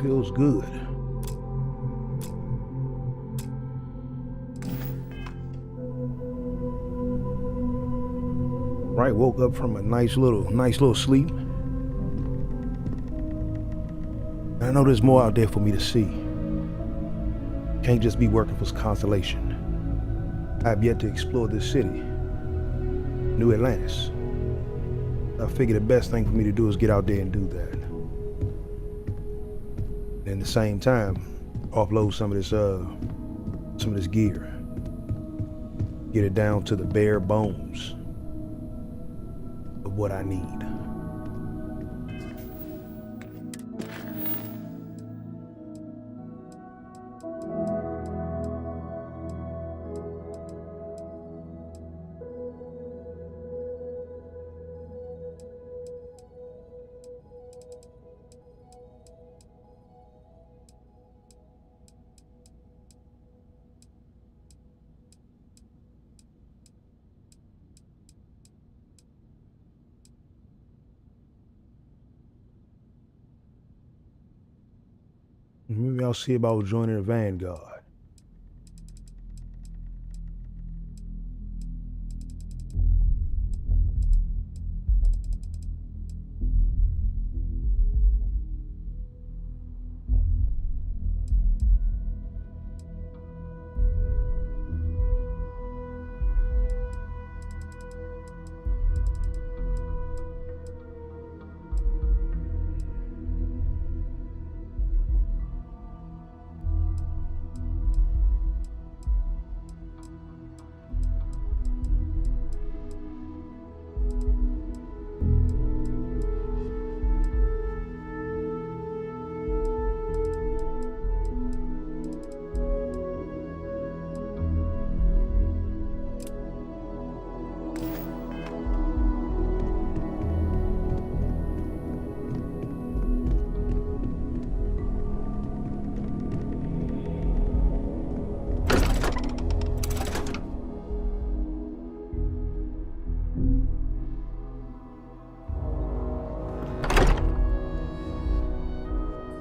feels good. Right, woke up from a nice little sleep. And I know there's more out there for me to see. Can't just be working for Constellation. I have yet to explore this city, New Atlantis. I figure the best thing for me to do is get out there and do that. And at the same time, offload some of this gear. Get it down to the bare bones of what I need. Maybe I'll see about joining the Vanguard.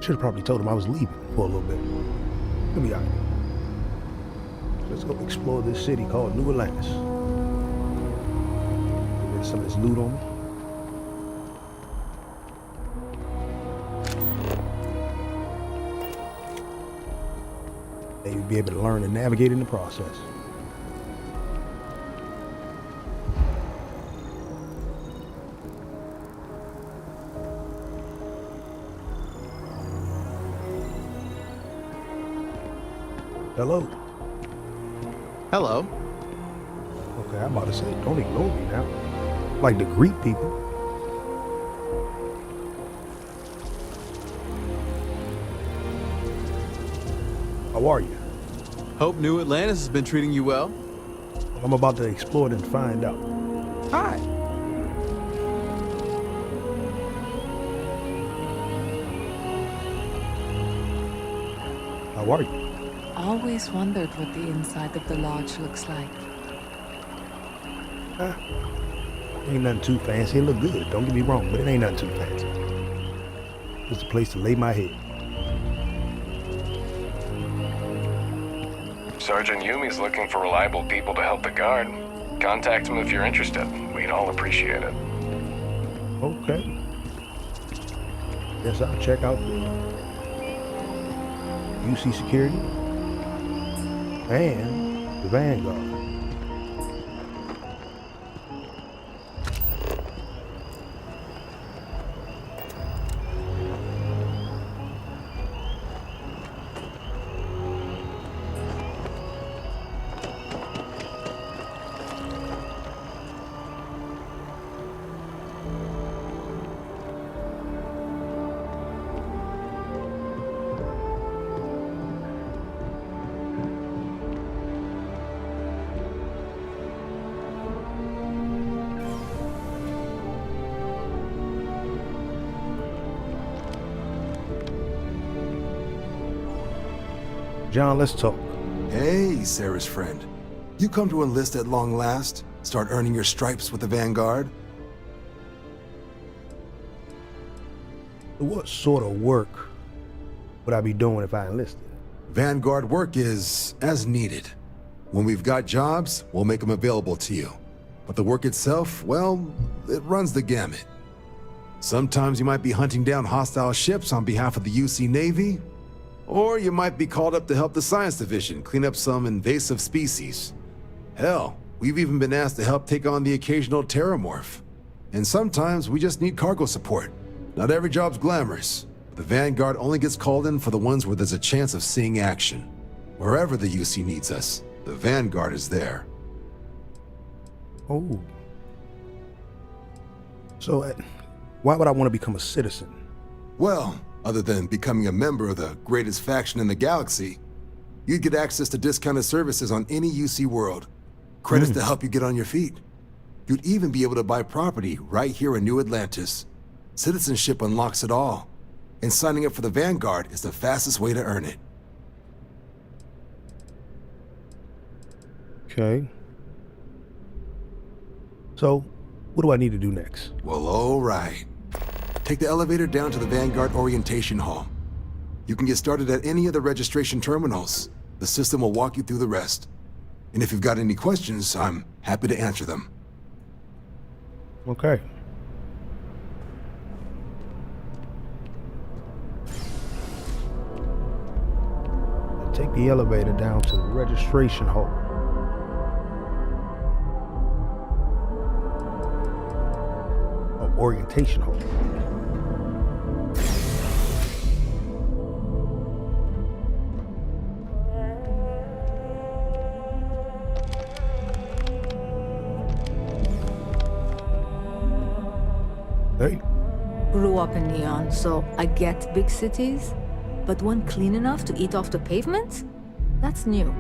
Should have probably told him I was leaving for a little bit. He'll be all right. Let's go explore this city called New Atlantis. Get some of this loot on me. Maybe be able to learn and navigate in the process. Hello. Hello. Okay, I'm about to say, don't ignore me now. I like to greet people. How are you? Hope New Atlantis has been treating you well. I'm about to explore it and find out. Hi. How are you? Always wondered what the inside of the lodge looks like. Ain't nothing too fancy. It look good, don't get me wrong, but it ain't nothing too fancy. Just a place to lay my head. Sergeant Yumi's looking for reliable people to help the guard. Contact him if you're interested. We'd all appreciate it. Okay. Guess I'll check out the UC Security and the Vanguard. John, let's talk. Hey, Sarah's friend. You come to enlist at long last? Start earning your stripes with the Vanguard? What sort of work what I'd be doing if I enlisted. Vanguard work is as needed. When we've got jobs, we'll make them available to you. But the work itself, well, it runs the gamut. Sometimes you might be hunting down hostile ships on behalf of the UC Navy, or you might be called up to help the Science Division clean up some invasive species. Hell, we've even been asked to help take on the occasional terramorph. And sometimes we just need cargo support. Not every job's glamorous. The Vanguard only gets called in for the ones where there's a chance of seeing action. Wherever the UC needs us, the Vanguard is there. Oh. So, why would I want to become a citizen? Well, other than becoming a member of the greatest faction in the galaxy, you'd get access to discounted services on any UC world. Credits to help you get on your feet. You'd even be able to buy property right here in New Atlantis. Citizenship unlocks it all. And signing up for the Vanguard is the fastest way to earn it. Okay. So, what do I need to do next? Well, all right. Take the elevator down to the Vanguard Orientation Hall. You can get started at any of the registration terminals. The system will walk you through the rest. And if you've got any questions, I'm happy to answer them. Okay. Take the elevator down to the registration hall. Or orientation hall. Hey. Grew up in Neon, so I get big cities. But one clean enough to eat off the pavement? That's new.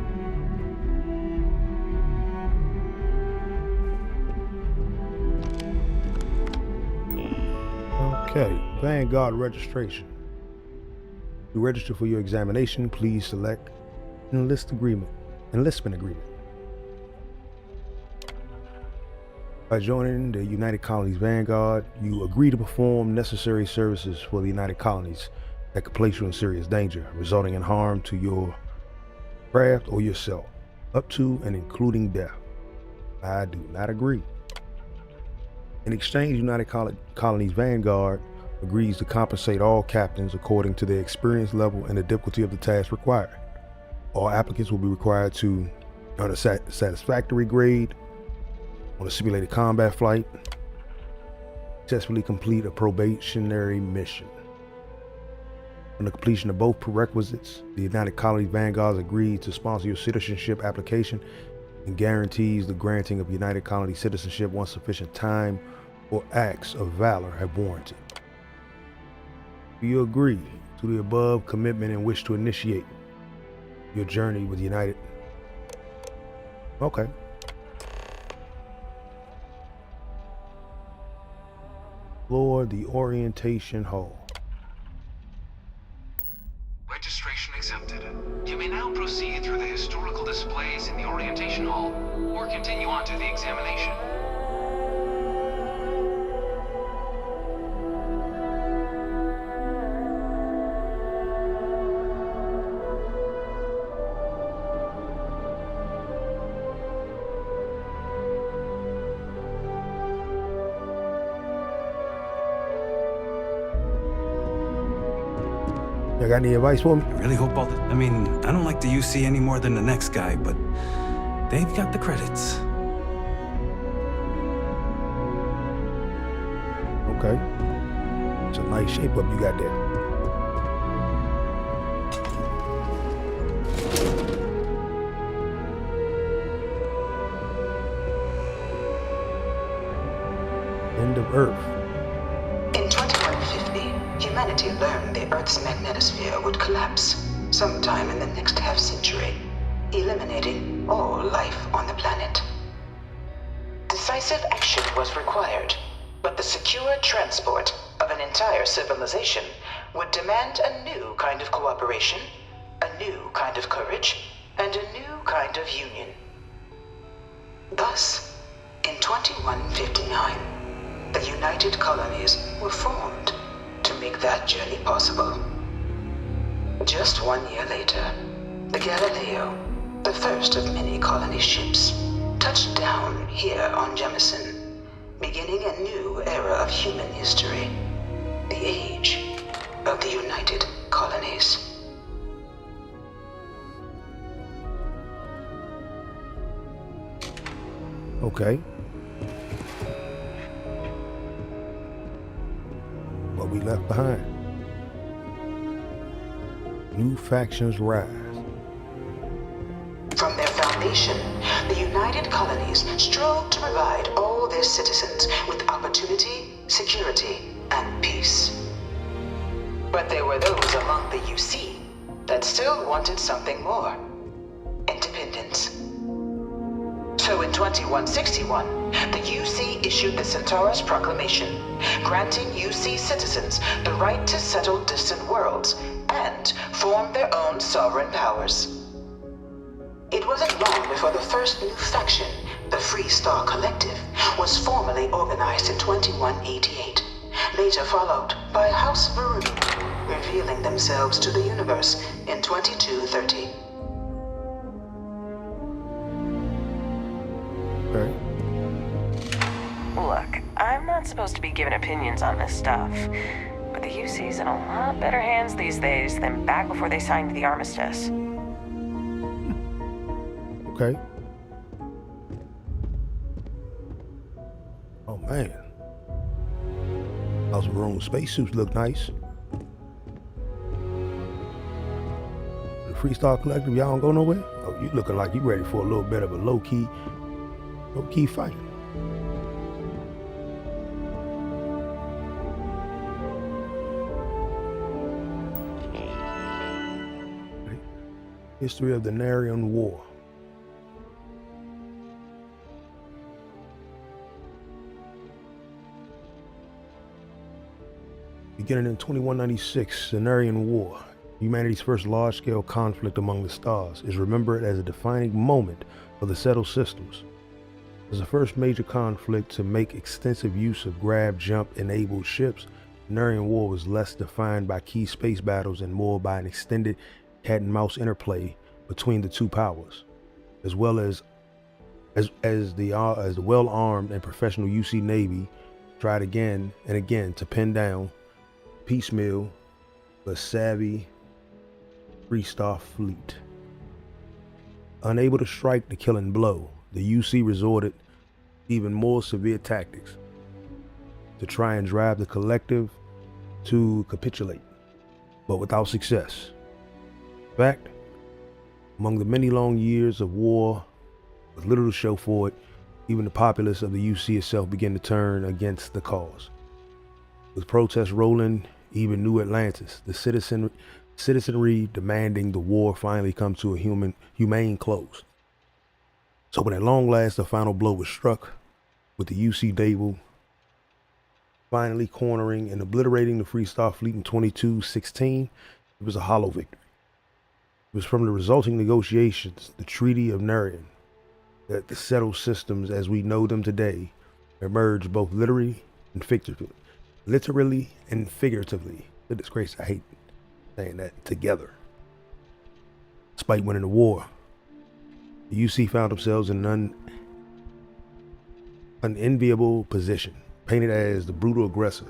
Okay, Vanguard registration. To register for your examination, please select enlistment agreement. By joining the United Colonies Vanguard, you agree to perform necessary services for the United Colonies that could place you in serious danger, resulting in harm to your craft or yourself, up to and including death. I do not agree. In exchange, United Colonies Vanguard agrees to compensate all captains according to their experience level and the difficulty of the task required. All applicants will be required to earn a satisfactory grade on a simulated combat flight, successfully complete a probationary mission. On the completion of both prerequisites, the United Colonies Vanguard agrees to sponsor your citizenship application and guarantees the granting of United Colonies citizenship once sufficient time or acts of valor have warranted. Do you agree to the above commitment and wish to initiate your journey with United? Okay. Explore the orientation hall. Registration accepted. You may now proceed through the historical displays in the orientation hall, or continue on to the examination. You got any advice for me? I really hope all the... I mean, I don't like the UC any more than the next guy, but they've got the credits. Okay. It's a nice shape up you got there. End of Earth. In 2150, humanity learned the Earth's magnetosphere would collapse sometime in the next half-century, eliminating all life on the planet. Decisive action was required, but the secure transport of an entire civilization would demand a new kind of cooperation, a new kind of courage, and a new kind of union. Thus, in 2159, the United Colonies were formed to make that journey possible. Just 1 year later, the Galileo, the first of many colony ships, touched down here on Jemison, beginning a new era of human history, the age of the United Colonies. Okay. What we left behind. New factions rise. From their foundation, the United Colonies strove to provide all their citizens with opportunity, security, and peace. But there were those among the UC that still wanted something more. Independence. So in 2161, the UC issued the Centaurus Proclamation, granting UC citizens the right to settle distant worlds and form their own sovereign powers. It wasn't long before the first new faction, the Free Star Collective, was formally organized in 2188, later followed by House Varun, revealing themselves to the universe in 2230. Okay. Look, I'm not supposed to be giving opinions on this stuff, but the UC's in a lot better hands these days than back before they signed the armistice. Okay. Oh man. Those maroon spacesuits look nice. The Freestar Collective, y'all don't go nowhere? Oh, you looking like you ready for a little bit of a low-key fight. History of the Narian War. Beginning in 2196, the Narian War, humanity's first large-scale conflict among the stars, is remembered as a defining moment of the settled systems. As the first major conflict to make extensive use of grab-jump-enabled ships, the Narian War was less defined by key space battles and more by an extended cat-and-mouse interplay between the two powers, as well as the well-armed and professional UC Navy tried again and again to pin down piecemeal but savvy Free Star fleet. Unable to strike the killing blow, the UC resorted to even more severe tactics to try and drive the collective to capitulate, but without success. In fact, among the many long years of war with little to show for it, even the populace of the UC itself began to turn against the cause. With protests rolling, even New Atlantis, the citizenry demanding the war finally come to a humane close. So when at long last the final blow was struck, with the UC Naval finally cornering and obliterating the Free Star fleet in 2216, it was a hollow victory. It was from the resulting negotiations, the Treaty of Narian, that the settled systems as we know them today emerged both literally and figuratively. Goodness gracious, I hate saying that together. Despite winning the war, the UC found themselves in an unenviable position, painted as the brutal aggressor,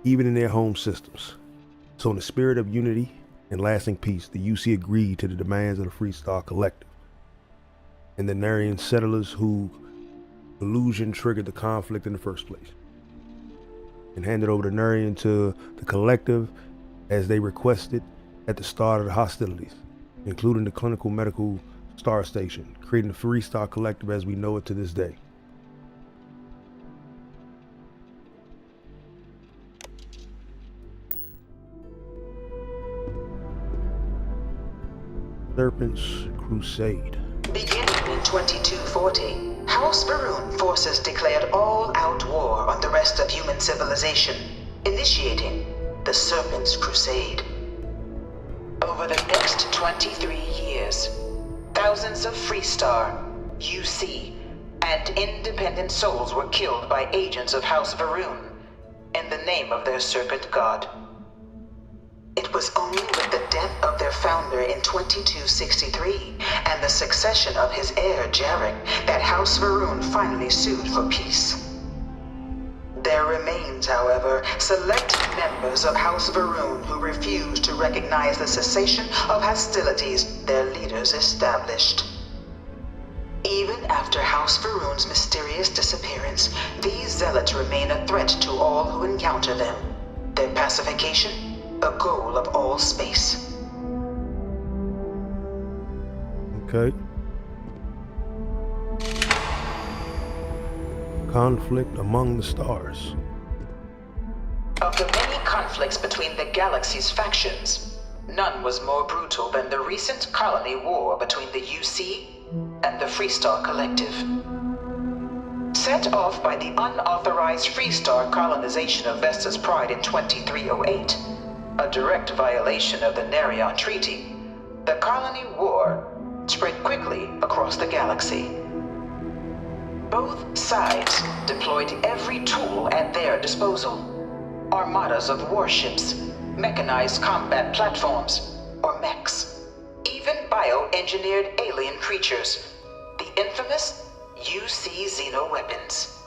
even in their home systems. So in the spirit of unity and lasting peace, the UC agreed to the demands of the Free Star Collective and the Narian settlers who collusion triggered the conflict in the first place, and handed over the Narian to the collective as they requested at the start of the hostilities, including the clinical medical star station, creating the Free Star Collective as we know it to this day. Serpent's Crusade. Beginning in 2240, House Varun forces declared all-out war on the rest of human civilization, initiating the Serpent's Crusade. Over the next 23 years, thousands of Free Star, UC, and independent souls were killed by agents of House Varun in the name of their serpent god. It It was only with the death of their founder in 2263 and the succession of his heir Jarek that House Varun finally sued for peace. There remains, however, select members of House Varun who refuse to recognize the cessation of hostilities their leaders established. Even after House Varun's mysterious disappearance, these zealots remain a threat to all who encounter them. Their pacification, a goal of all space. Okay. Conflict among the stars. Of the many conflicts between the galaxy's factions, none was more brutal than the recent colony war between the UC and the Freestar Collective. Set off by the unauthorized Freestar colonization of Vesta's Pride in 2308, a direct violation of the Nerion Treaty, the colony war spread quickly across the galaxy. Both sides deployed every tool at their disposal. Armadas of warships, mechanized combat platforms, or mechs, even bioengineered alien creatures, the infamous UC xeno-weapons.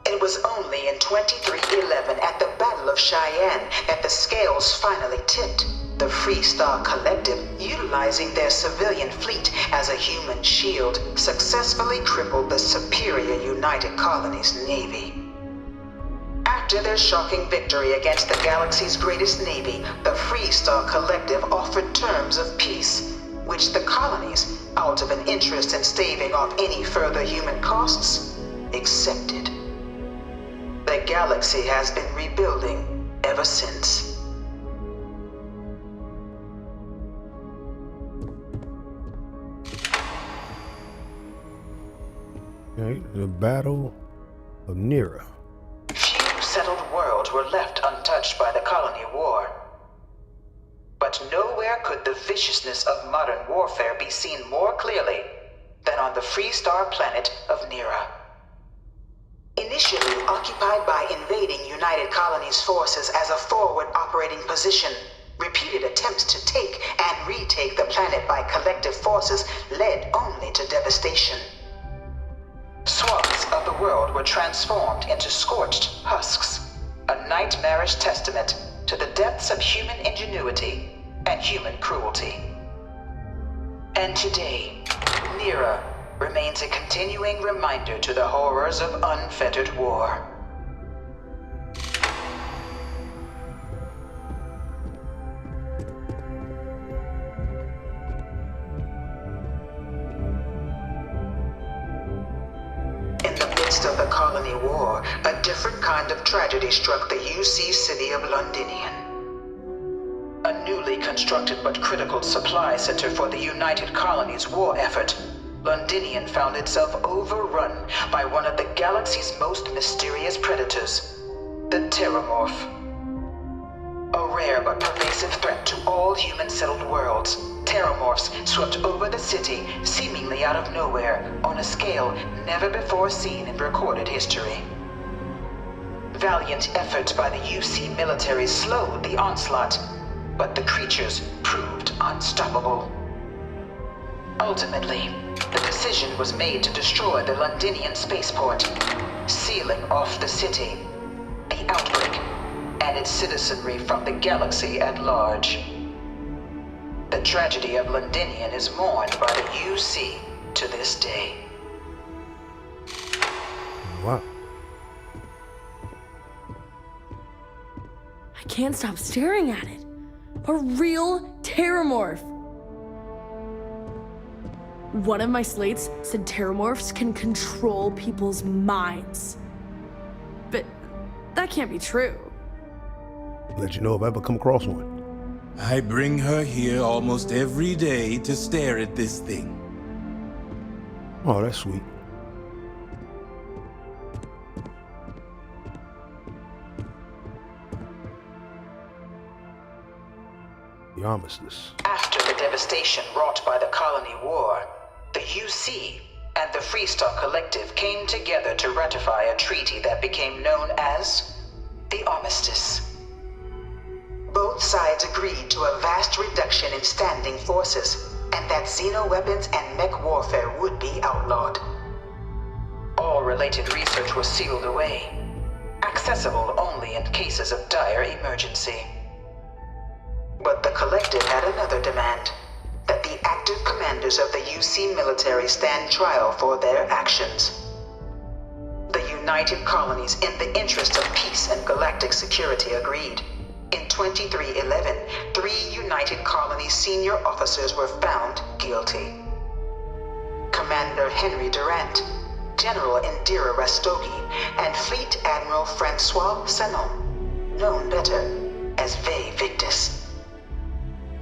It was only in 2311 at the Battle of Cheyenne that the scales finally tipped, the Freestar Collective, utilizing their civilian fleet as a human shield, successfully crippled the superior United Colonies Navy. After their shocking victory against the galaxy's greatest navy, the Freestar Collective offered terms of peace, which the colonies, out of an interest in staving off any further human costs, accepted. The galaxy has been rebuilding ever since. Okay, the Battle of Nera. Few settled worlds were left untouched by the colony war. But nowhere could the viciousness of modern warfare be seen more clearly than on the Freestar planet of Nera. Initially occupied by invading United Colonies forces as a forward operating position, repeated attempts to take and retake the planet by collective forces led only to devastation. Swaths of the world were transformed into scorched husks, a nightmarish testament to the depths of human ingenuity and human cruelty. And today, Nera remains a continuing reminder to the horrors of unfettered war. In the midst of the colony war, a different kind of tragedy struck the UC city of Londinian. A newly constructed but critical supply center for the United Colonies war effort, Londinian found itself overrun by one of the galaxy's most mysterious predators, the Terramorph. A rare but pervasive threat to all human-settled worlds, Terramorphs swept over the city, seemingly out of nowhere, on a scale never before seen in recorded history. Valiant efforts by the UC military slowed the onslaught, but the creatures proved unstoppable. Ultimately, the decision was made to destroy the Londinian spaceport, sealing off the city, the outbreak, and its citizenry from the galaxy at large. The tragedy of Londinian is mourned by the UC to this day. Wow. I can't stop staring at it. A real Terramorph. One of my slates said Terramorphs can control people's minds. But that can't be true. Let you know if I ever come across one. I bring her here almost every day to stare at this thing. Oh, that's sweet. The armistice. After the devastation wrought by the colony war, the UC and the Freestar Collective came together to ratify a treaty that became known as the Armistice. Both sides agreed to a vast reduction in standing forces, and that xeno-weapons and mech warfare would be outlawed. All related research was sealed away, accessible only in cases of dire emergency. But the Collective had another demand, that the active commanders of the UC military stand trial for their actions. The United Colonies, in the interest of peace and galactic security, agreed. In 2311, 3 United Colonies senior officers were found guilty. Commander Henry Durant, General Indira Rastogi, and Fleet Admiral Francois Sanon, known better as Ve Victus.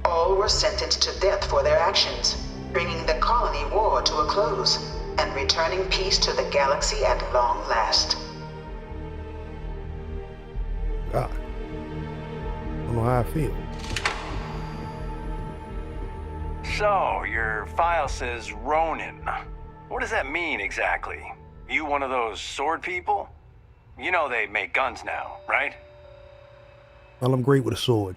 All were sentenced to death for their actions, bringing the colony war to a close and returning peace to the galaxy at long last. God, I don't know how I feel. So, your file says Ronin. What does that mean exactly? You one of those sword people? You know they make guns now, right? Well, I'm great with a sword.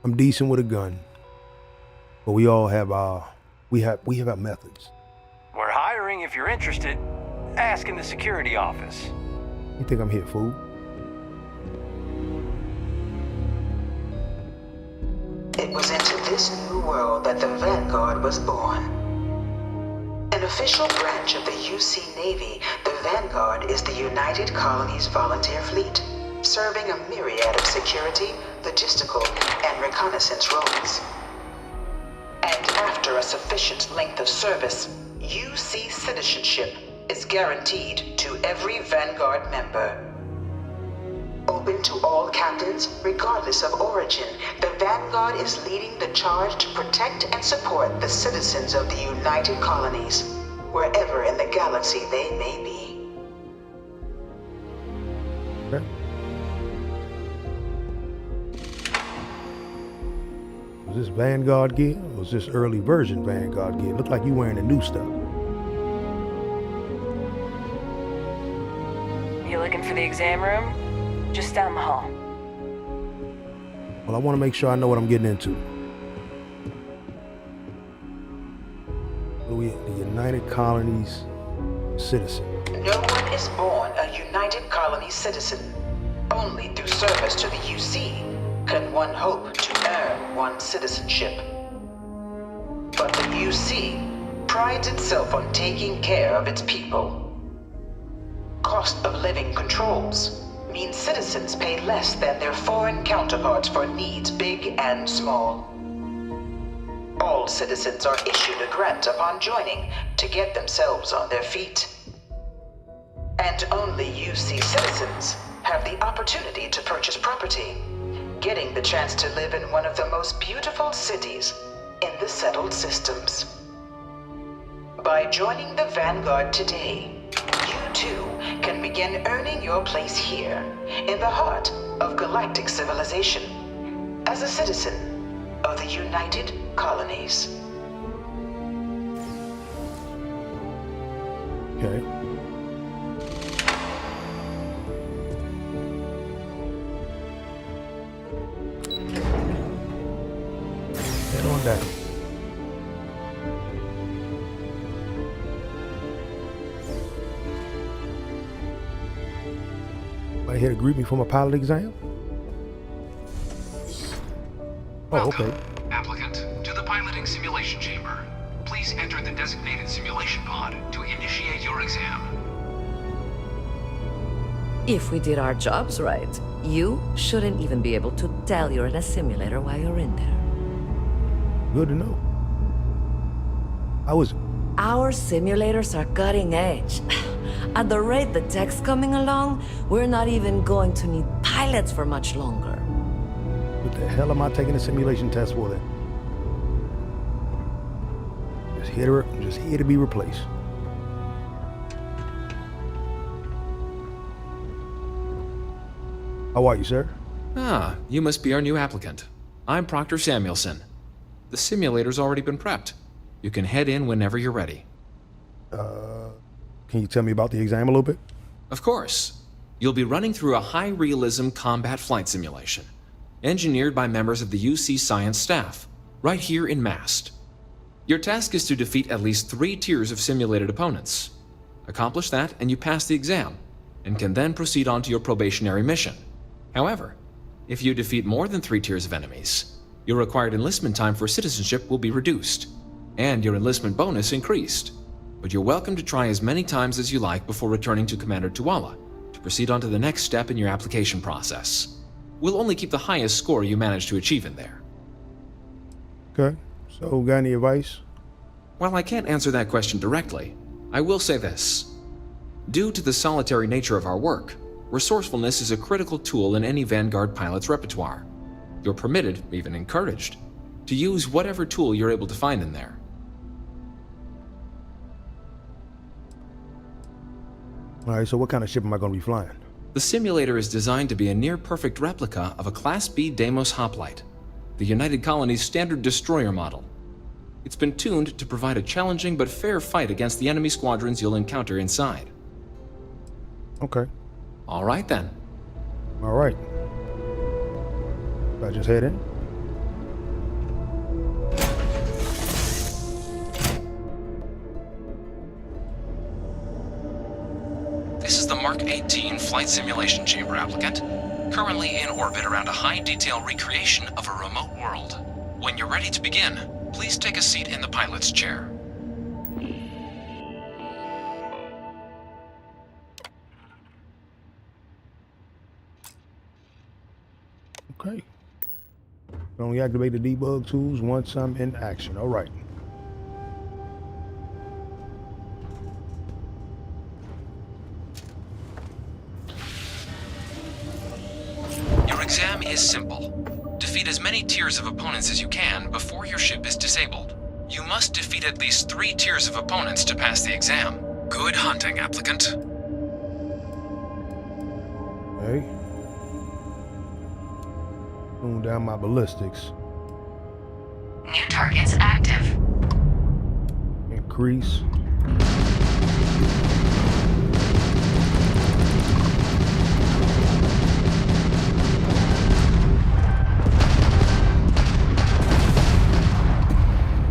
I'm decent with a gun. But we all have our our methods. We're hiring if you're interested. Ask in the security office. You think I'm here, fool? It was into this new world that the Vanguard was born. An official branch of the UC Navy, the Vanguard is the United Colonies Volunteer Fleet, serving a myriad of security, logistical, and reconnaissance roles. And after a sufficient length of service, UC citizenship is guaranteed to every Vanguard member. Open to all captains, regardless of origin, the Vanguard is leading the charge to protect and support the citizens of the United Colonies, wherever in the galaxy they may be. Okay. Was this Vanguard gear? Or was this early version Vanguard gear? Looked like you wearing the new stuff. You looking for the exam room? Just down the hall. Well, I want to make sure I know what I'm getting into. The United Colonies citizen. No one is born a United Colonies citizen. Only through service to the UC can one hope to earn one's citizenship. But the UC prides itself on taking care of its people. Cost of living controls means citizens pay less than their foreign counterparts for needs big and small. All citizens are issued a grant upon joining to get themselves on their feet. And only UC citizens have the opportunity to purchase property, getting the chance to live in one of the most beautiful cities in the settled systems. By joining the Vanguard today, you too can begin earning your place here, in the heart of galactic civilization, as a citizen of the United Colonies. Okay. Head on down. Anybody here to greet me for my pilot exam? Oh, okay. Applicant, to the piloting simulation chamber. Please enter the designated simulation pod to initiate your exam. If we did our jobs right, you shouldn't even be able to tell you're in a simulator while you're in there. Good to know. How is it? Our simulators are cutting edge. At the rate the tech's coming along, we're not even going to need pilots for much longer. What the hell am I taking a simulation test for then? Just here to be replaced. How are you, sir? Ah, you must be our new applicant. I'm Proctor Samuelson. The simulator's already been prepped. You can head in whenever you're ready. Can you tell me about the exam a little bit? Of course. You'll be running through a high-realism combat flight simulation. engineered by members of the UC science staff, right here in Mast. Your task is to defeat at least 3 tiers of simulated opponents. Accomplish that and you pass the exam, and can then proceed on to your probationary mission. However, if you defeat more than 3 tiers of enemies, your required enlistment time for citizenship will be reduced, and your enlistment bonus increased. But you're welcome to try as many times as you like before returning to Commander Tuala to proceed on to the next step in your application process. We'll only keep the highest score you manage to achieve in there. Okay, so got any advice? While I can't answer that question directly, I will say this. Due to the solitary nature of our work, resourcefulness is a critical tool in any Vanguard pilot's repertoire. You're permitted, even encouraged, to use whatever tool you're able to find in there. Alright, so what kind of ship am I going to be flying? The simulator is designed to be a near-perfect replica of a Class B Deimos hoplite, the United Colony's standard destroyer model. It's been tuned to provide a challenging but fair fight against the enemy squadrons you'll encounter inside. Okay. All right then. All right. I just head in? This is the Mark 18 Flight Simulation Chamber applicant, currently in orbit around a high-detail recreation of a remote world. When you're ready to begin, please take a seat in the pilot's chair. Okay. Only activate the debug tools once I'm in action. All right. Your exam is simple. Defeat as many tiers of opponents as you can before your ship is disabled. You must defeat at least 3 tiers of opponents to pass the exam. Good hunting, applicant. Okay. Tune down my ballistics. New targets active. Increase.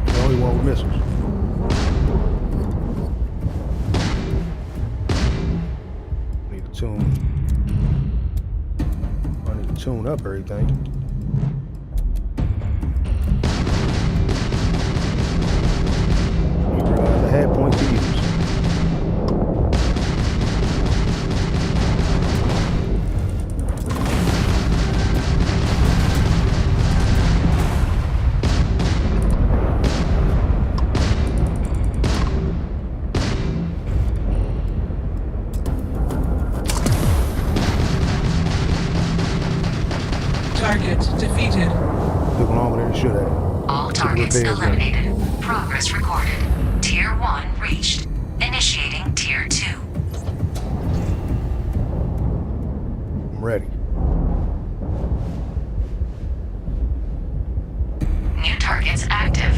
The only one with missiles. Need to tune. I need to tune up everything. Head point to use. Target defeated. Took longer than it should have. All targets eliminated. Progress recorded. Tier 1 reached. Initiating Tier 2. I'm ready. New targets active.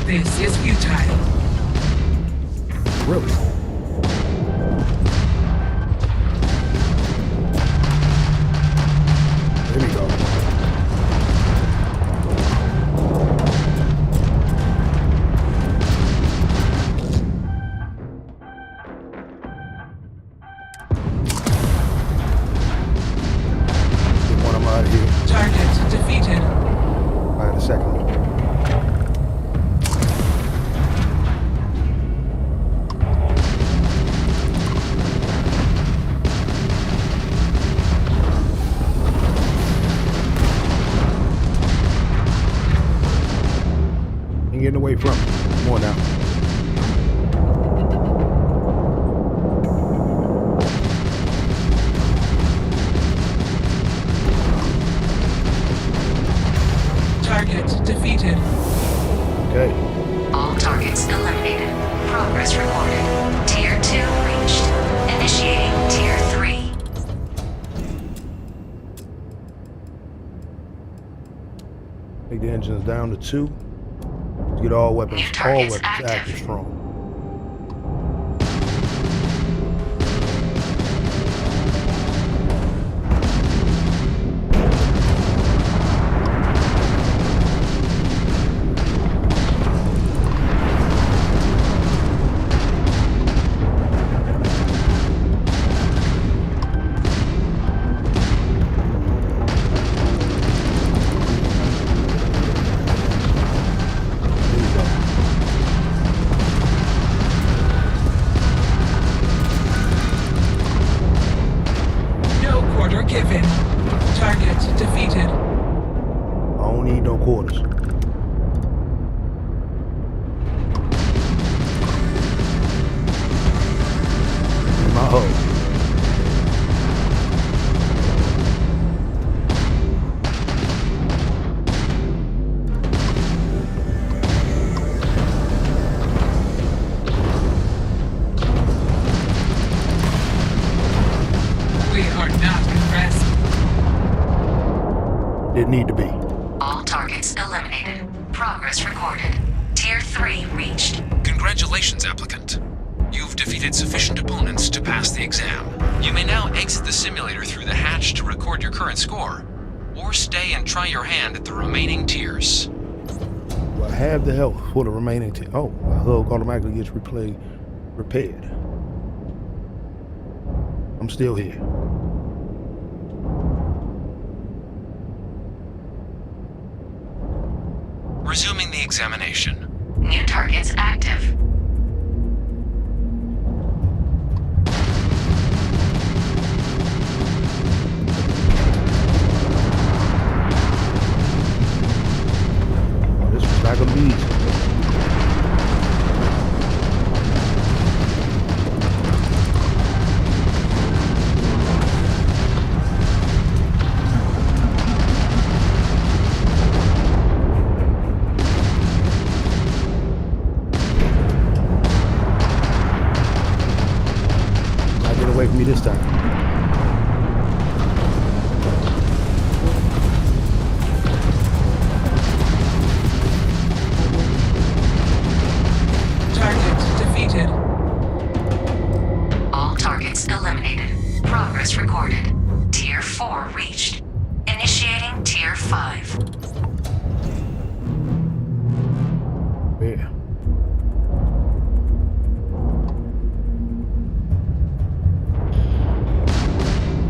This is futile. Really? There we go. Get one of them out of here. Target defeated. Find a second one. Getting away from it. Come on now. Target defeated. Okay. All targets eliminated. Progress recorded. Tier 2 reached. Initiating Tier 3. Take the engines down to 2. Get all weapons active strong. Given. Target defeated. I don't need no quarters. My hull. We are not impressed. Didn't need to be. All targets eliminated. Progress recorded. Tier 3 reached. Congratulations, applicant. You've defeated sufficient opponents to pass the exam. You may now exit the simulator through the hatch to record your current score, or stay and try your hand at the remaining tiers. Do I have the health for the remaining tier? Oh, my hull automatically gets repaired. I'm still here. Resuming the examination. New targets active. Oh, this was not gonna be easy. Away from me this time. Target defeated. All targets eliminated. Progress recorded. Tier 4 reached. Initiating Tier 5. Yeah.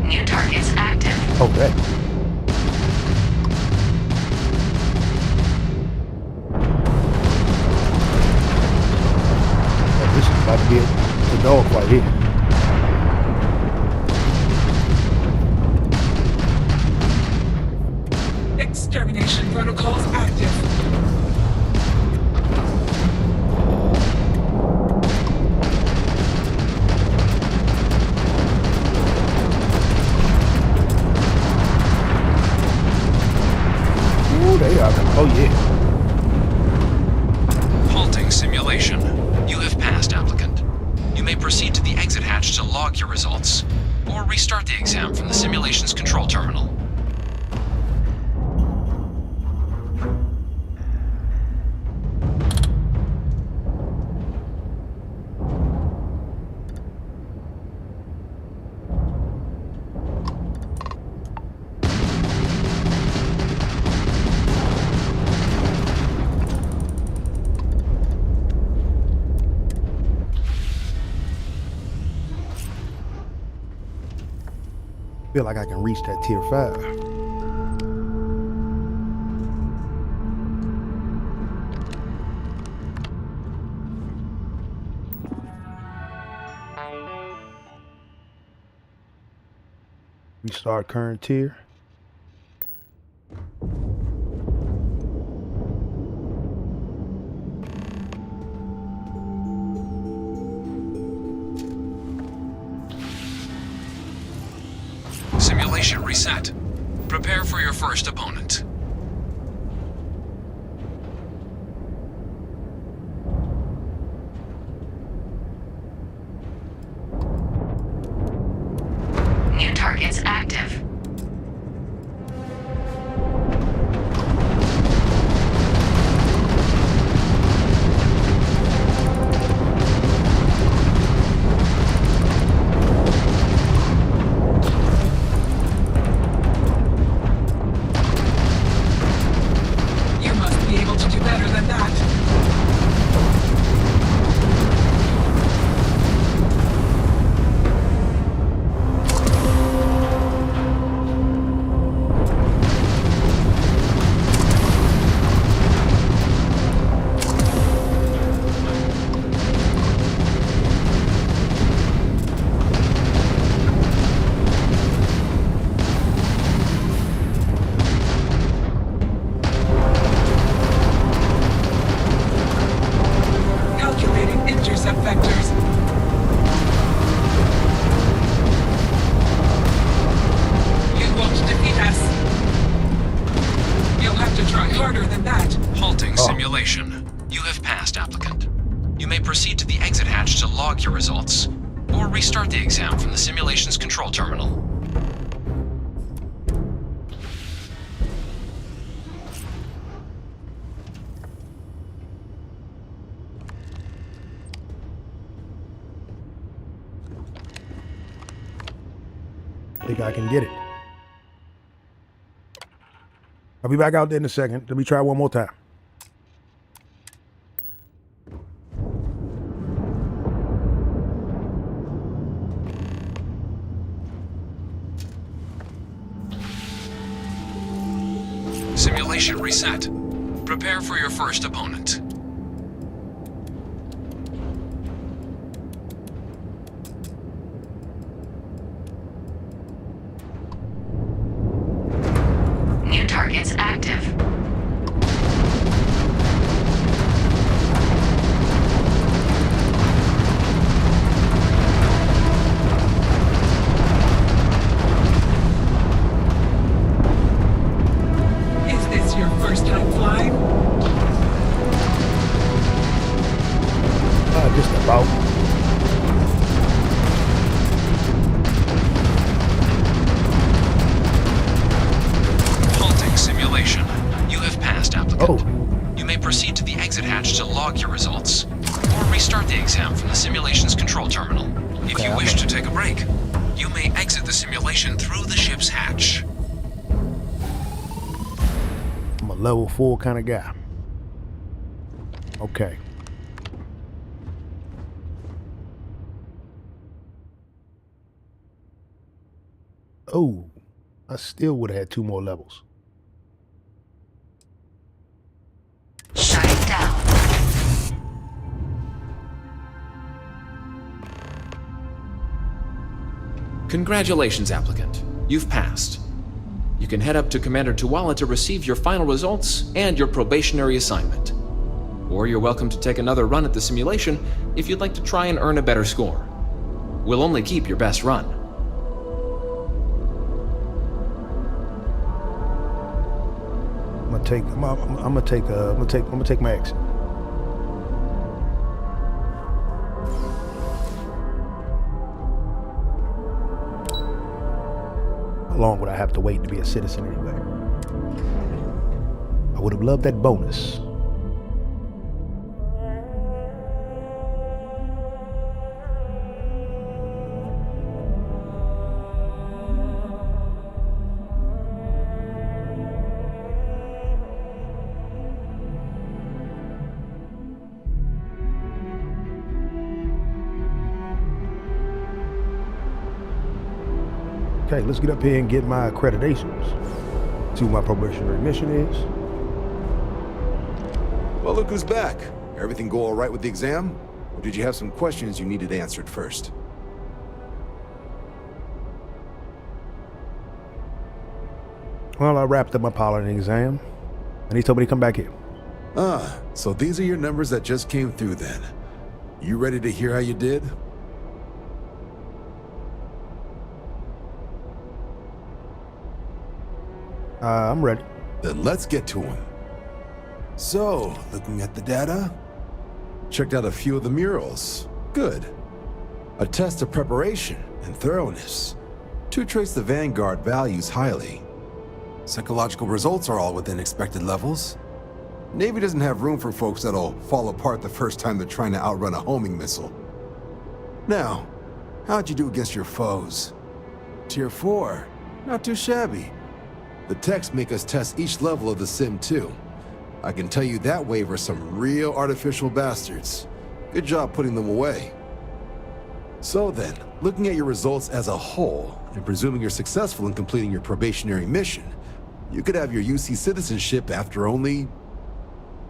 New targets active. Okay. Oh, this is about to be a dog fight here. Extermination protocols active. Ooh, they are. Oh, yeah. Halting simulation. You have passed, applicant. You may proceed to the exit hatch to log your results, or restart the exam from the simulation's control terminal. Feel like I can reach that tier 5. Restart current tier. Simulation reset. Prepare for your first opponent. New targets active. to try harder than that. Halting simulation. You have passed, applicant. You may proceed to the exit hatch to log your results, or restart the exam from the simulation's control terminal. I think I can get it. I'll be back out there in a second. Let me try one more time. Simulation reset. Prepare for your first opponent. New targets active. Is this your first time flying? Just about. Halting simulation. You have passed, applicant. You may proceed to the exit hatch to log your results, or restart the exam from the simulation's control terminal. If you wish to take a break, you may exit the simulation through the ship's hatch. I'm a level 4 kind of guy. Okay. Oh, I still would have had 2 more levels. Shutting down. Congratulations, applicant. You've passed. You can head up to Commander Tuwala to receive your final results and your probationary assignment. Or you're welcome to take another run at the simulation if you'd like to try and earn a better score. We'll only keep your best run. I'm gonna take my exit. How long would I have to wait to be a citizen anyway? I would have loved that bonus. Okay, let's get up here and get my accreditations. See what my probationary mission is. Well, look who's back. Everything go all right with the exam? Or did you have some questions you needed answered first? Well, I wrapped up my piloting exam, and he told me to come back here. Ah, so these are your numbers that just came through then. You ready to hear how you did? I'm ready. Then let's get to them. So, looking at the data, checked out a few of the murals. Good. A test of preparation and thoroughness. 2 traits the Vanguard values highly. Psychological results are all within expected levels. Navy doesn't have room for folks that'll fall apart the first time they're trying to outrun a homing missile. Now, how'd you do against your foes? Tier 4, not too shabby. The techs make us test each level of the sim too. I can tell you that wave are some real artificial bastards. Good job putting them away. So then, looking at your results as a whole, and presuming you're successful in completing your probationary mission, you could have your UC citizenship after only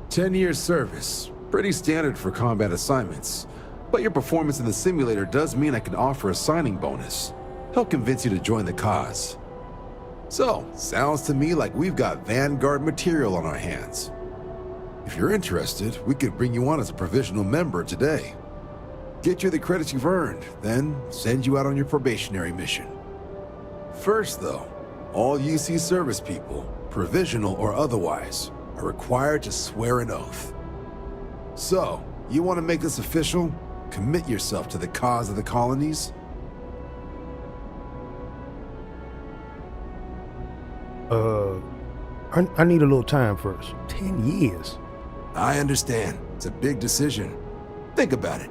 10 years service. Pretty standard for combat assignments. But your performance in the simulator does mean I can offer a signing bonus. Help convince you to join the cause. So, sounds to me like we've got Vanguard material on our hands. If you're interested, we could bring you on as a provisional member today. Get you the credits you've earned, then send you out on your probationary mission. First though, all UC service people, provisional or otherwise, are required to swear an oath. So, you want to make this official? Commit yourself to the cause of the colonies? I need a little time first. 10 years. I understand. It's a big decision. Think about it.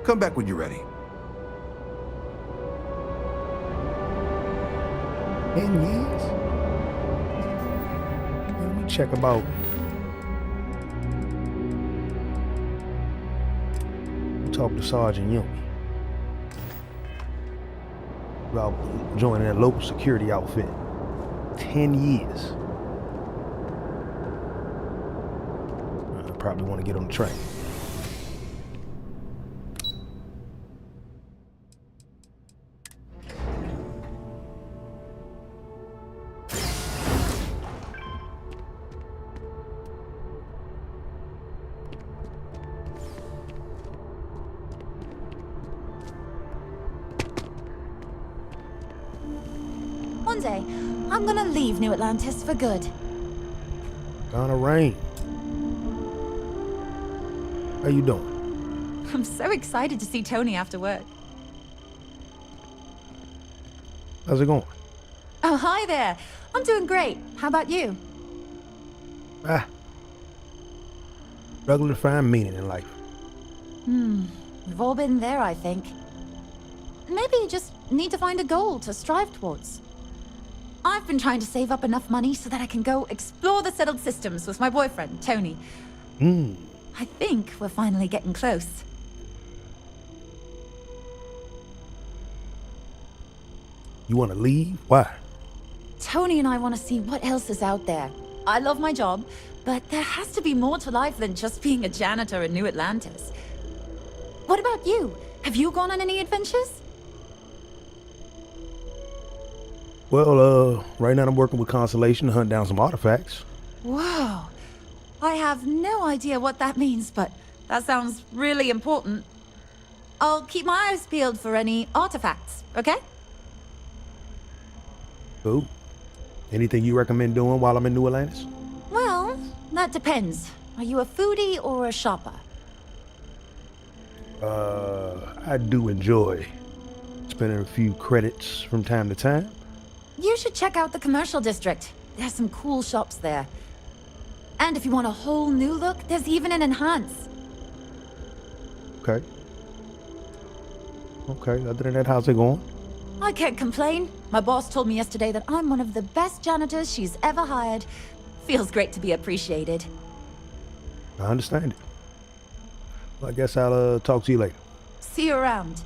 Come back when you're ready. 10 years? Let me check about. Talk to Sergeant Yumi about joining a local security outfit. 10 years. I probably want to get on the train. One day, I'm gonna leave New Atlantis for good. Gonna rain. How you doing? I'm so excited to see Tony after work. How's it going? Oh, hi there. I'm doing great. How about you? Struggle to find meaning in life. We've all been there, I think. Maybe you just need to find a goal to strive towards. I've been trying to save up enough money so that I can go explore the settled systems with my boyfriend, Tony. I think we're finally getting close. You want to leave? Why? Tony and I want to see what else is out there. I love my job, but there has to be more to life than just being a janitor in New Atlantis. What about you? Have you gone on any adventures? Well, right now I'm working with Constellation to hunt down some artifacts. Whoa. I have no idea what that means, but that sounds really important. I'll keep my eyes peeled for any artifacts, okay? Cool. Anything you recommend doing while I'm in New Atlantis? Well, that depends. Are you a foodie or a shopper? I do enjoy spending a few credits from time to time. You should check out the commercial district. There's some cool shops there. And if you want a whole new look, there's even an enhance. Okay. Other than that, how's it going? I can't complain. My boss told me yesterday that I'm one of the best janitors she's ever hired. Feels great to be appreciated. I understand it. Well, I guess I'll talk to you later. See you around.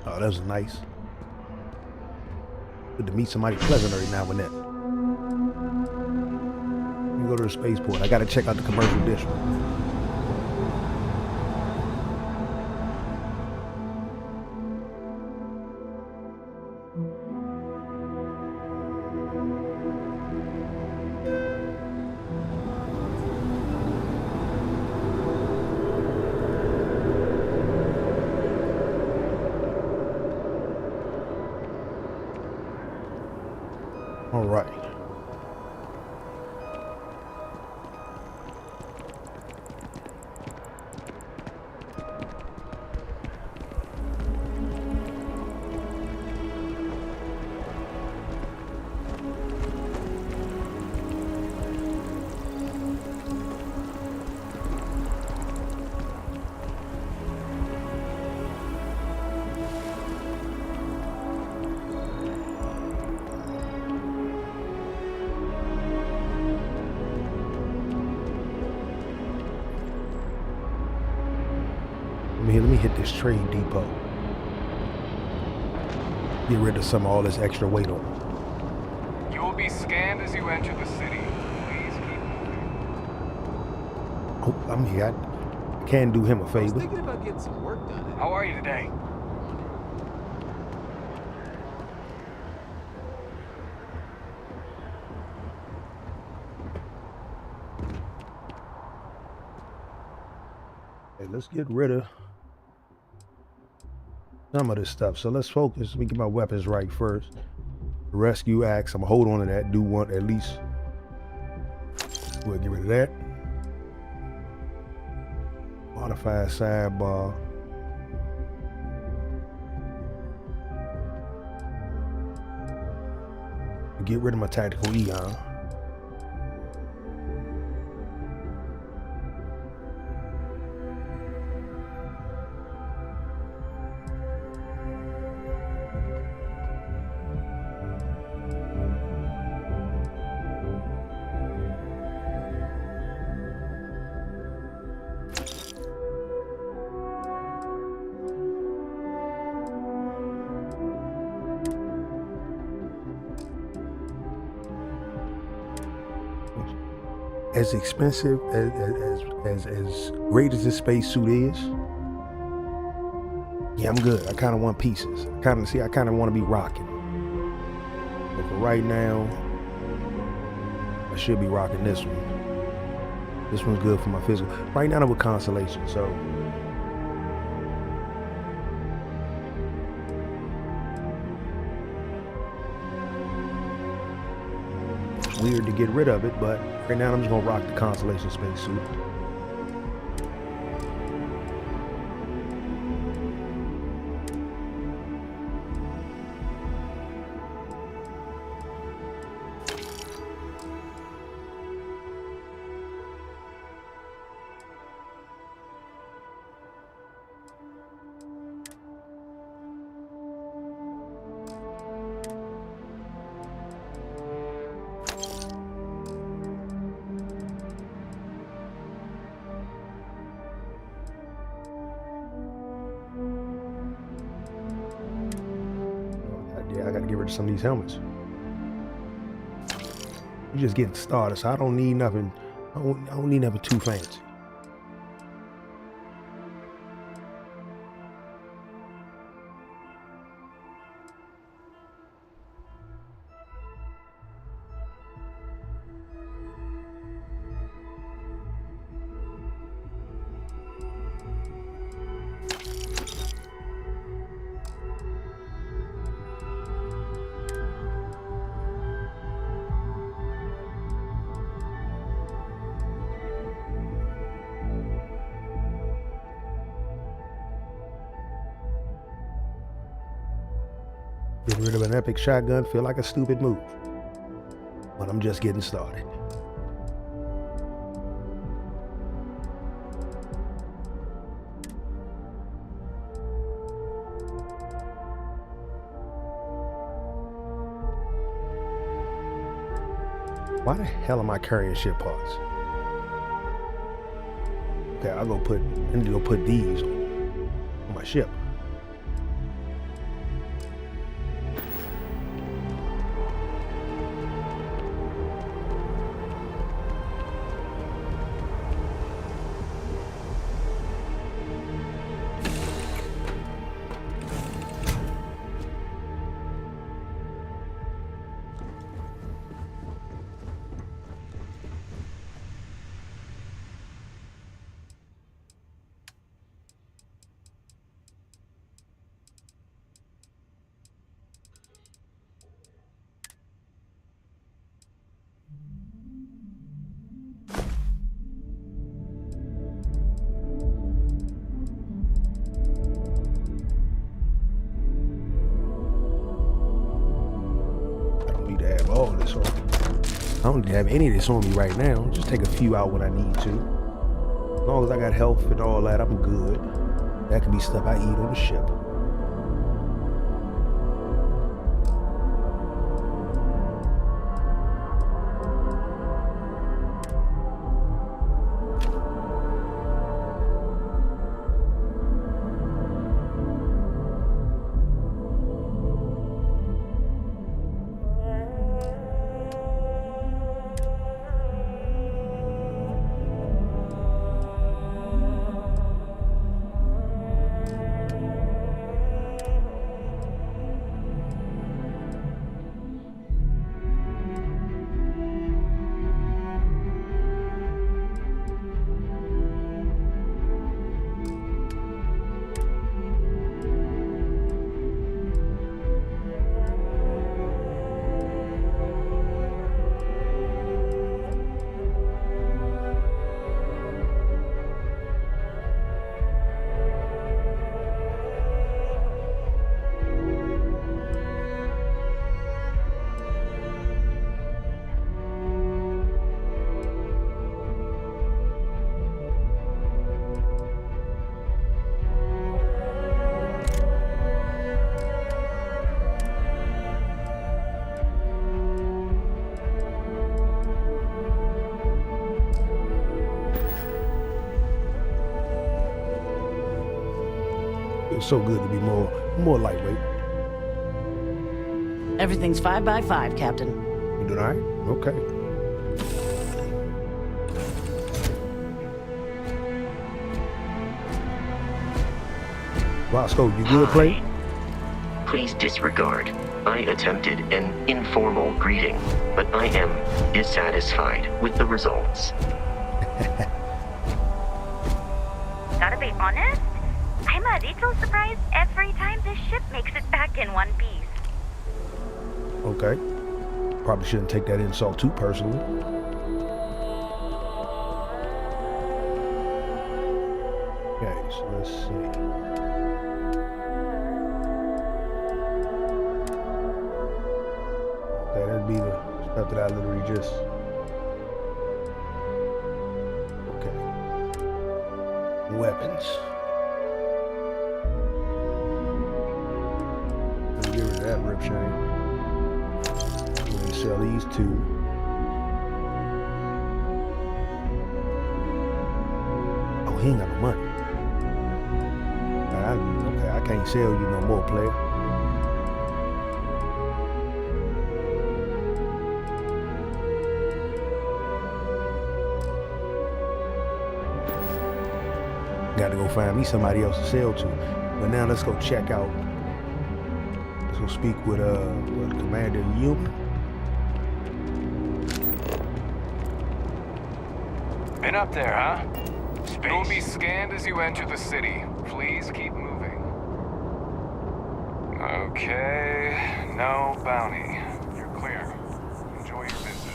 Oh, that was nice. Good to meet somebody pleasant every now and then. Let me go to the spaceport. I gotta check out the commercial district. All right. Let me hit this trade depot. Get rid of some of all this extra weight on. You will be scanned as you enter the city. Please keep moving. Oh, I'm here. I can do him a favor. I was thinking about getting some work done. How are you today? Hey, let's get rid of some of this stuff. So let's focus. Let me get my weapons right first. Rescue axe, I'm gonna hold on to that. Do want at least. We'll get rid of that. Modified sidebar. Get rid of my tactical Eon. As expensive as great as this spacesuit is, yeah, I'm good. I kind of want pieces. I kind of want to be rocking. But for right now, I should be rocking this one. This one's good for my physical. Right now I'm with Constellation, so it's weird to get rid of it, but right now I'm just gonna rock the Constellation spacesuit. I gotta get rid of some of these helmets. You're just getting started, so I don't need nothing. I don't need nothing too fancy. Getting rid of an epic shotgun feel like a stupid move, but I'm just getting started. Why the hell am I carrying ship parts? Okay, I need to go put these on my ship. All this on. I don't need to have any of this on me right now. Just take a few out when I need to. As long as I got health and all that, I'm good. That could be stuff I eat on the ship. It's so good to be more lightweight. Everything's 5 by 5, Captain. You doing all right? Okay. Roscoe, you good, play? Please disregard. I attempted an informal greeting, but I am dissatisfied with the results. Gotta be honest, I'm a little surprised every time this ship makes it back in one piece. Okay. Probably shouldn't take that insult too personally. Okay, so let's see. Okay, that'd be the stuff that I literally just... Okay. Weapons. Let me get rid of that rip chain. We're gonna sell these two. Oh, he ain't got no money. Okay, I can't sell you no more, player. Got to go find me somebody else to sell to. But now let's go check out. Let's go speak with Commander Yumi. Been up there, huh? You'll be scanned as you enter the city. Please keep moving. Okay, no bounty. You're clear. Enjoy your visit.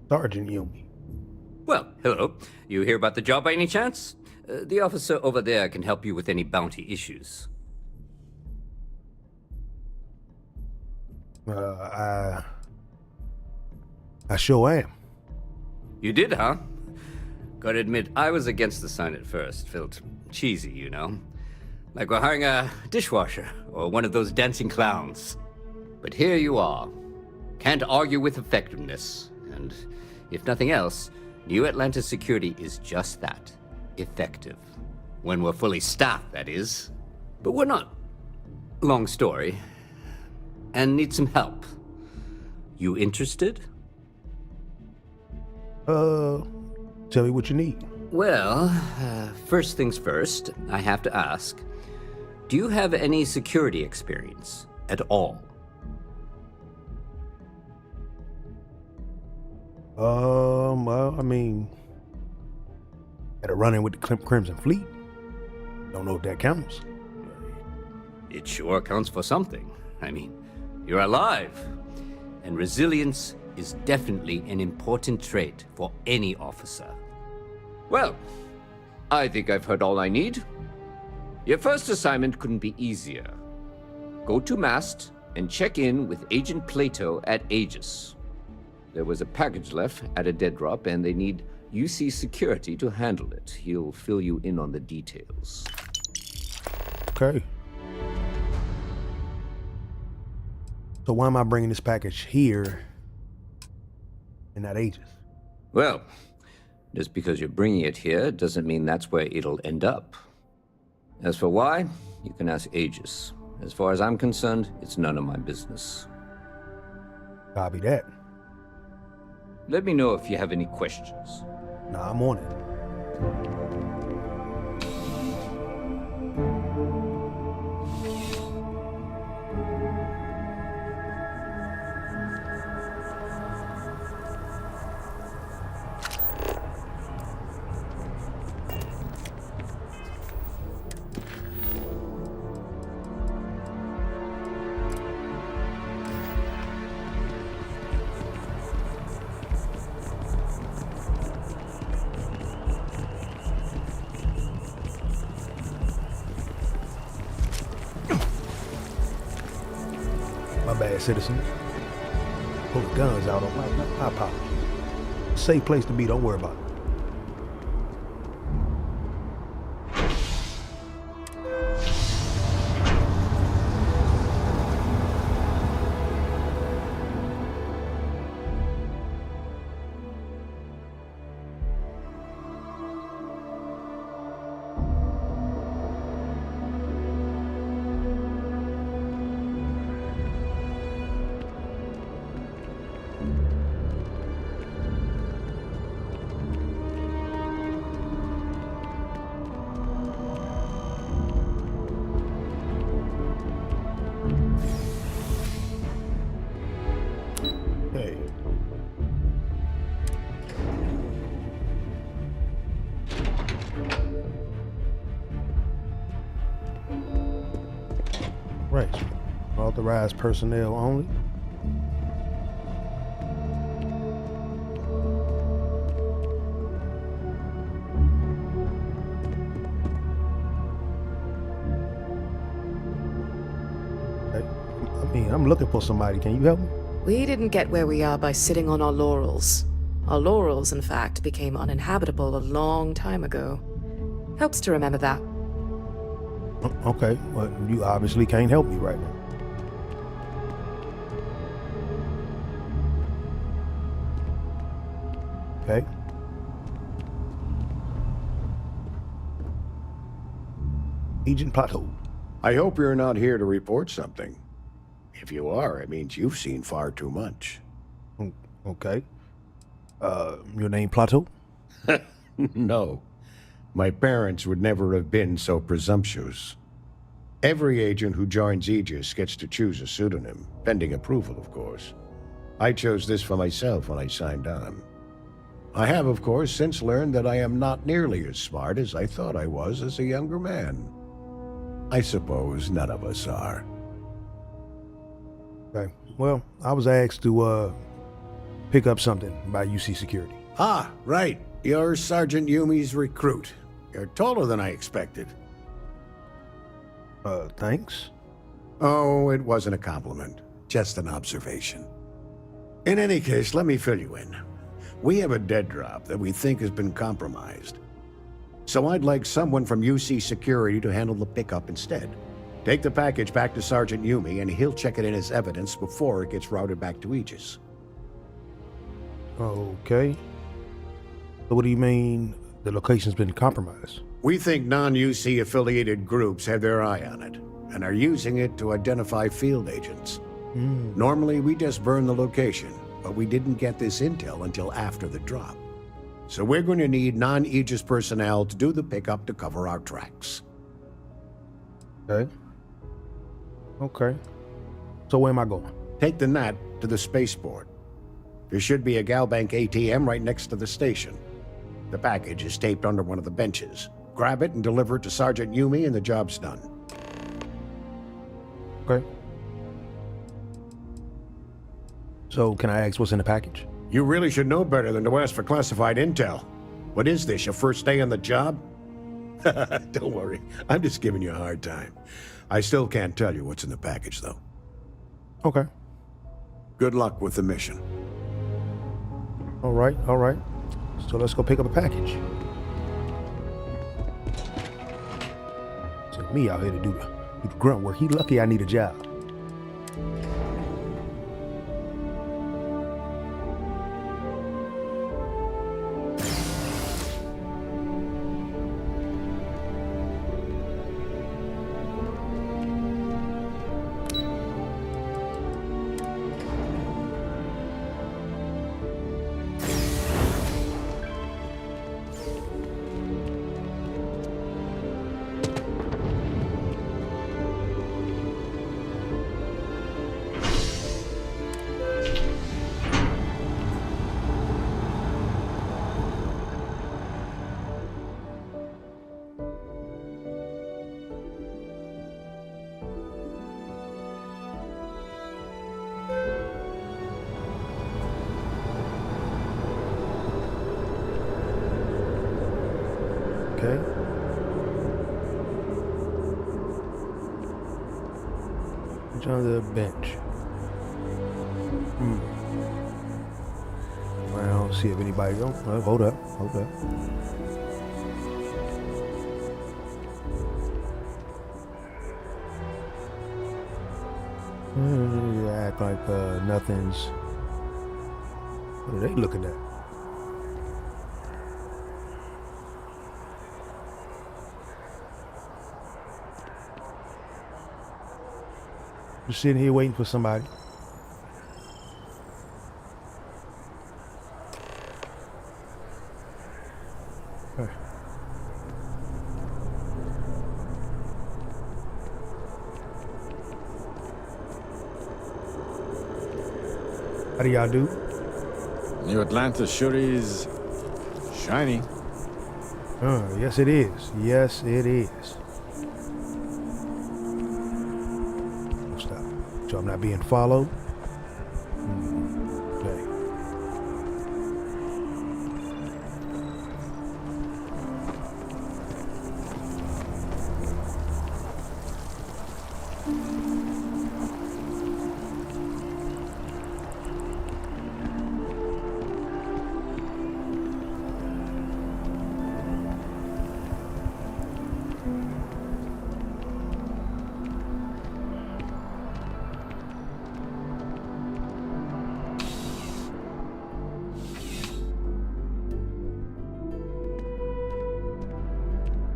Sergeant Yumi. Well, hello. You hear about the job by any chance? The officer over there can help you with any bounty issues. I sure am. You did, huh? Gotta admit, I was against the sign at first. Felt cheesy, you know? Like we're hiring a dishwasher or one of those dancing clowns. But here you are. Can't argue with effectiveness. And if nothing else, New Atlantis security is just that. Effective. When we're fully staffed, that is. But we're not. Long story. And need some help. You interested? Tell me what you need. Well, first things first, I have to ask, do you have any security experience at all? Well, I mean, had a run-in with the Crimson Fleet. Don't know if that counts. It sure counts for something. I mean, you're alive. And resilience is definitely an important trait for any officer. Well, I think I've heard all I need. Your first assignment couldn't be easier. Go to Mast and check in with Agent Plato at Aegis. There was a package left at a dead drop, and they need UC security to handle it. He'll fill you in on the details. Okay. So why am I bringing this package here and not Aegis? Well, just because you're bringing it here doesn't mean that's where it'll end up. As for why, you can ask Aegis. As far as I'm concerned, it's none of my business. Copy that. Let me know if you have any questions. Nah, I'm on it. My bad, citizens. Pull the guns out on my apologies. Safe place to be, don't worry about it. Thanks. Authorized personnel only. I'm looking for somebody. Can you help me? We didn't get where we are by sitting on our laurels. Our laurels, in fact, became uninhabitable a long time ago. Helps to remember that. Okay, well, you obviously can't help me right now. Okay. Agent Plateau. I hope you're not here to report something. If you are, it means you've seen far too much. Okay. Your name Plateau? No. My parents would never have been so presumptuous. Every agent who joins Aegis gets to choose a pseudonym, pending approval, of course. I chose this for myself when I signed on. I have, of course, since learned that I am not nearly as smart as I thought I was as a younger man. I suppose none of us are. Okay. Well, I was asked to pick up something by UC Security. Ah, right. You're Sergeant Yumi's recruit. You're taller than I expected. Thanks. Oh, it wasn't a compliment. Just an observation. In any case, let me fill you in. We have a dead drop that we think has been compromised. So I'd like someone from UC Security to handle the pickup instead. Take the package back to Sergeant Yumi, and he'll check it in as evidence before it gets routed back to Aegis. Okay. So what do you mean the location's been compromised? We think non-UC affiliated groups have their eye on it, and are using it to identify field agents. Normally, we just burn the location, but we didn't get this intel until after the drop. So we're going to need non-Aegis personnel to do the pickup to cover our tracks. Okay. Okay. So where am I going? Take the NAT to the spaceport. There should be a Galbank ATM right next to the station. The package is taped under one of the benches. Grab it and deliver it to Sergeant Yumi and the job's done. Okay. So can I ask what's in the package? You really should know better than to ask for classified intel. What is this, your first day on the job? Don't worry, I'm just giving you a hard time. I still can't tell you what's in the package, though. Okay. Good luck with the mission. All right. So let's go pick up a package. It's me out here to do the grunt work. He lucky I need a job. Okay. It's on the bench. Well, see if anybody else. Hold up. You act like nothing's. What are they looking at? Just sitting here waiting for somebody. Hey. How do y'all do? New Atlanta sure is shiny. Yes it is. Yes it is. So I'm not being followed? Okay.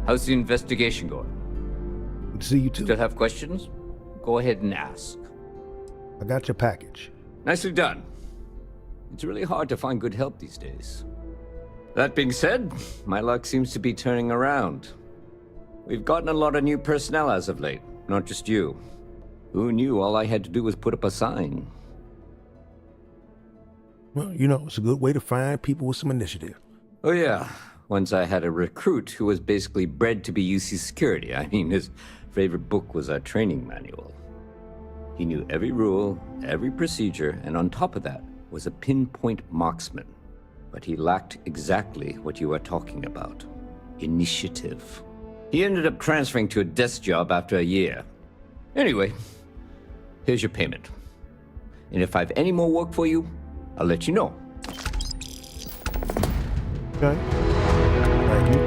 How's the investigation going? Good to see you too. Still have questions? Go ahead and ask. I got your package. Nicely done. It's really hard to find good help these days. That being said, my luck seems to be turning around. We've gotten a lot of new personnel as of late, not just you. Who knew all I had to do was put up a sign? Well, you know, it's a good way to find people with some initiative. Oh yeah. Once I had a recruit who was basically bred to be UC security. I mean, his favorite book was our training manual. He knew every rule, every procedure, and on top of that was a pinpoint marksman. But he lacked exactly what you are talking about. Initiative. He ended up transferring to a desk job after a year. Anyway, here's your payment. And if I have any more work for you, I'll let you know. Okay. Thank you.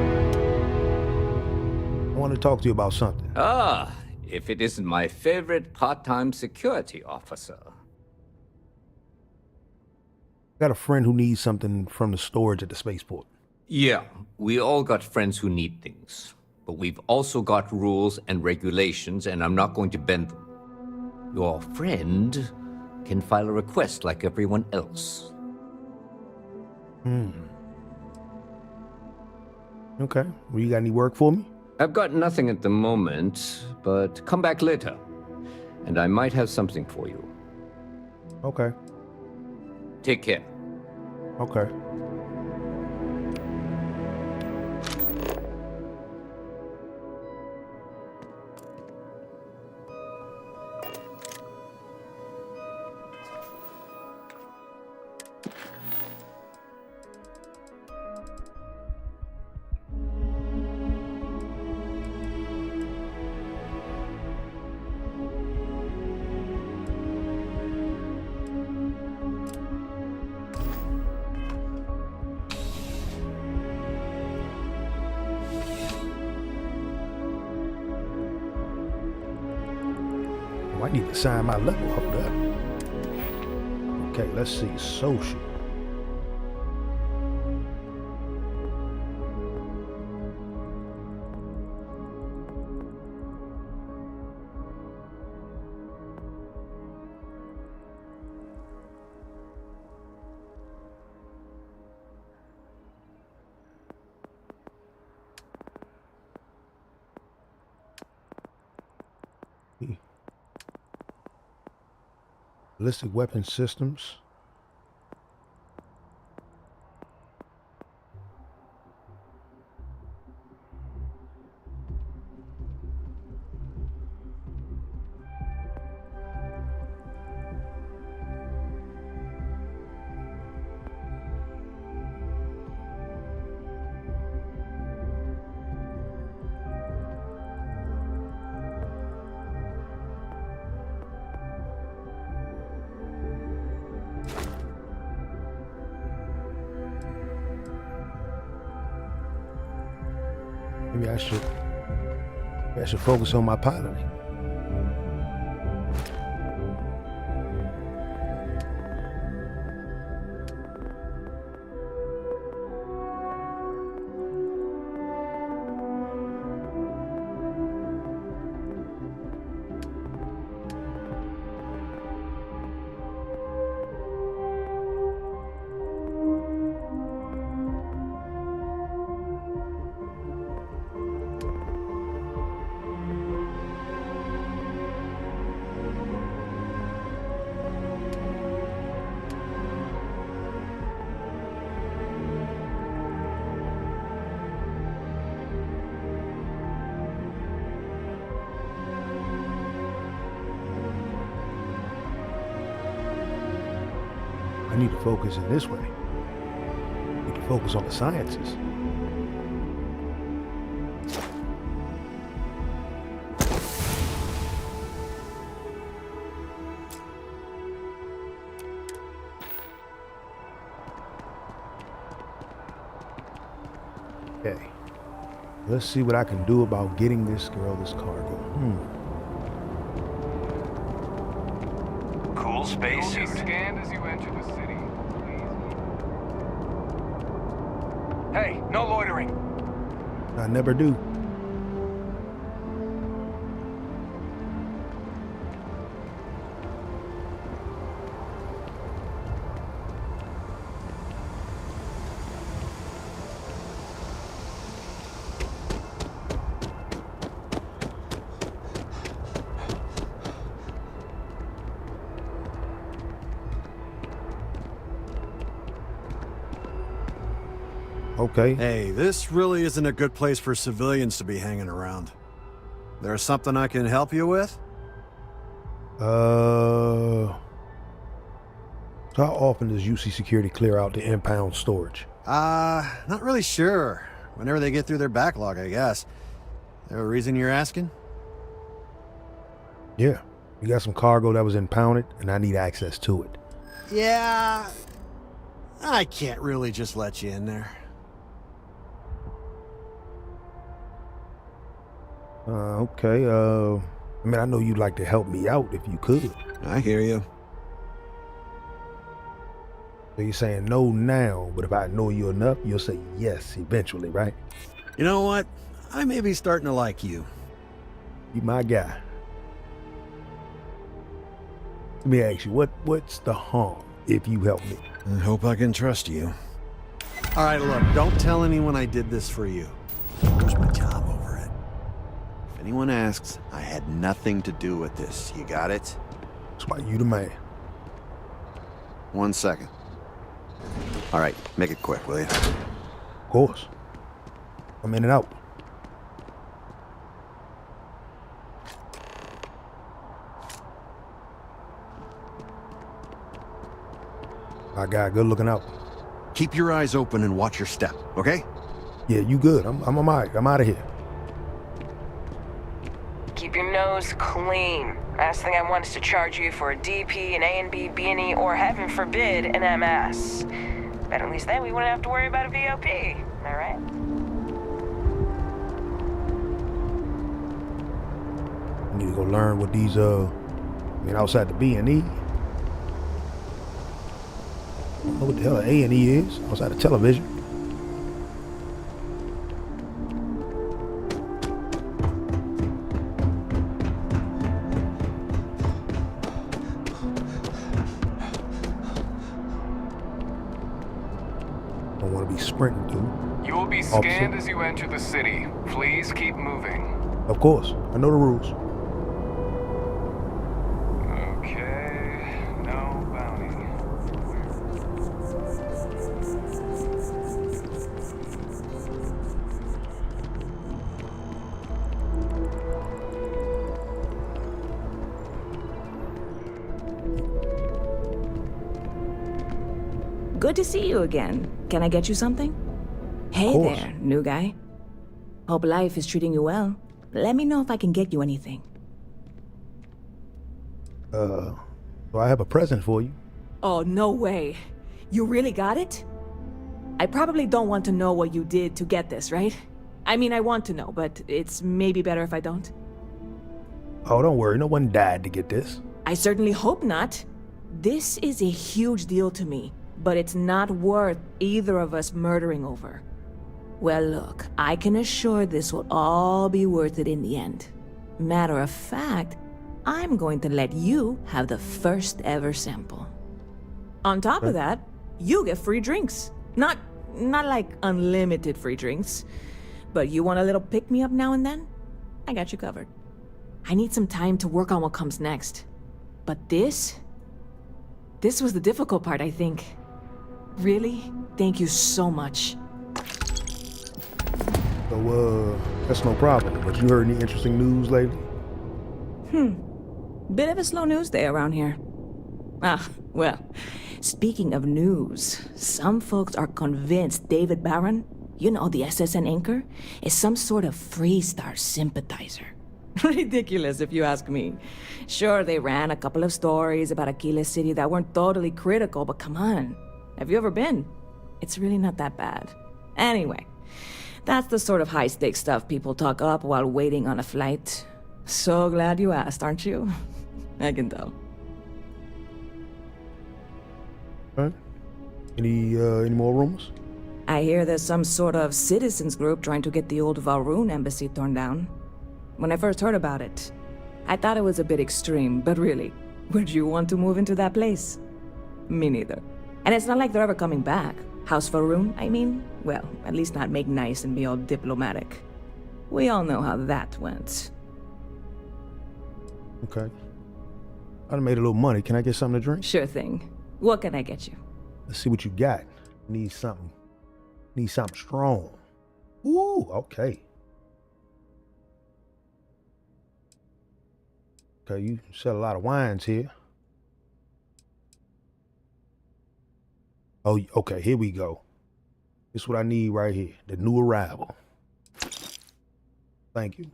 I want to talk to you about something. Ah, if it isn't my favorite part-time security officer. Got a friend who needs something from the storage at the spaceport. Yeah, we all got friends who need things. But we've also got rules and regulations, and I'm not going to bend them. Your friend can file a request like everyone else. Okay. Well, you got any work for me? I've got nothing at the moment, but come back later, and I might have something for you. Okay. Take care. Okay. I need to sign my level. Hold up. Okay, let's see. Social. Ballistic weapon systems. Maybe I should focus on my piloting. I need to focus in this way. I need to focus on the sciences. Okay. Let's see what I can do about getting this girl this cargo. Cool spacesuit. Scanned as you enter the city. Hey, no loitering. I never do. Okay. Hey, this really isn't a good place for civilians to be hanging around. There's something I can help you with? How often does UC Security clear out the impound storage? Not really sure. Whenever they get through their backlog, I guess. There a reason you're asking? Yeah. We got some cargo that was impounded, and I need access to it. Yeah. I can't really just let you in there. Okay. I mean, I know you'd like to help me out if you could. I hear you. So you're saying no now, but if I know you enough, you'll say yes eventually, right? You know what? I may be starting to like you. You my guy. Let me ask you, what's the harm if you help me? I hope I can trust you. All right, look, don't tell anyone I did this for you. There's my job over it. If anyone asks, I had nothing to do with this. You got it? That's why you the man. 1 second. All right, make it quick, will you? Of course. I'm in and out. My guy, good looking out. Keep your eyes open and watch your step, okay? Yeah, you good. I'm all right. I'm out of here. Keep your nose clean. Last thing I want is to charge you for a DP, an A&B, B&E, or heaven forbid, an MS. But at least then we wouldn't have to worry about a VOP. Am I right? I need to go learn what these, outside the B&E. I don't know what the hell an A&E is outside of television. Don't want to be sprinting through. You will be scanned as you enter the city. Please keep moving. Of course, I know the rules. Okay, no bounty. Good to see you again. Can I get you something? Hey there, new guy. Hope life is treating you well. Let me know if I can get you anything. So I have a present for you. Oh, no way. You really got it? I probably don't want to know what you did to get this, right? I mean, I want to know, but it's maybe better if I don't. Oh, don't worry. No one died to get this. I certainly hope not. This is a huge deal to me, but it's not worth either of us murdering over. Well, look, I can assure this will all be worth it in the end. Matter of fact, I'm going to let you have the first ever sample. On top of that, you get free drinks. Not like unlimited free drinks, but you want a little pick-me-up now and then? I got you covered. I need some time to work on what comes next. But this was the difficult part, I think. Really, thank you so much. So, that's no problem. But you heard any interesting news lately? Bit of a slow news day around here. Ah, well, speaking of news, some folks are convinced David Barron, you know, the SSN anchor, is some sort of Freestar sympathizer. Ridiculous, if you ask me. Sure, they ran a couple of stories about Aquila City that weren't totally critical, but come on. Have you ever been? It's really not that bad. Anyway, that's the sort of high-stakes stuff people talk up while waiting on a flight. So glad you asked, aren't you? I can tell. Huh? Any more rumors? I hear there's some sort of citizens group trying to get the old Valroon embassy torn down. When I first heard about it, I thought it was a bit extreme, but really, would you want to move into that place? Me neither. And it's not like they're ever coming back. House Valroon, I mean? Well, at least not make nice and be all diplomatic. We all know how that went. Okay. I done made a little money. Can I get something to drink? Sure thing. What can I get you? Let's see what you got. Need something strong. Ooh, okay. Okay, you sell a lot of wines here. Oh, okay, here we go. This is what I need right here. The new arrival. Thank you.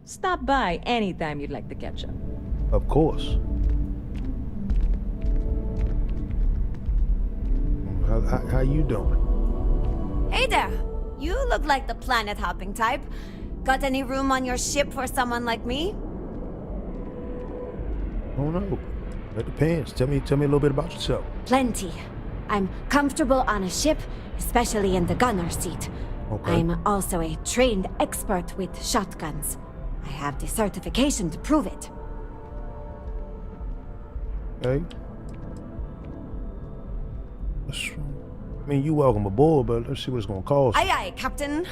Stop by anytime you'd like to catch up. Of course. How you doing? Hey there! You look like the planet-hopping type. Got any room on your ship for someone like me? Oh no. That depends. Tell me a little bit about yourself. Plenty. I'm comfortable on a ship, especially in the gunner seat. Okay. I'm also a trained expert with shotguns. I have the certification to prove it. Okay. I mean, you welcome aboard, but let's see what it's gonna cost. Aye aye, Captain.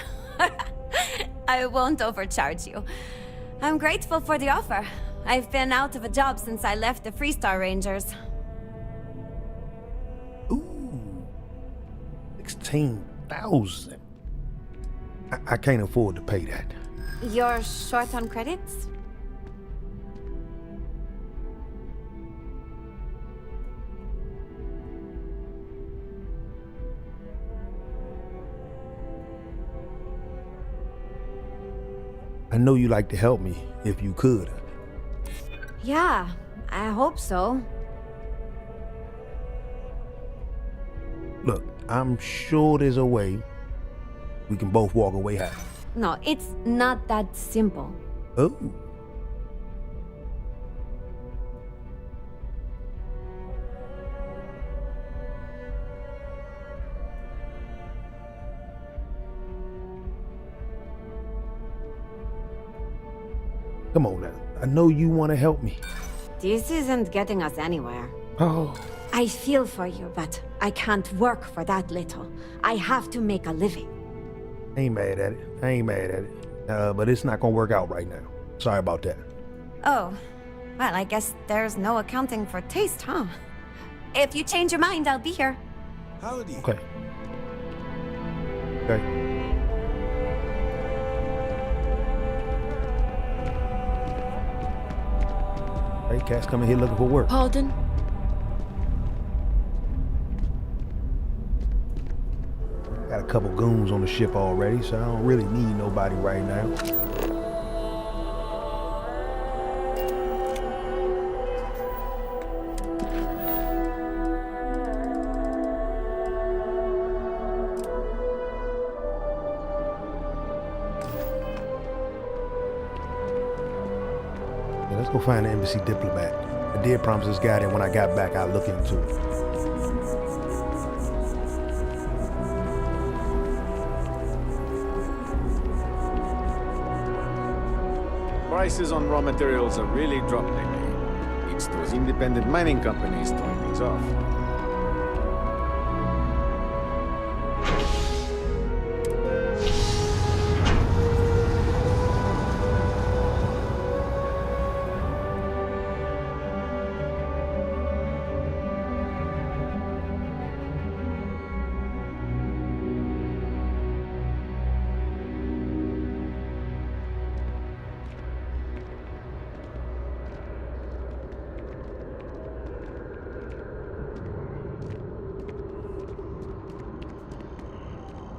I won't overcharge you. I'm grateful for the offer. I've been out of a job since I left the Freestar Rangers. Ooh. 16,000. I can't afford to pay that. You're short on credits? I know you like to help me if you could. Yeah, I hope so. Look, I'm sure there's a way we can both walk away happy. No, it's not that simple. Oh. Come on now. I know you want to help me. This isn't getting us anywhere. Oh. I feel for you, but I can't work for that little. I have to make a living. I ain't mad at it. But it's not gonna work out right now. Sorry about that. Oh, well, I guess there's no accounting for taste, huh? If you change your mind, I'll be here. Howdy. Okay. Okay. Hey, cats coming here looking for work. Pardon? Got a couple goons on the ship already, so I don't really need nobody right now. Yeah, let's go find the embassy diplomat. I did promise this guy that when I got back, I'd look into it. Prices on raw materials are really dropped lately. It's those independent mining companies throwing things off.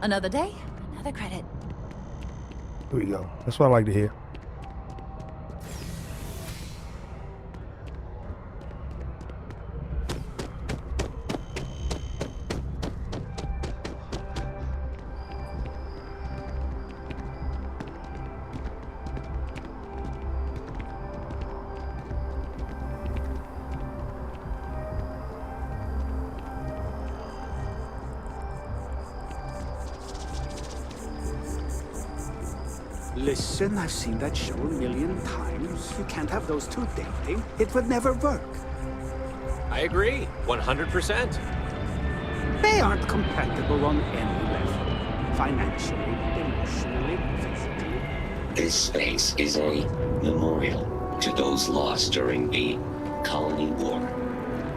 Another day, another credit. Here we go. That's what I like to hear. Listen, I've seen that show a million times. You can't have those two dating. It would never work. I agree, 100%. They aren't compatible on any level. Financially, emotionally, physically. This space is a memorial to those lost during the Colony War.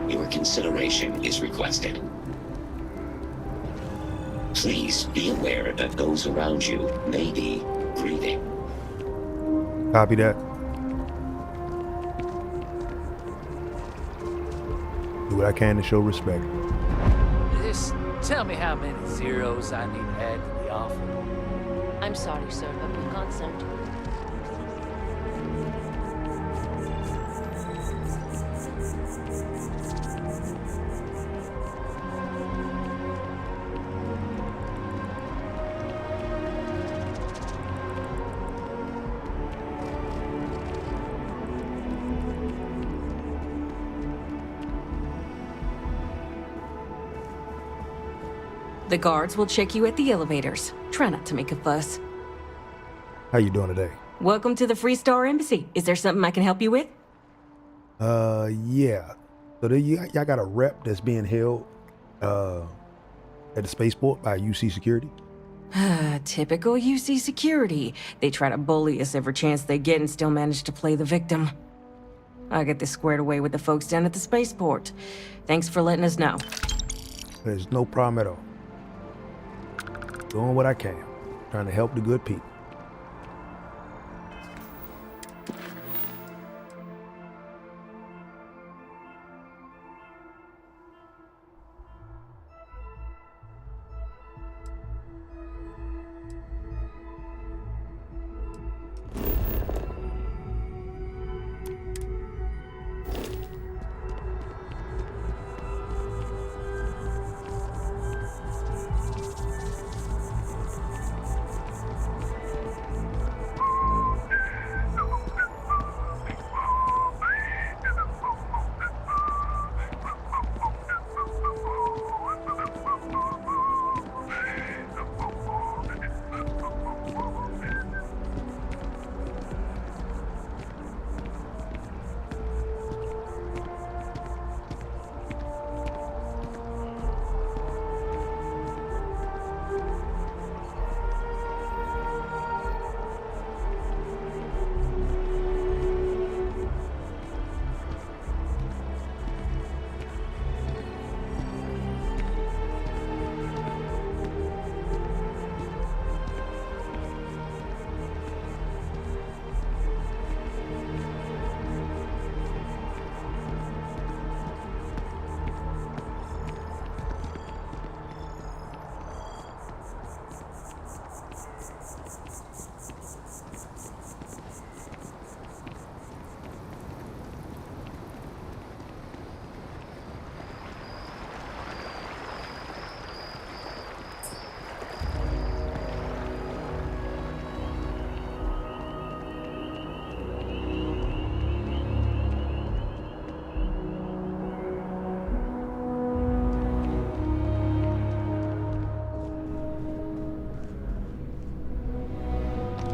Your consideration is requested. Please be aware that those around you may be grieving. Copy that. Do what I can to show respect. Just tell me how many zeros I need to add to the offer. I'm sorry, sir, but we can't send you. The guards will check you at the elevators. Try not to make a fuss. How you doing today? Welcome to the Freestar Embassy. Is there something I can help you with? Yeah. So y'all got a rep that's being held at the spaceport by UC security? Typical UC security. They try to bully us every chance they get and still manage to play the victim. I'll get this squared away with the folks down at the spaceport. Thanks for letting us know. There's no problem at all. Doing what I can. Trying to help the good people.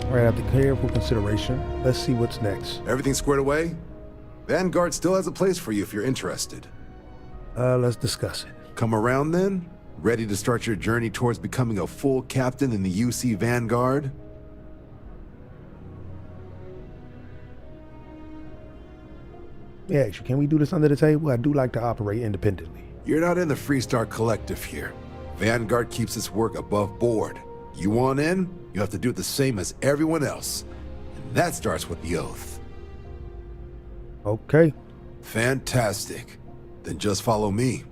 Right after careful consideration, let's see what's next. Everything squared away? Vanguard still has a place for you if you're interested. Let's discuss it. Come around then? Ready to start your journey towards becoming a full captain in the UC Vanguard? Yeah, actually, can we do this under the table? I do like to operate independently. You're not in the Freestar Collective here. Vanguard keeps its work above board. You want in, you have to do the same as everyone else. And that starts with the oath. Okay. Fantastic. Then just follow me.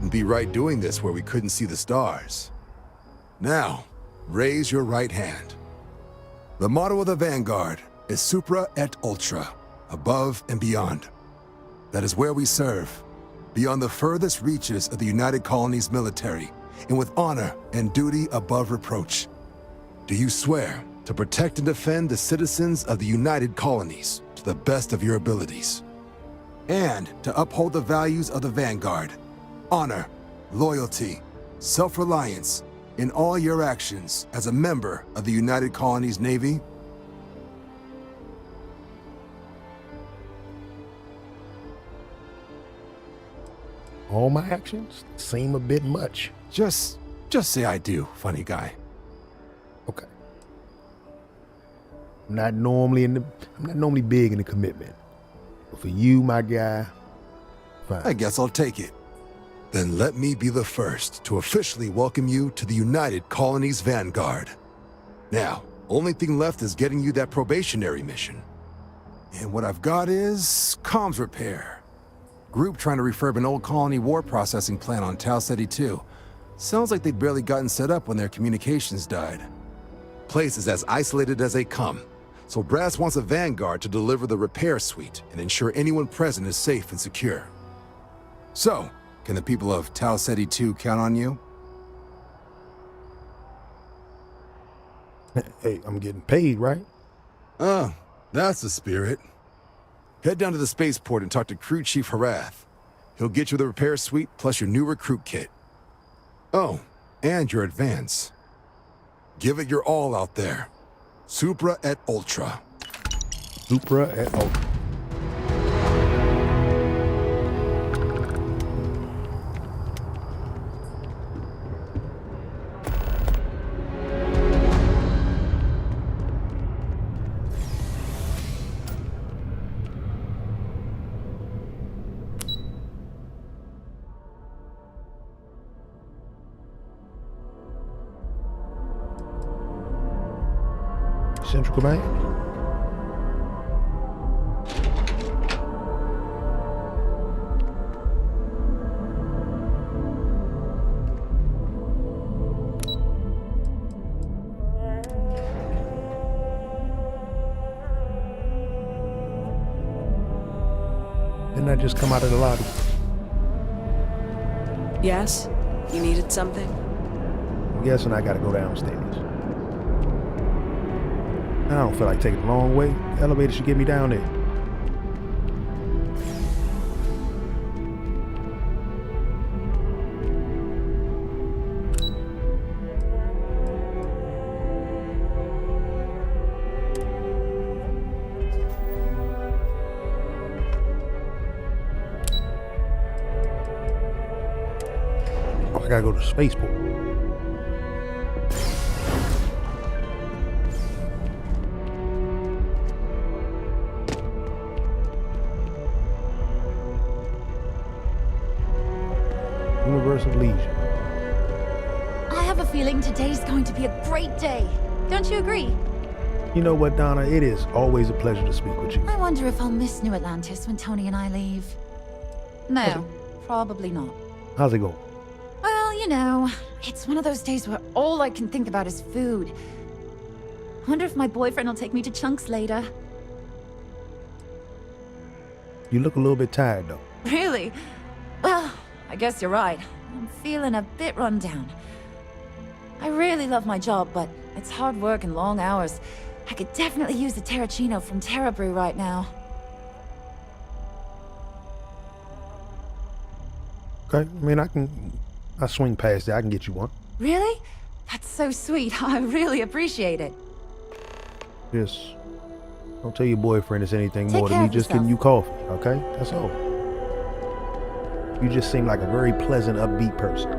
wouldn't be right doing this where we couldn't see the stars. Now, raise your right hand. The motto of the Vanguard is Supra et Ultra, above and beyond. That is where we serve, beyond the furthest reaches of the United Colonies military, and with honor and duty above reproach. Do you swear to protect and defend the citizens of the United Colonies to the best of your abilities? And to uphold the values of the Vanguard, honor, loyalty, self-reliance, in all your actions as a member of the United Colonies Navy? All my actions seem a bit much. Just say I do, funny guy. Okay. I'm not normally big in the commitment. But for you, my guy, fine. I guess I'll take it. Then let me be the first to officially welcome you to the United Colonies Vanguard. Now, only thing left is getting you that probationary mission. And what I've got is comms repair. Group trying to refurb an old colony war processing plant on Tau Ceti 2. Sounds like they'd barely gotten set up when their communications died. Place is as isolated as they come, so Brass wants a Vanguard to deliver the repair suite and ensure anyone present is safe and secure. So, can the people of Tau Ceti 2 count on you? Hey, I'm getting paid, right? Oh, that's the spirit. Head down to the spaceport and talk to Crew Chief Harath. He'll get you the repair suite plus your new recruit kit. Oh, and your advance. Give it your all out there. Supra et Ultra. Supra et Ultra. Central Command. Didn't I just come out of the lobby? Yes? You needed something? I'm guessing I gotta go downstairs. I don't feel like taking the long way. The elevator should get me down there. Oh, I gotta go to the spaceport. Of leisure. I have a feeling today's going to be a great day. Don't you agree? You know what, Donna? It is always a pleasure to speak with you. I wonder if I'll miss New Atlantis when Tony and I leave. No, probably not. How's it going? Well, you know, it's one of those days where all I can think about is food. Wonder if my boyfriend will take me to Chunks later. You look a little bit tired, though. Really? Well, I guess you're right. I'm feeling a bit run down. I really love my job, but it's hard work and long hours. I could definitely use the Terracino from Terra Brew right now. Okay, I mean, I'll swing past there. I can get you one. Really? That's so sweet. I really appreciate it. Just don't tell your boyfriend it's anything Take more than care me of just yourself. getting you coffee, okay? That's all. You just seem like a very pleasant, upbeat person.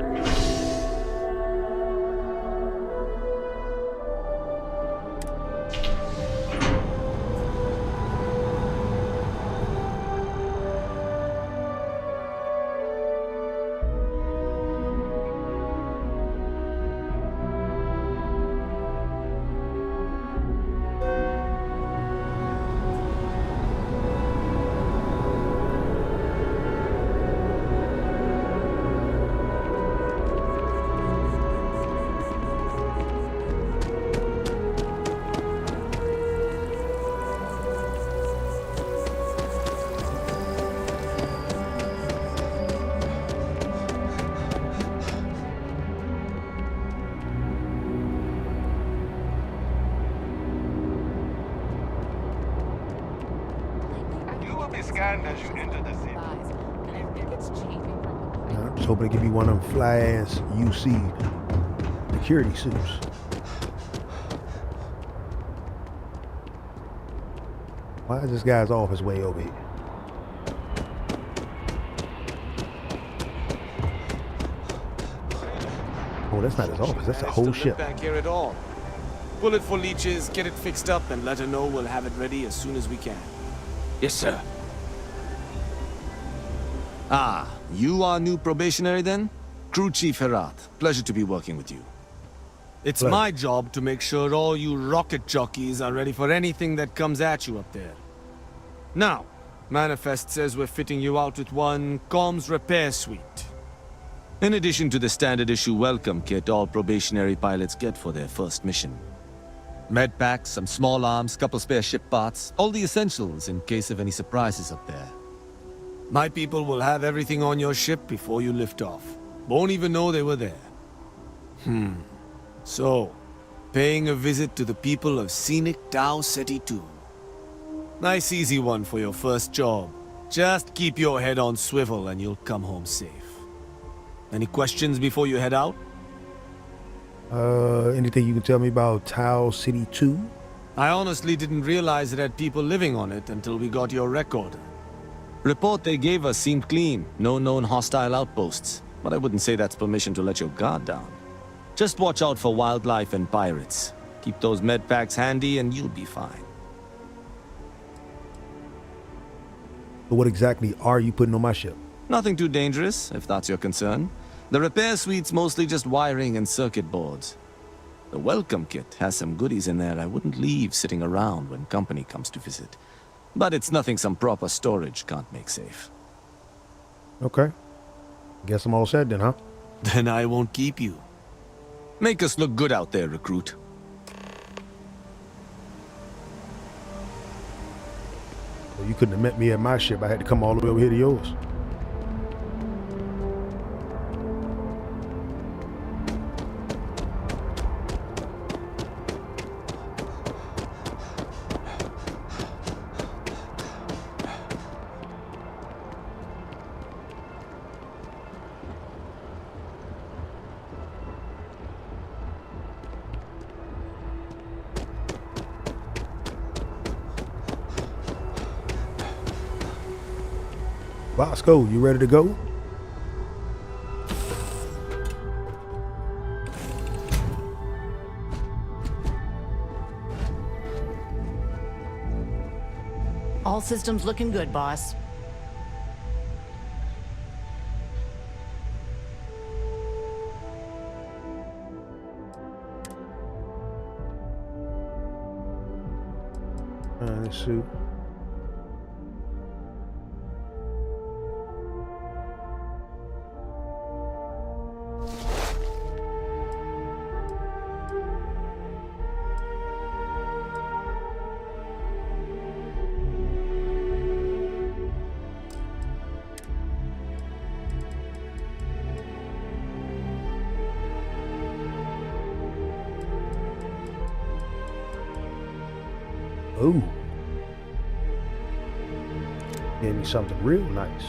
be scanned as you enter the city. I was hoping to give me one of them fly-ass UC security suits. Why is this guy's office way over here? Oh, that's not his office. That's a whole ship. Back here at all. Bullet for leeches, get it fixed up, and let her know we'll have it ready as soon as we can. Yes, sir. Ah, you are new probationary then? Crew Chief Herat. Pleasure to be working with you. It's my job to make sure all you rocket jockeys are ready for anything that comes at you up there. Now, Manifest says we're fitting you out with one comms repair suite. In addition to the standard issue welcome kit all probationary pilots get for their first mission. Med packs, some small arms, couple spare ship parts, all the essentials in case of any surprises up there. My people will have everything on your ship before you lift off. Won't even know they were there. So, paying a visit to the people of scenic Tau Ceti 2. Nice easy one for your first job. Just keep your head on swivel and you'll come home safe. Any questions before you head out? Anything you can tell me about Tau Ceti 2? I honestly didn't realize it had people living on it until we got your recorder. Report they gave us seemed clean. No known hostile outposts. But I wouldn't say that's permission to let your guard down. Just watch out for wildlife and pirates. Keep those med packs handy and you'll be fine. But what exactly are you putting on my ship? Nothing too dangerous, if that's your concern. The repair suite's mostly just wiring and circuit boards. The welcome kit has some goodies in there I wouldn't leave sitting around when company comes to visit. But it's nothing some proper storage can't make safe. Okay. Guess I'm all set then, huh? Then I won't keep you. Make us look good out there, recruit. Well, you couldn't have met me at my ship. I had to come all the way over here to yours. Bosco, you ready to go? All systems looking good, boss. Let's see. Ooh. Gave me something real nice.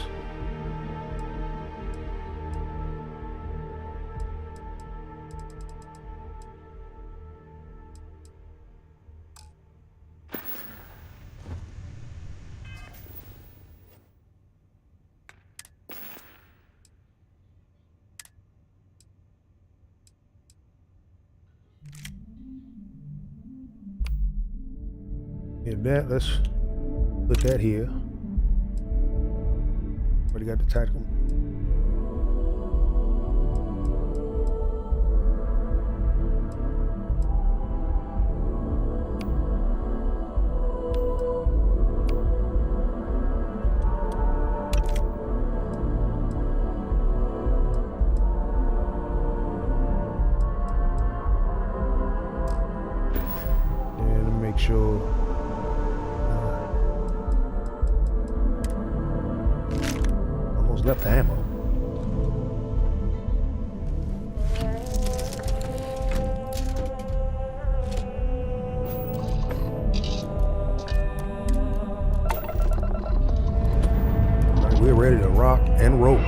Get that, let's put that here. Already got the tactical. And make sure. Left the ammo. rock and roll.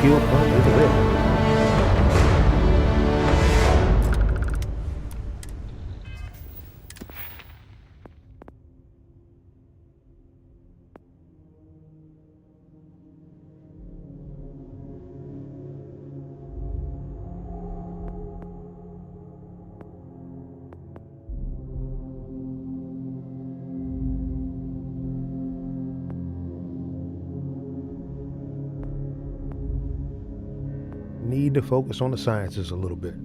Skill point is available. Need to focus on the sciences a little bit.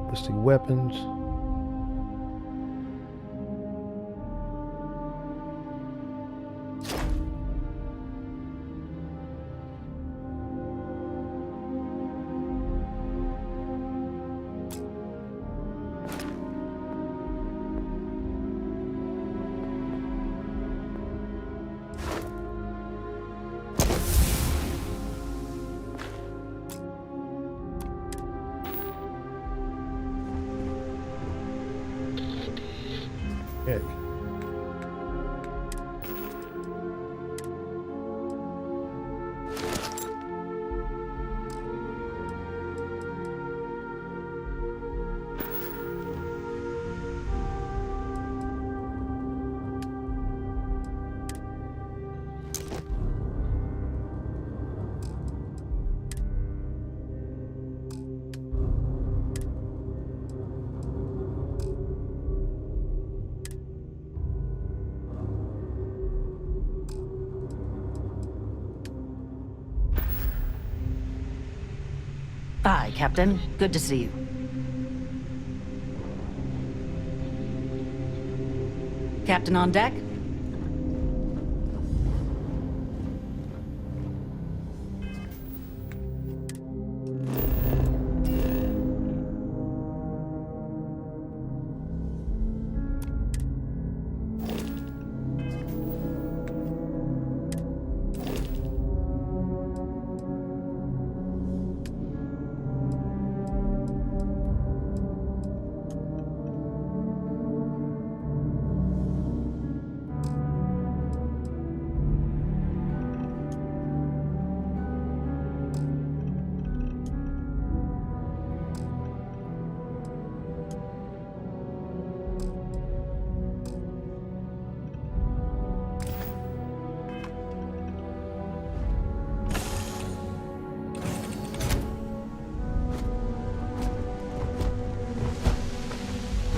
Ballistic weapons. Okay. Hi, Captain. Good to see you. Captain on deck?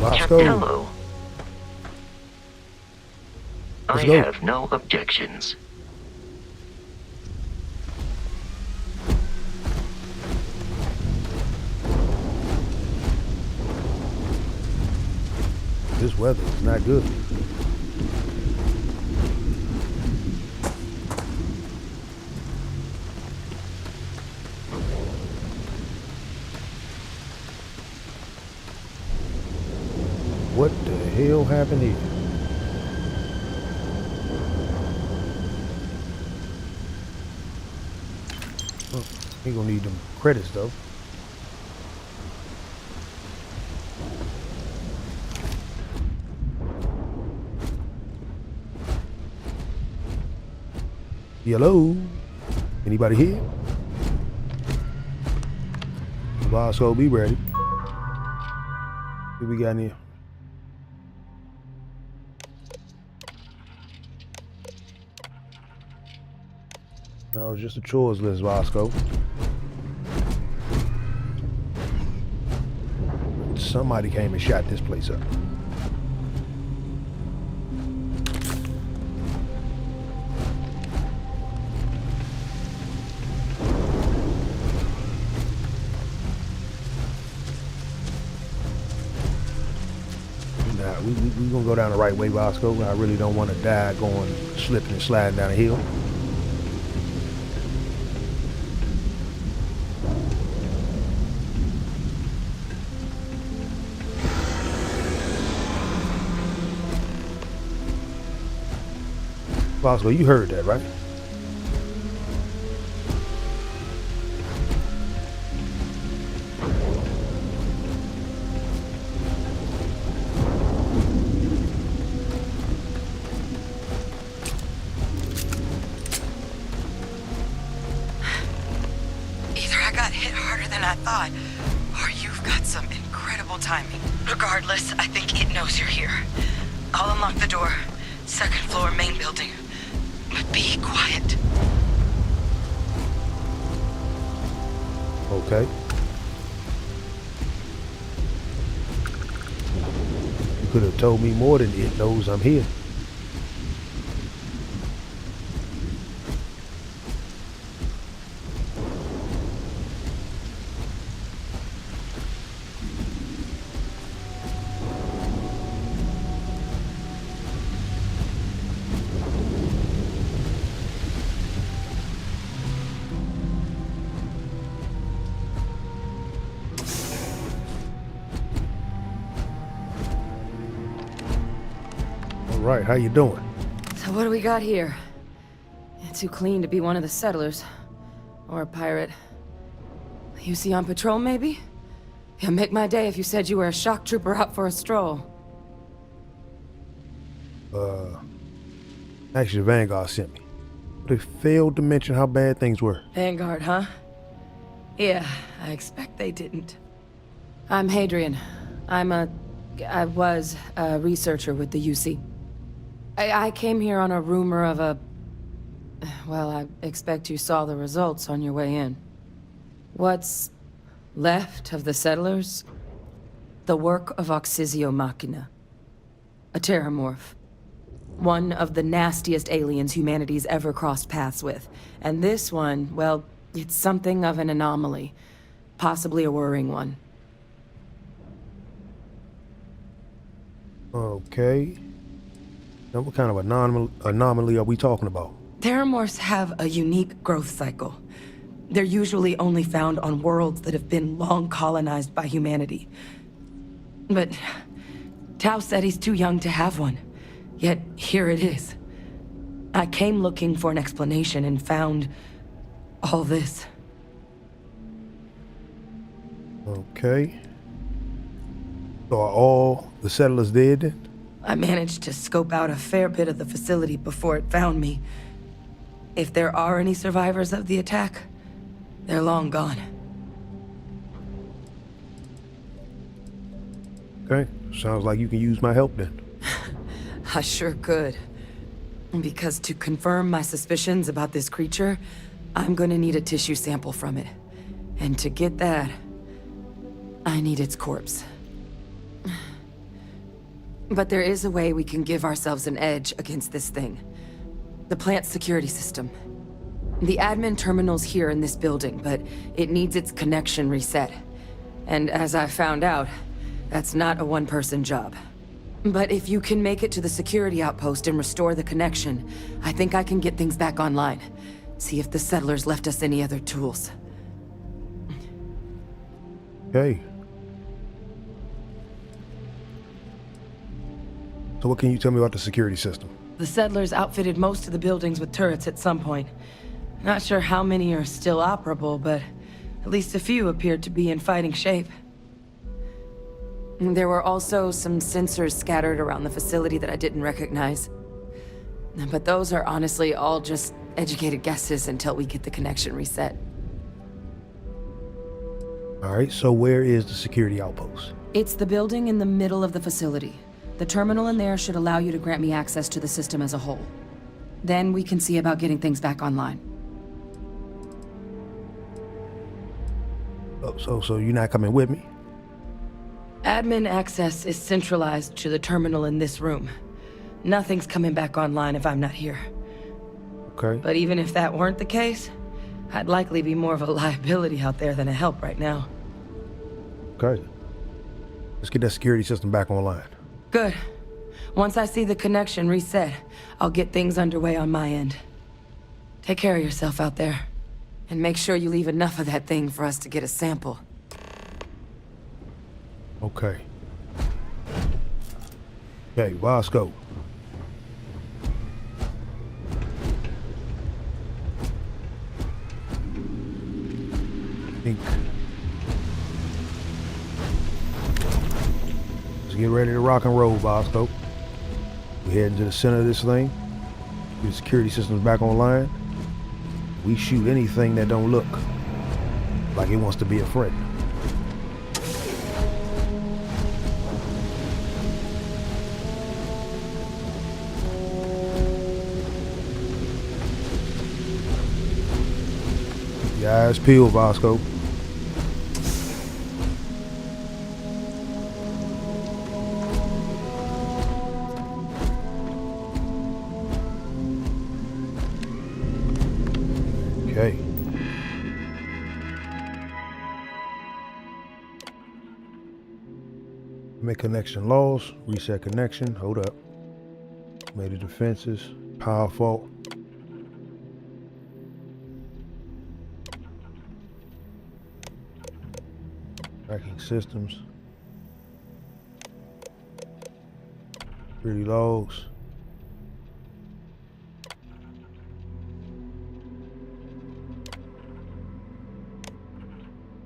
Roscoe. I go. have no objections. This weather is not good. What the hell happened here? Oh, he gonna need them credits though. Hello? Anybody here? Bosco, be ready. What we got in here? No, it's just a chores list, Bosco. Somebody came and shot this place up. We gonna go down the right way, Bosco. I really don't want to die going slipping and sliding down a hill. Bosco, you heard that, right? Or you've got some incredible timing. Regardless, I think it knows you're here. I'll unlock the door. Second floor, main building. But be quiet. Okay. You could have told me more than it knows I'm here. Right, how you doing? So what do we got here? You're too clean to be one of the settlers. Or a pirate. You see on patrol, maybe? Yeah, make my day if you said you were a shock trooper out for a stroll. Actually, Vanguard sent me. They failed to mention how bad things were. Vanguard, huh? Yeah, I expect they didn't. I'm Hadrian. I was a researcher with the UC. I came here on a rumor of a... Well, I expect you saw the results on your way in. What's left of the settlers? The work of Oxysio Machina. A terramorph. One of the nastiest aliens humanity's ever crossed paths with. And this one, well, it's something of an anomaly. Possibly a worrying one. Okay. Now, what kind of anomaly are we talking about? Terramorphs have a unique growth cycle. They're usually only found on worlds that have been long colonized by humanity. But Tao said he's too young to have one. Yet, here it is. I came looking for an explanation and found all this. Okay. So are all the settlers dead then? I managed to scope out a fair bit of the facility before it found me. If there are any survivors of the attack, they're long gone. Okay, sounds like you can use my help then. I sure could. Because to confirm my suspicions about this creature, I'm gonna need a tissue sample from it. And to get that, I need its corpse. But there is a way we can give ourselves an edge against this thing. The plant's security system. The admin terminal's here in this building, but it needs its connection reset. And as I found out, that's not a one-person job. But if you can make it to the security outpost and restore the connection, I think I can get things back online. See if the settlers left us any other tools. Okay. So what can you tell me about the security system? The settlers outfitted most of the buildings with turrets at some point. Not sure how many are still operable, but at least a few appeared to be in fighting shape. There were also some sensors scattered around the facility that I didn't recognize. But those are honestly all just educated guesses until we get the connection reset. All right, so where is the security outpost? It's the building in the middle of the facility. The terminal in there should allow you to grant me access to the system as a whole. Then we can see about getting things back online. Oh, so you're not coming with me? Admin access is centralized to the terminal in this room. Nothing's coming back online if I'm not here. Okay. But even if that weren't the case, I'd likely be more of a liability out there than a help right now. Okay. Let's get that security system back online. Good. Once I see the connection reset, I'll get things underway on my end. Take care of yourself out there. And make sure you leave enough of that thing for us to get a sample. Okay. Okay, Bosco. Let's get ready to rock and roll, Bosco. We're heading to the center of this thing. Get the security systems back online. We shoot anything that don't look like it wants to be a friend. Keep your eyes peeled, Bosco. Okay. Make connection lost, reset connection, hold up. Made the defenses, power fault. Tracking systems. Security logs.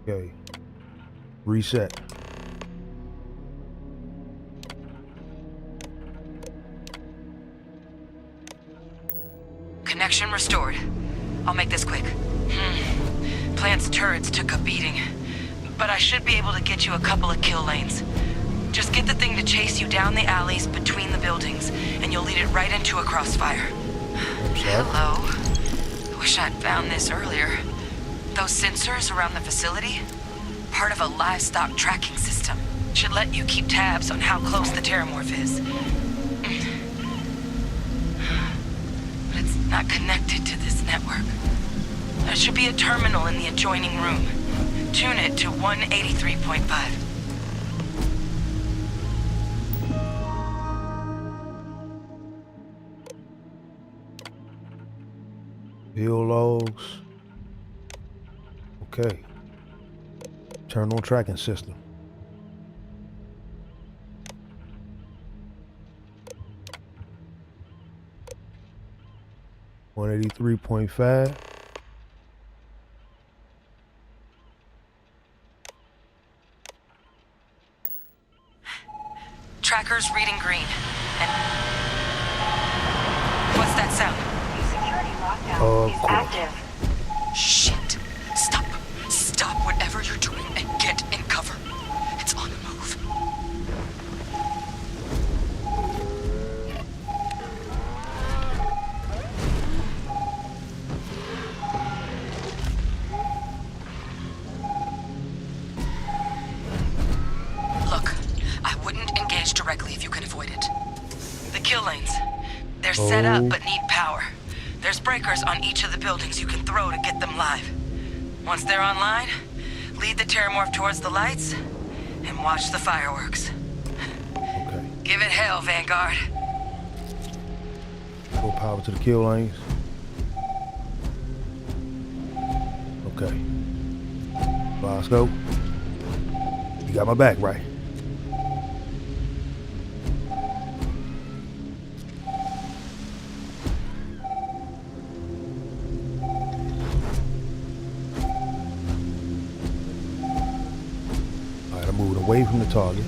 Okay. Reset. Connection restored. I'll make this quick. Plant's turrets took a beating, but I should be able to get you a couple of kill lanes. Just get the thing to chase you down the alleys between the buildings, and you'll lead it right into a crossfire. Hello. I wish I'd found this earlier. Those sensors around the facility? Part of a livestock tracking system. Should let you keep tabs on how close the terramorph is. But it's not connected to this network. There should be a terminal in the adjoining room. Tune it to 183.5. View logs. Okay. Turn on tracking system. .183.5. Tracker's reading green. And what's that sound? Active. Shit. Stop. Stop whatever you're doing and get in cover. It's on the move. Look, I wouldn't engage directly if you can avoid it. kill lanes. They're set up but need power. There's breakers on each of the buildings you can throw to get them live. Once they're online, lead the Terramorph towards the lights and watch the fireworks. Okay. Give it hell, Vanguard. Full power to the kill lanes. Okay. Bosco, you got my back, right? All right, I'm moving away from the target.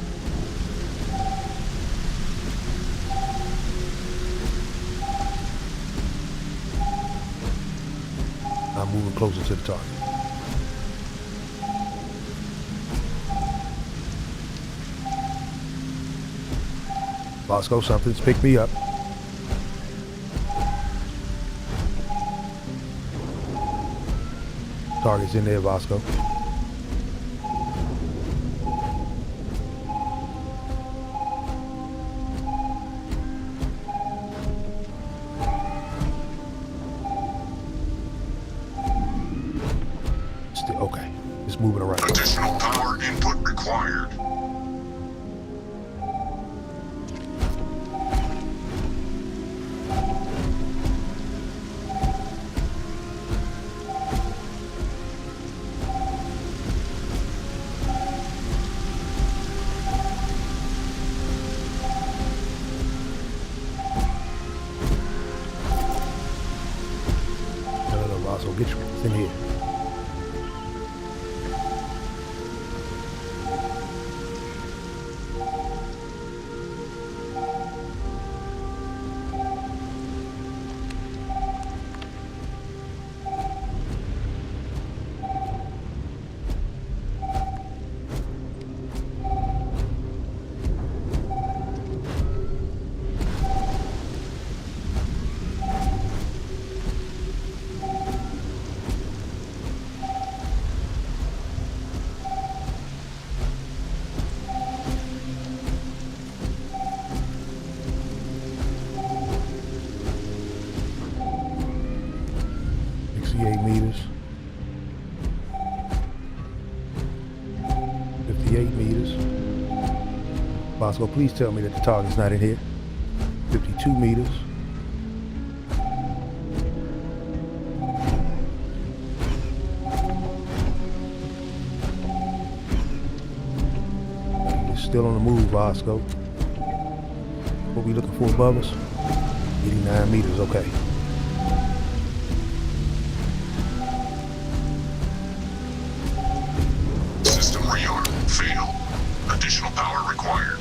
I'm moving closer to the target. Bosco, something's picked me up. Target's in there, Bosco. Still, okay. It's moving around. Additional power input required. No, Bosco, get your in here. Meters. 58 meters. Bosco, please tell me that the target's not in here. 52 meters. It's still on the move, Bosco. What we looking for above us? 89 meters, okay. Fail. Additional power required.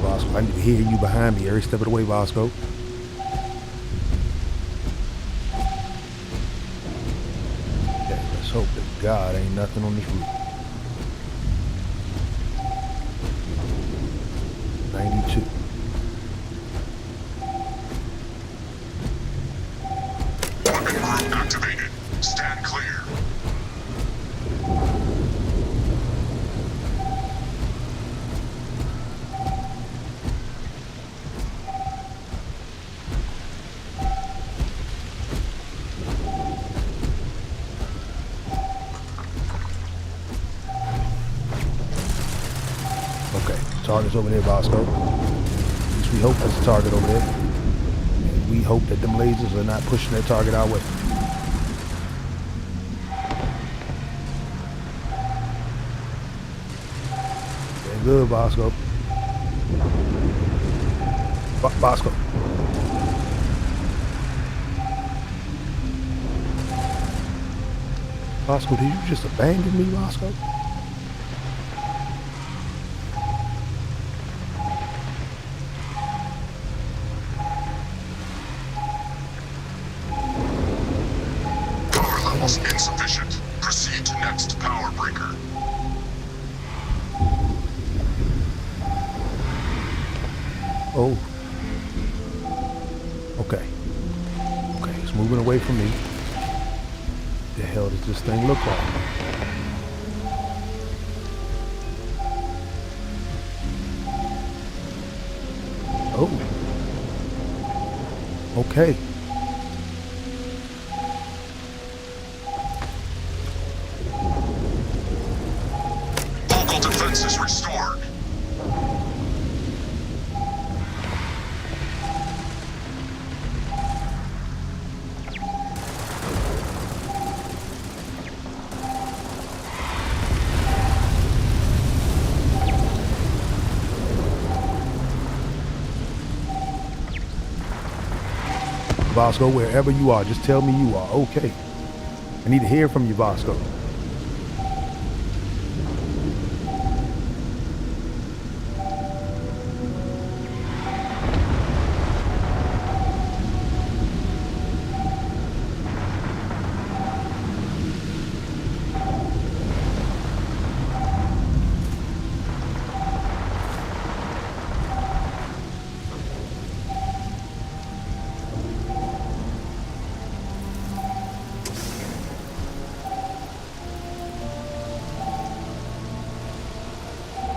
Bosco, I need to hear you behind me every step of the way, Bosco. Hope to God ain't nothing on this roof. 92. Group activated. Stand clear. Target's over there, Bosco. At least we hope that's the target over there. And we hope that them lasers are not pushing their target our way. Very good, Bosco. Bosco. Bosco, did you just abandon me, Bosco? Insufficient. Proceed to next power breaker. Oh. Okay. Okay, it's moving away from me. The hell does this thing look like? Oh. Okay. Local defenses restored. Vasco, wherever you are, just tell me you are okay. I need to hear from you, Vasco.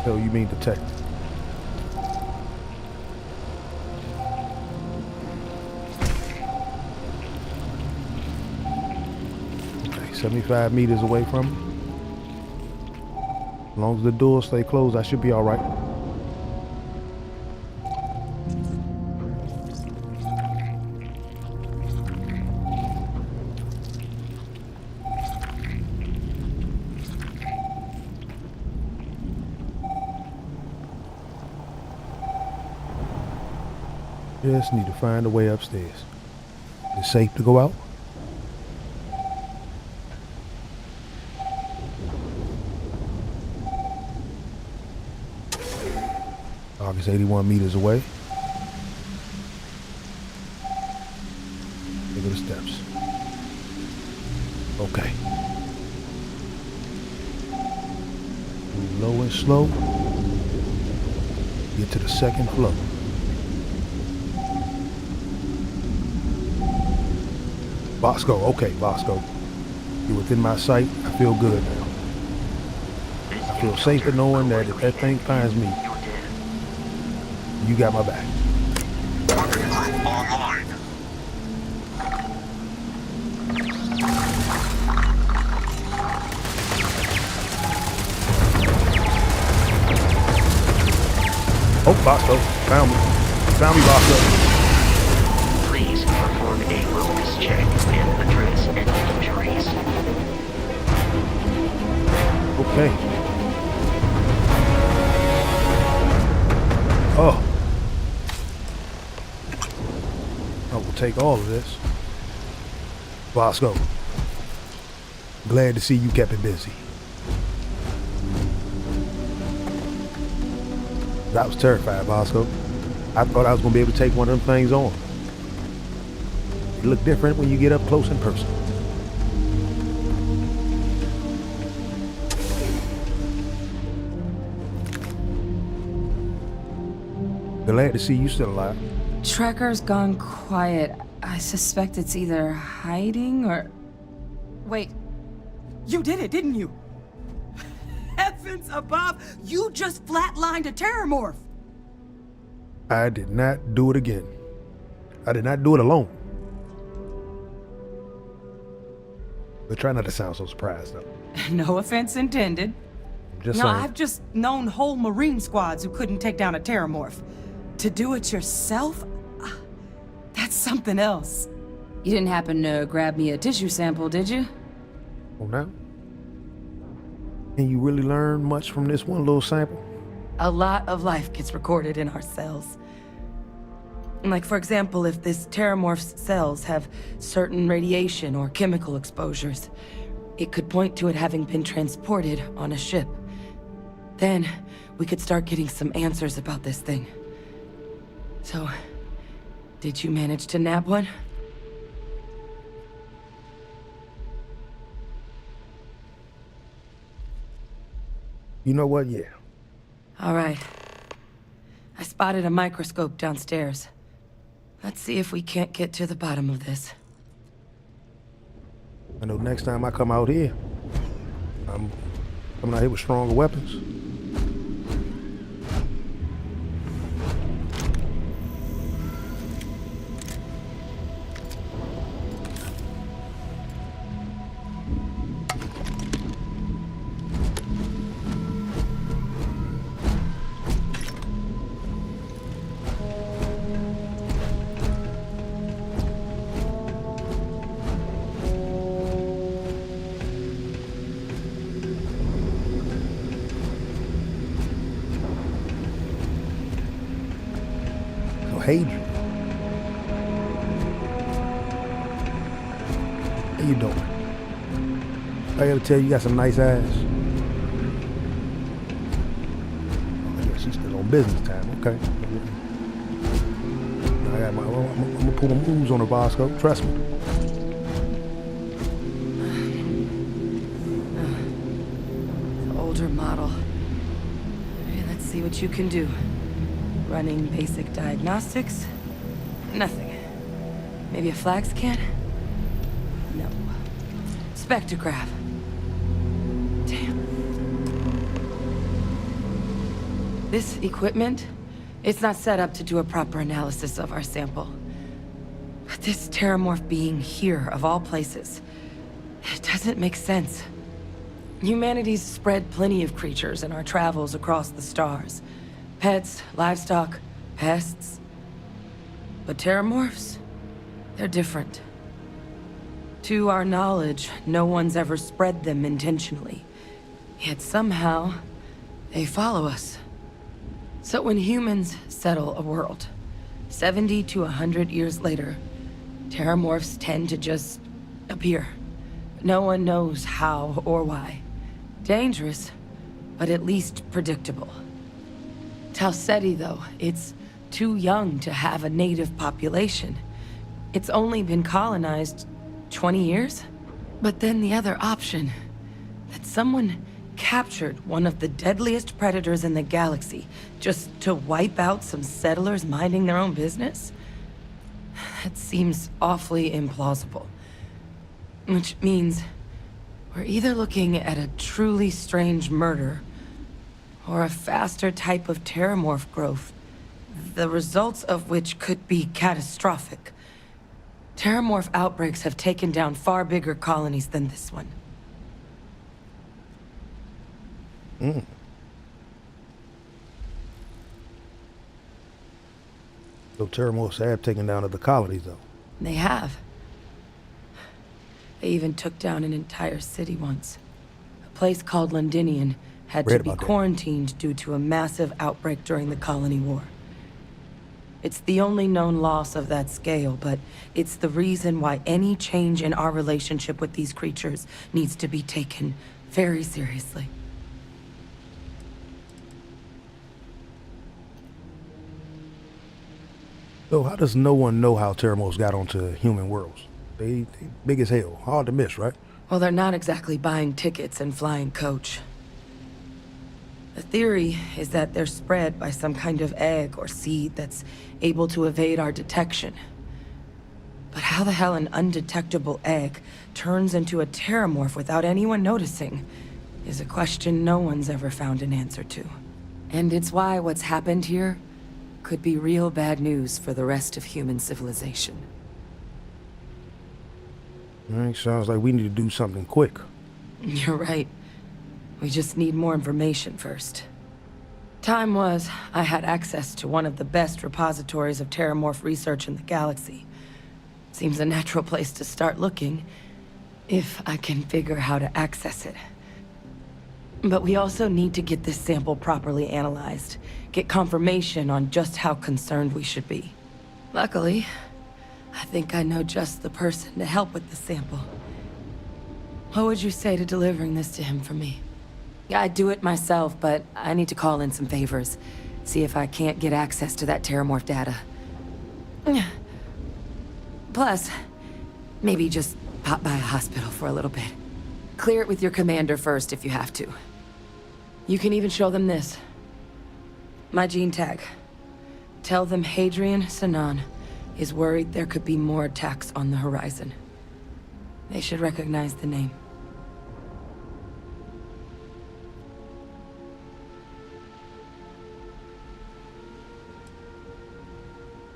Hell, you mean detective? Okay, 75 meters away from him. As long as the doors stay closed, I should be all right. Just need to find a way upstairs. Is it safe to go out? August 81 meters away. Look at the steps. Okay. Move low and slow. Get to the second floor. Bosco, okay, Bosco. You're within my sight. I feel good now. I feel safer knowing that if that thing finds me, you got my back. Weapon group online. Oh, Bosco, found me. Found me, Bosco. Please perform a wellness check and address any injuries. Okay. Oh. I will take all of this. Bosco, glad to see you kept it busy. I was terrified, Bosco. I thought I was going to be able to take one of them things on. You look different when you get up close in person. Glad to see you still alive. Tracker's gone quiet. I suspect it's either hiding or... Wait. You did it, didn't you? Heavens above! You just flatlined a terramorph! I did not do it again. I did not do it alone. But try not to sound so surprised, though. No offense intended. Just no, saying. I've just known whole Marine squads who couldn't take down a terramorph. To do it yourself? That's something else. You didn't happen to grab me a tissue sample, did you? Oh, now? And you really learn much from this one little sample? A lot of life gets recorded in our cells. Like, for example, if this terramorph's cells have certain radiation or chemical exposures, it could point to it having been transported on a ship. Then, we could start getting some answers about this thing. So, did you manage to nab one? You know what? Yeah. All right. I spotted a microscope downstairs. Let's see if we can't get to the bottom of this. I know next time I come out here, I'm coming out here with stronger weapons. Hadrian. How you doing? I gotta tell you, you got some nice ass. Oh, yeah, she's still on business time. Okay. I'm gonna pull the moves on her, Bosco. Trust me. Older model. Okay, let's see what you can do. Running basic diagnostics? Nothing. Maybe a flag scan? No. Spectrograph. Damn. This equipment, it's not set up to do a proper analysis of our sample. But this terramorph being here, of all places, it doesn't make sense. Humanity's spread plenty of creatures in our travels across the stars. Pets, livestock, pests. But terramorphs? They're different. To our knowledge, no one's ever spread them intentionally. Yet somehow, they follow us. So when humans settle a world, 70 to 100 years later, terramorphs tend to just appear. No one knows how or why. Dangerous, but at least predictable. Talseti, though, it's too young to have a native population. It's only been colonized 20 years? But then the other option, that someone captured one of the deadliest predators in the galaxy just to wipe out some settlers minding their own business? That seems awfully implausible. Which means we're either looking at a truly strange murder or a faster type of terramorph growth, the results of which could be catastrophic. Terramorph outbreaks have taken down far bigger colonies than this one. So terramorphs have taken down other colonies, though. They have. They even took down an entire city once. A place called Londinian had to be quarantined due to a massive outbreak during the Colony War. It's the only known loss of that scale, but it's the reason why any change in our relationship with these creatures needs to be taken very seriously. So how does no one know how terramorphs got onto human worlds? They big as hell, hard to miss, right? Well, they're not exactly buying tickets and flying coach. The theory is that they're spread by some kind of egg or seed that's able to evade our detection. But how the hell an undetectable egg turns into a terramorph without anyone noticing is a question no one's ever found an answer to. And it's why what's happened here could be real bad news for the rest of human civilization. Sounds like we need to do something quick. You're right. We just need more information first. Time was, I had access to one of the best repositories of terramorph research in the galaxy. Seems a natural place to start looking, if I can figure how to access it. But we also need to get this sample properly analyzed, get confirmation on just how concerned we should be. Luckily, I think I know just the person to help with the sample. What would you say to delivering this to him for me? I'd do it myself, but I need to call in some favors. See if I can't get access to that terramorph data. Plus, maybe just pop by a hospital for a little bit. Clear it with your commander first if you have to. You can even show them this. My gene tag. Tell them Hadrian Sanan is worried there could be more attacks on the horizon. They should recognize the name.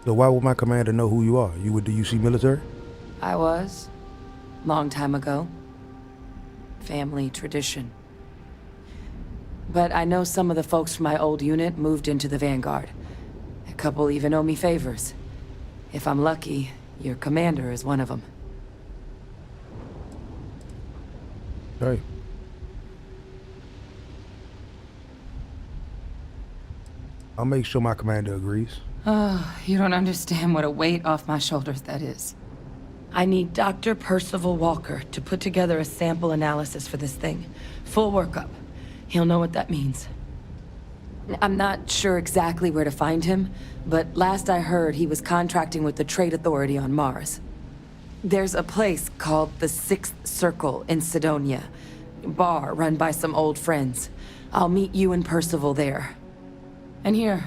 So why would my commander know who you are? You with the UC military? I was. Long time ago. Family tradition. But I know some of the folks from my old unit moved into the Vanguard. A couple even owe me favors. If I'm lucky, your commander is one of them. Hey. I'll make sure my commander agrees. Oh, you don't understand what a weight off my shoulders that is. I need Dr. Percival Walker to put together a sample analysis for this thing. Full workup. He'll know what that means. I'm not sure exactly where to find him, but last I heard he was contracting with the Trade Authority on Mars. There's a place called the Sixth Circle in Sidonia. Bar run by some old friends. I'll meet you and Percival there. And here.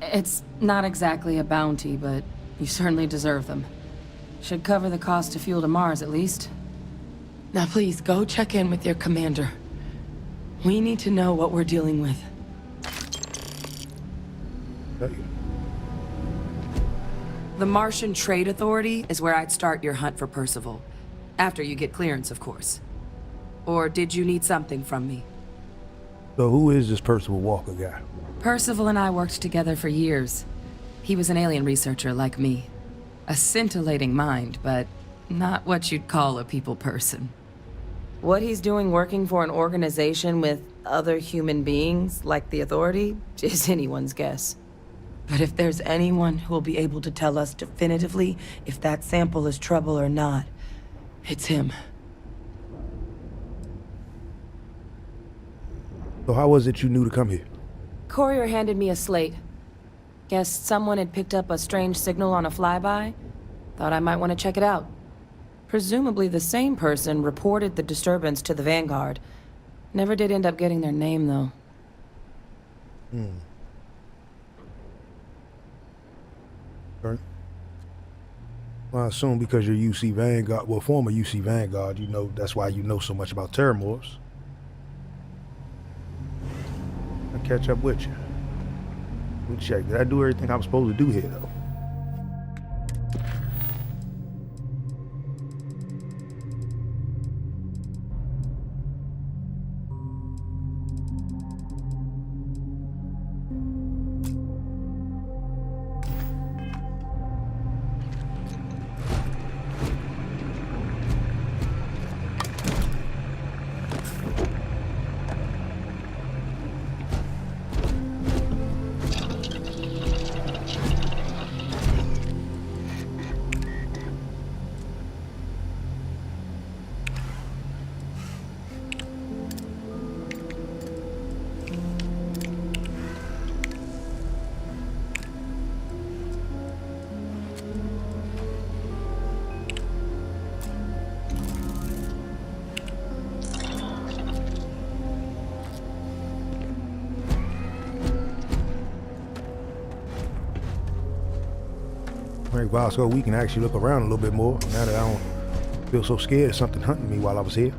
It's not exactly a bounty, but you certainly deserve them. Should cover the cost of fuel to Mars, at least. Now please, go check in with your commander. We need to know what we're dealing with. The Martian Trade Authority is where I'd start your hunt for Percival. After you get clearance, of course. Or did you need something from me? So who is this Percival Walker guy? Percival and I worked together for years. He was an alien researcher like me. A scintillating mind, but not what you'd call a people person. What he's doing working for an organization with other human beings, like the Authority, is anyone's guess. But if there's anyone who will be able to tell us definitively if that sample is trouble or not, it's him. So how was it you knew to come here? Courier handed me a slate. Guess someone had picked up a strange signal on a flyby. Thought I might want to check it out. Presumably the same person reported the disturbance to the Vanguard. Never did end up getting their name, though. Right. Well, I assume because you're UC Vanguard, well, former UC Vanguard, you know, that's why you know so much about terramorphs. I'll catch up with you. Let me check. Did I do everything I'm supposed to do here, though? So we can actually look around a little bit more now that I don't feel so scared of something hunting me while I was here.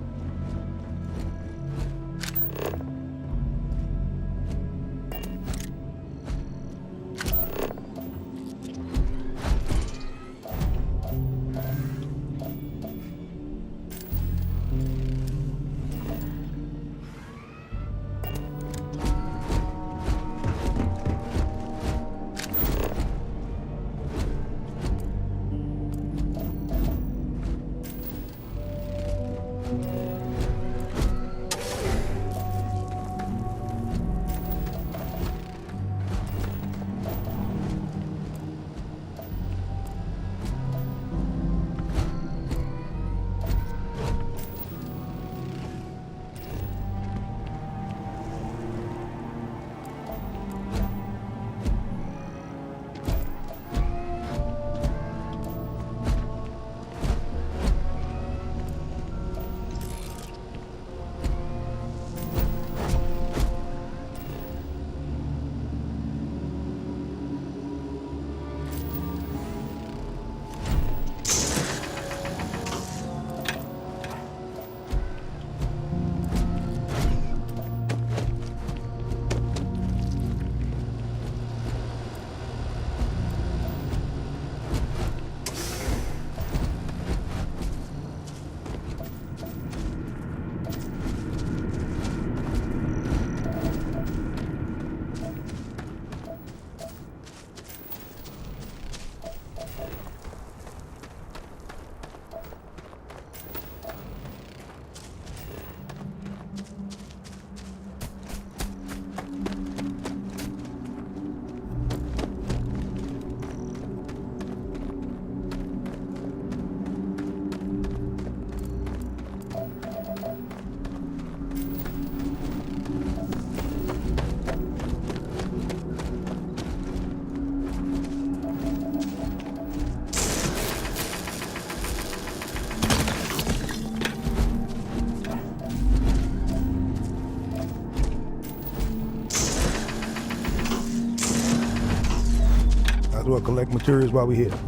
as well collect materials while we're here.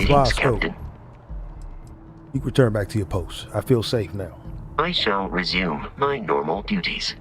Greetings, Captain. You can return back to your post. I feel safe now. I shall resume my normal duties.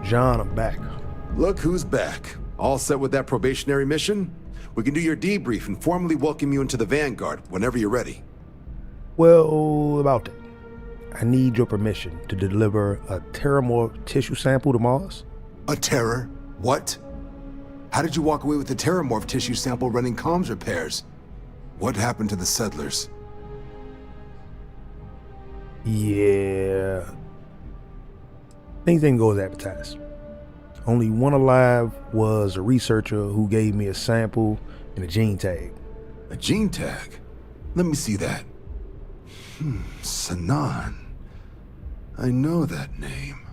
John, I'm back. Look who's back. All set with that probationary mission? We can do your debrief and formally welcome you into the Vanguard whenever you're ready. Well, about that. I need your permission to deliver a Terramorph tissue sample to Mars. A terror? What? How did you walk away with the Terramorph tissue sample running comms repairs? What happened to the settlers? Yeah. Things didn't go as advertised. Only one alive was a researcher who gave me a sample and a gene tag. A gene tag? Let me see that. Sanan. I know that name.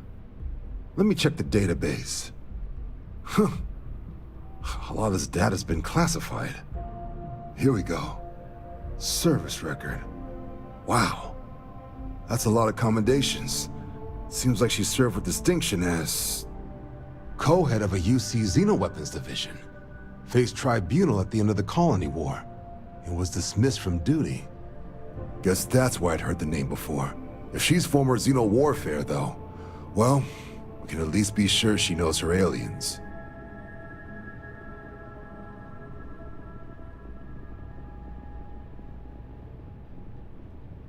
Let me check the database. Huh. A lot of this data's been classified. Here we go. Service record. Wow. That's a lot of commendations. Seems like she served with distinction as co-head of a UC Xenoweapons division. Faced tribunal at the end of the Colony War and was dismissed from duty. Guess that's why I'd heard the name before. If she's former Xeno warfare, though, well, we can at least be sure she knows her aliens.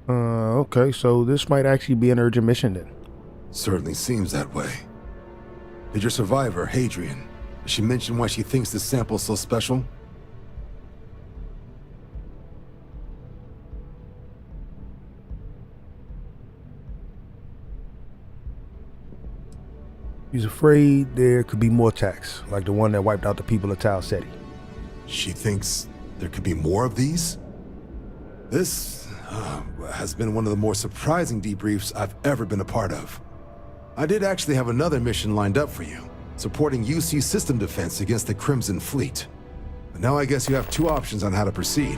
Okay, so this might actually be an urgent mission then. Certainly seems that way. Did your survivor, Hadrian, did she mention why she thinks this sample's so special? She's afraid there could be more attacks, like the one that wiped out the people of Tau Ceti. She thinks there could be more of these? This has been one of the more surprising debriefs I've ever been a part of. I did actually have another mission lined up for you, supporting UC system defense against the Crimson Fleet. But now I guess you have two options on how to proceed.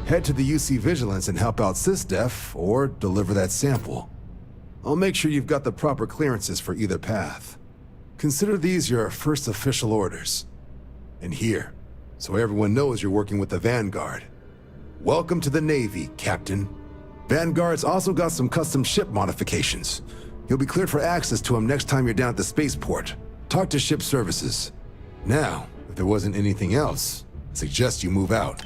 Head to the UC Vigilance and help out SysDef, or deliver that sample. I'll make sure you've got the proper clearances for either path. Consider these your first official orders. And here, so everyone knows you're working with the Vanguard. Welcome to the Navy, Captain. Vanguard's also got some custom ship modifications. You'll be cleared for access to them next time you're down at the spaceport. Talk to ship services. Now, if there wasn't anything else, I suggest you move out.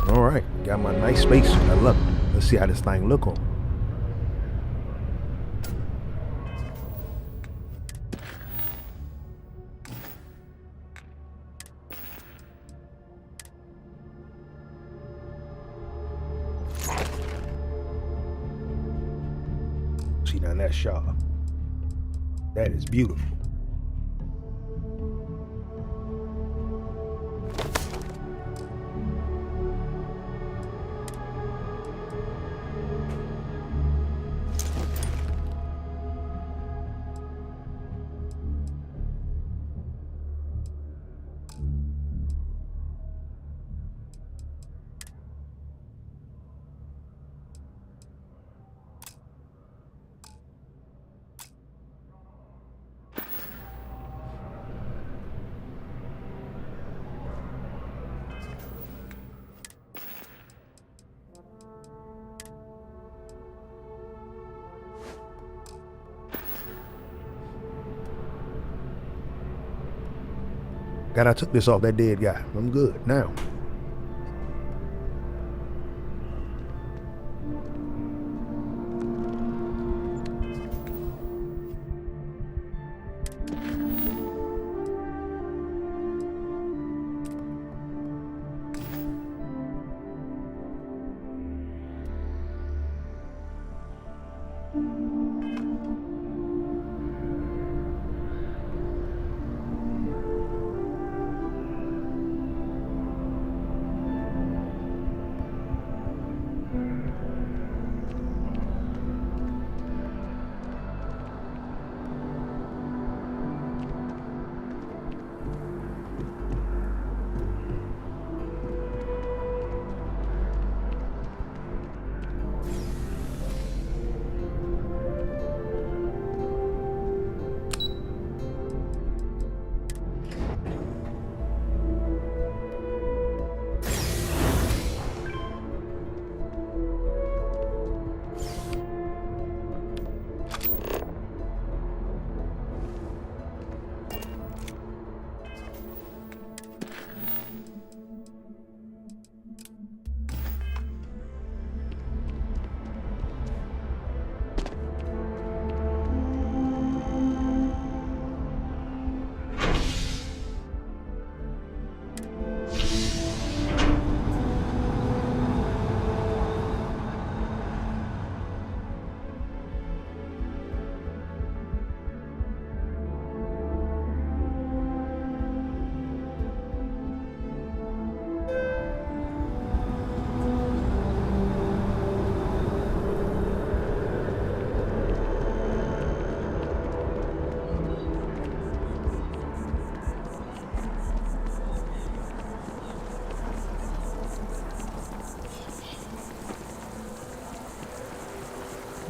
All right, got my nice spacesuit. I love it. Let's see how this thing look on. See, now that's sharp. That is beautiful. God, I took this off that dead guy. I'm good now.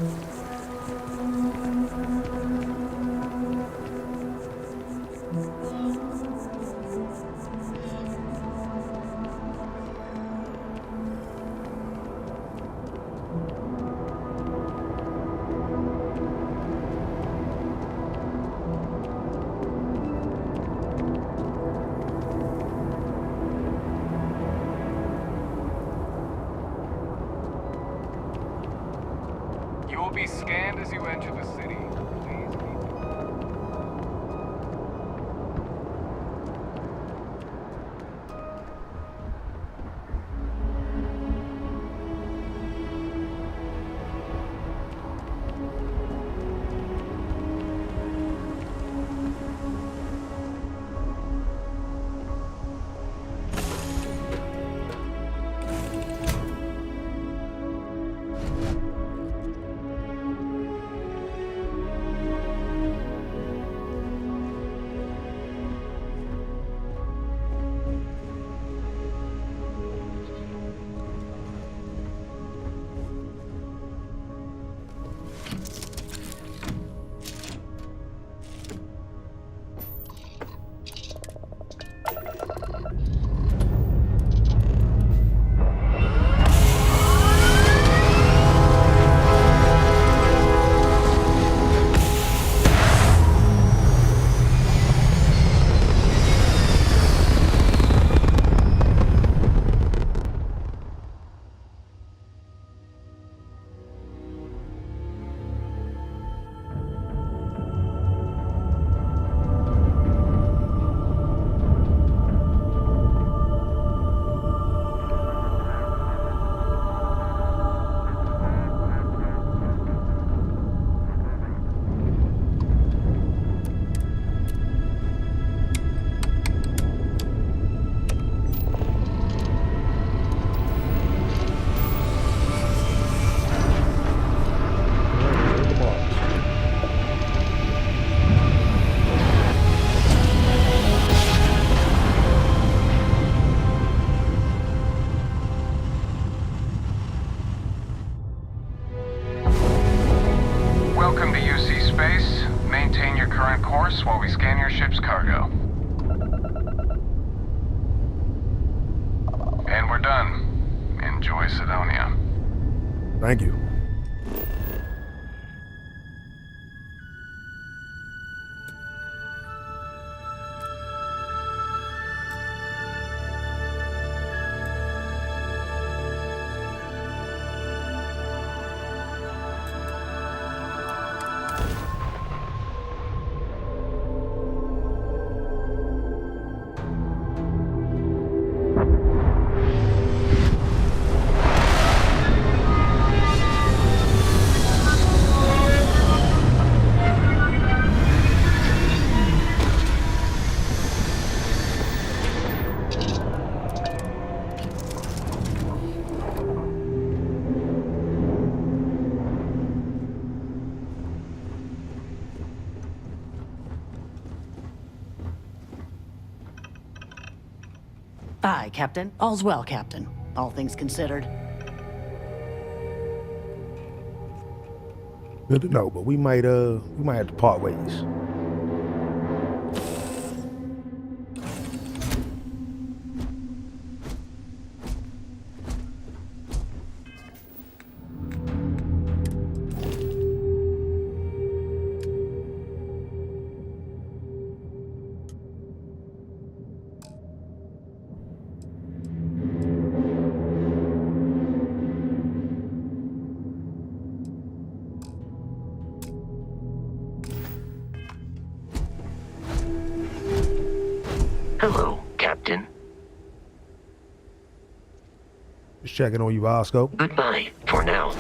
You will be scanned as you enter the city. Please keep Welcome to UC Space. Maintain your current course while we scan your ship's cargo. And we're done. Enjoy Sidonia. Thank you. Aye, Captain. All's well, Captain. All things considered. Good to know, but we might have to part ways. Hello, Captain. Just checking on you, Roscoe. Goodbye, for now.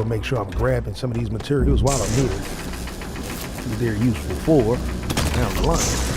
better make sure I'm grabbing some of these materials while I'm here. See what they're useful for down the line.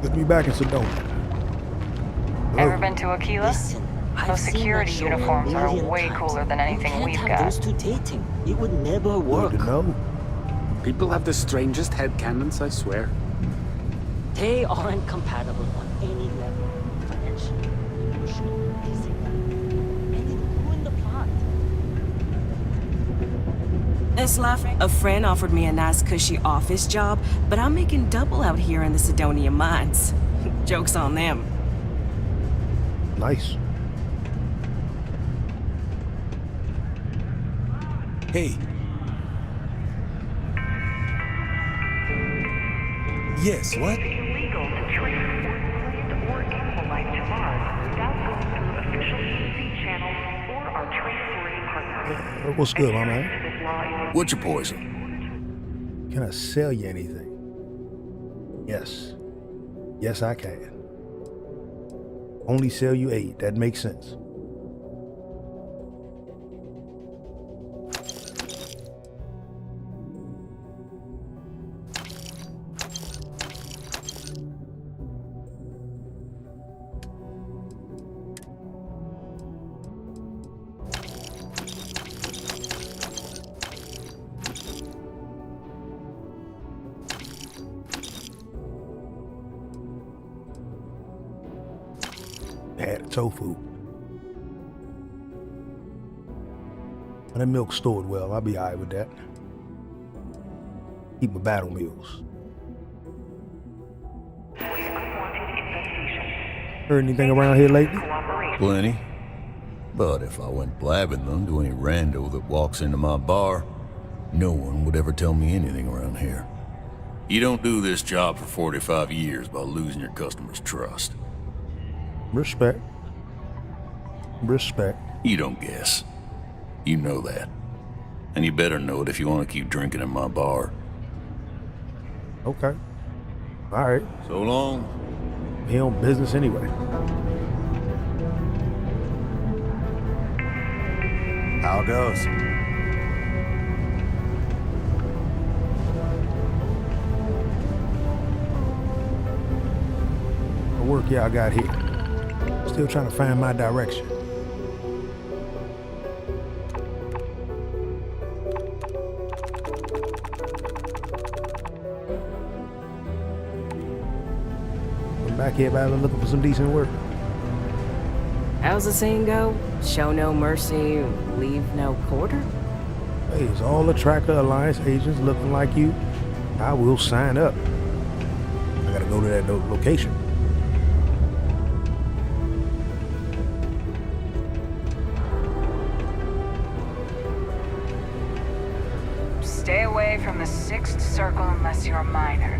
Get me back in Sedona. Ever been to Aquila? Those security uniforms are way cooler than anything we've got. Those two dating. It would never work. Good to know. People have the strangest headcanons, I swear. They aren't compatible on any level. Financially, emotionally, physically. And it ruined the plot. Eslav, a friend offered me a nice cushy office job, but I'm making double out here in the Sidonia mines. Joke's on them. Nice. Hey. Yes, what? It's illegal to transport plant or animal life to Mars without going through official EC channels or our transporting partners. What's good, my man? What's your poison? Can I sell you anything? Yes. Yes, I can. Only sell you 8. That makes sense. Had tofu. And that milk stored well. I'll be alright with that. Keep my battle mules. Heard anything around here lately? Plenty. But if I went blabbing them to any rando that walks into my bar, no one would ever tell me anything around here. You don't do this job for 45 years by losing your customers' trust. Respect. Respect. You don't guess. You know that. And you better know it if you want to keep drinking in my bar. Okay. All right. So long. He on business anyway. How it goes? The work y'all got here. Still trying to find my direction. I'm back here, everybody looking for some decent work. How's the saying go? Show no mercy, leave no quarter? Hey, it's all the Tracker Alliance agents looking like you. I will sign up. I gotta go to that location. Stay away from the Sixth Circle unless you're a minor.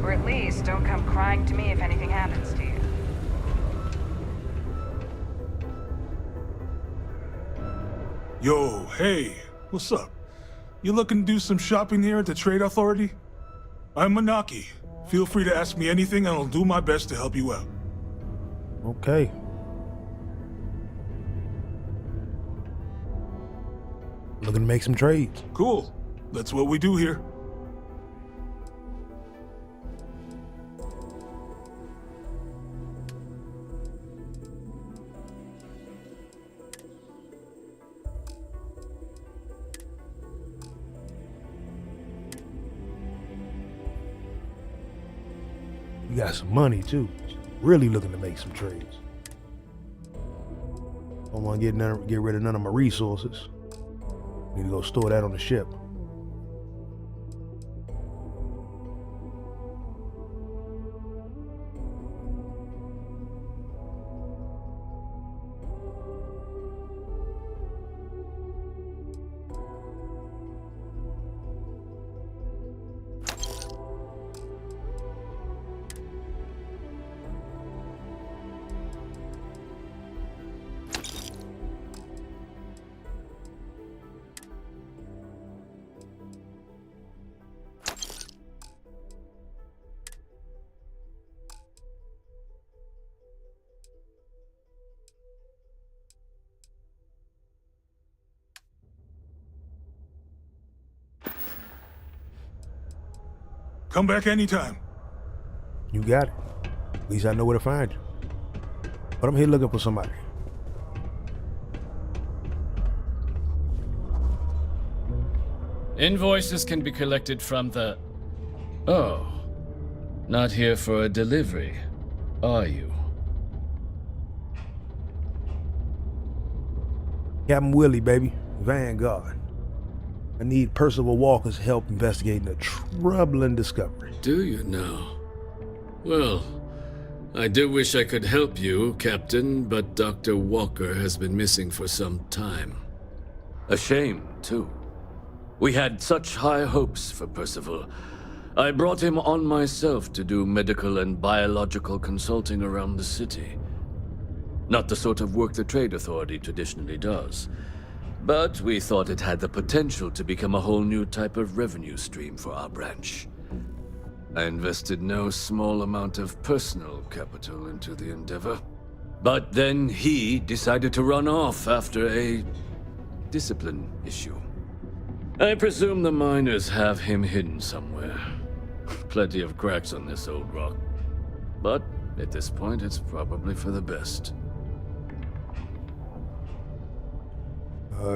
Or at least don't come crying to me if anything happens to you. Yo, hey, what's up? You looking to do some shopping here at the Trade Authority? I'm Manaki. Feel free to ask me anything and I'll do my best to help you out. Okay. Looking to make some trades. Cool. That's what we do here. You got some money too. Really looking to make some trades. Don't want to get rid of none of my resources. Need to go store that on the ship. Come back anytime. You got it. At least I know where to find you. But I'm here looking for somebody. Invoices can be collected from the... Oh. Not here for a delivery, are you? Captain Willie, baby. Vanguard. I need Percival Walker's help investigating a troubling discovery. Do you now? Well, I do wish I could help you, Captain, but Dr. Walker has been missing for some time. A shame, too. We had such high hopes for Percival. I brought him on myself to do medical and biological consulting around the city. Not the sort of work the Trade Authority traditionally does. But we thought it had the potential to become a whole new type of revenue stream for our branch. I invested no small amount of personal capital into the endeavor. But then he decided to run off after a discipline issue. I presume the miners have him hidden somewhere. Plenty of cracks on this old rock. But at this point, it's probably for the best.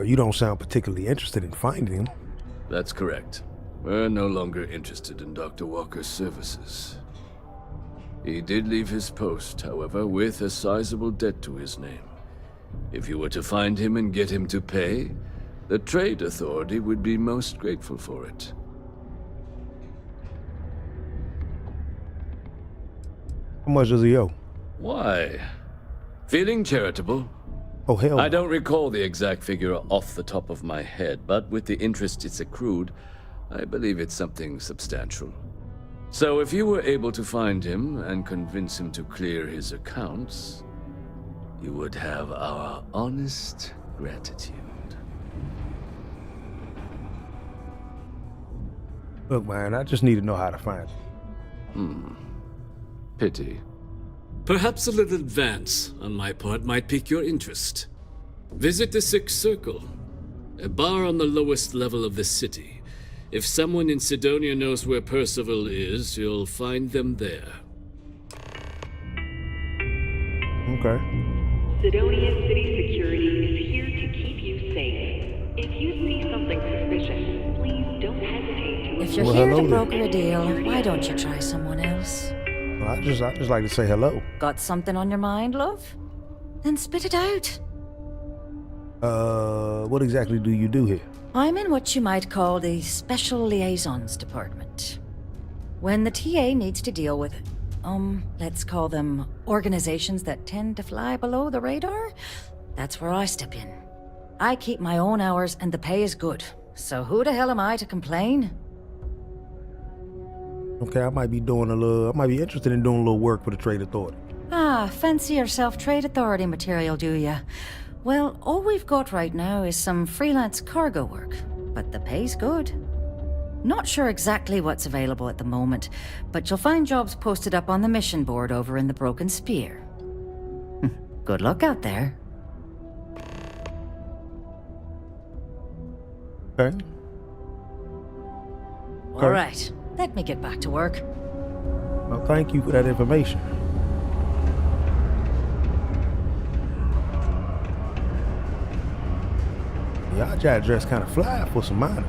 You don't sound particularly interested in finding him. That's correct. We're no longer interested in Dr. Walker's services. He did leave his post, however, with a sizable debt to his name. If you were to find him and get him to pay, the Trade Authority would be most grateful for it. How much does he owe? Why? Feeling charitable? Oh, hell I no. don't recall the exact figure off the top of my head, but with the interest it's accrued, I believe it's something substantial. So if you were able to find him and convince him to clear his accounts, you would have our honest gratitude. Look, man, I just need to know how to find it. Pity. Perhaps a little advance on my part might pique your interest. Visit the Sixth Circle, a bar on the lowest level of the city. If someone in Sidonia knows where Percival is, you'll find them there. Okay. Sidonia City Security is here to keep you safe. If you see something suspicious, please don't hesitate to... If you're Well, here hello to there. broker a deal, why don't you try someone else? Well, I just like to say hello. Got something on your mind, love? Then spit it out. What exactly do you do here? I'm in what you might call the Special Liaisons Department. When the TA needs to deal with, let's call them organizations that tend to fly below the radar, that's where I step in. I keep my own hours and the pay is good, so who the hell am I to complain? Okay, I might be interested in doing a little work for the Trade Authority. Ah, fancy yourself Trade Authority material, do ya? Well, all we've got right now is some freelance cargo work, but the pay's good. Not sure exactly what's available at the moment, but you'll find jobs posted up on the mission board over in the Broken Spear. Good luck out there. Okay. All right, let me get back to work. Well, thank you for that information. Yeah, I try to dress kind of fly for some minors.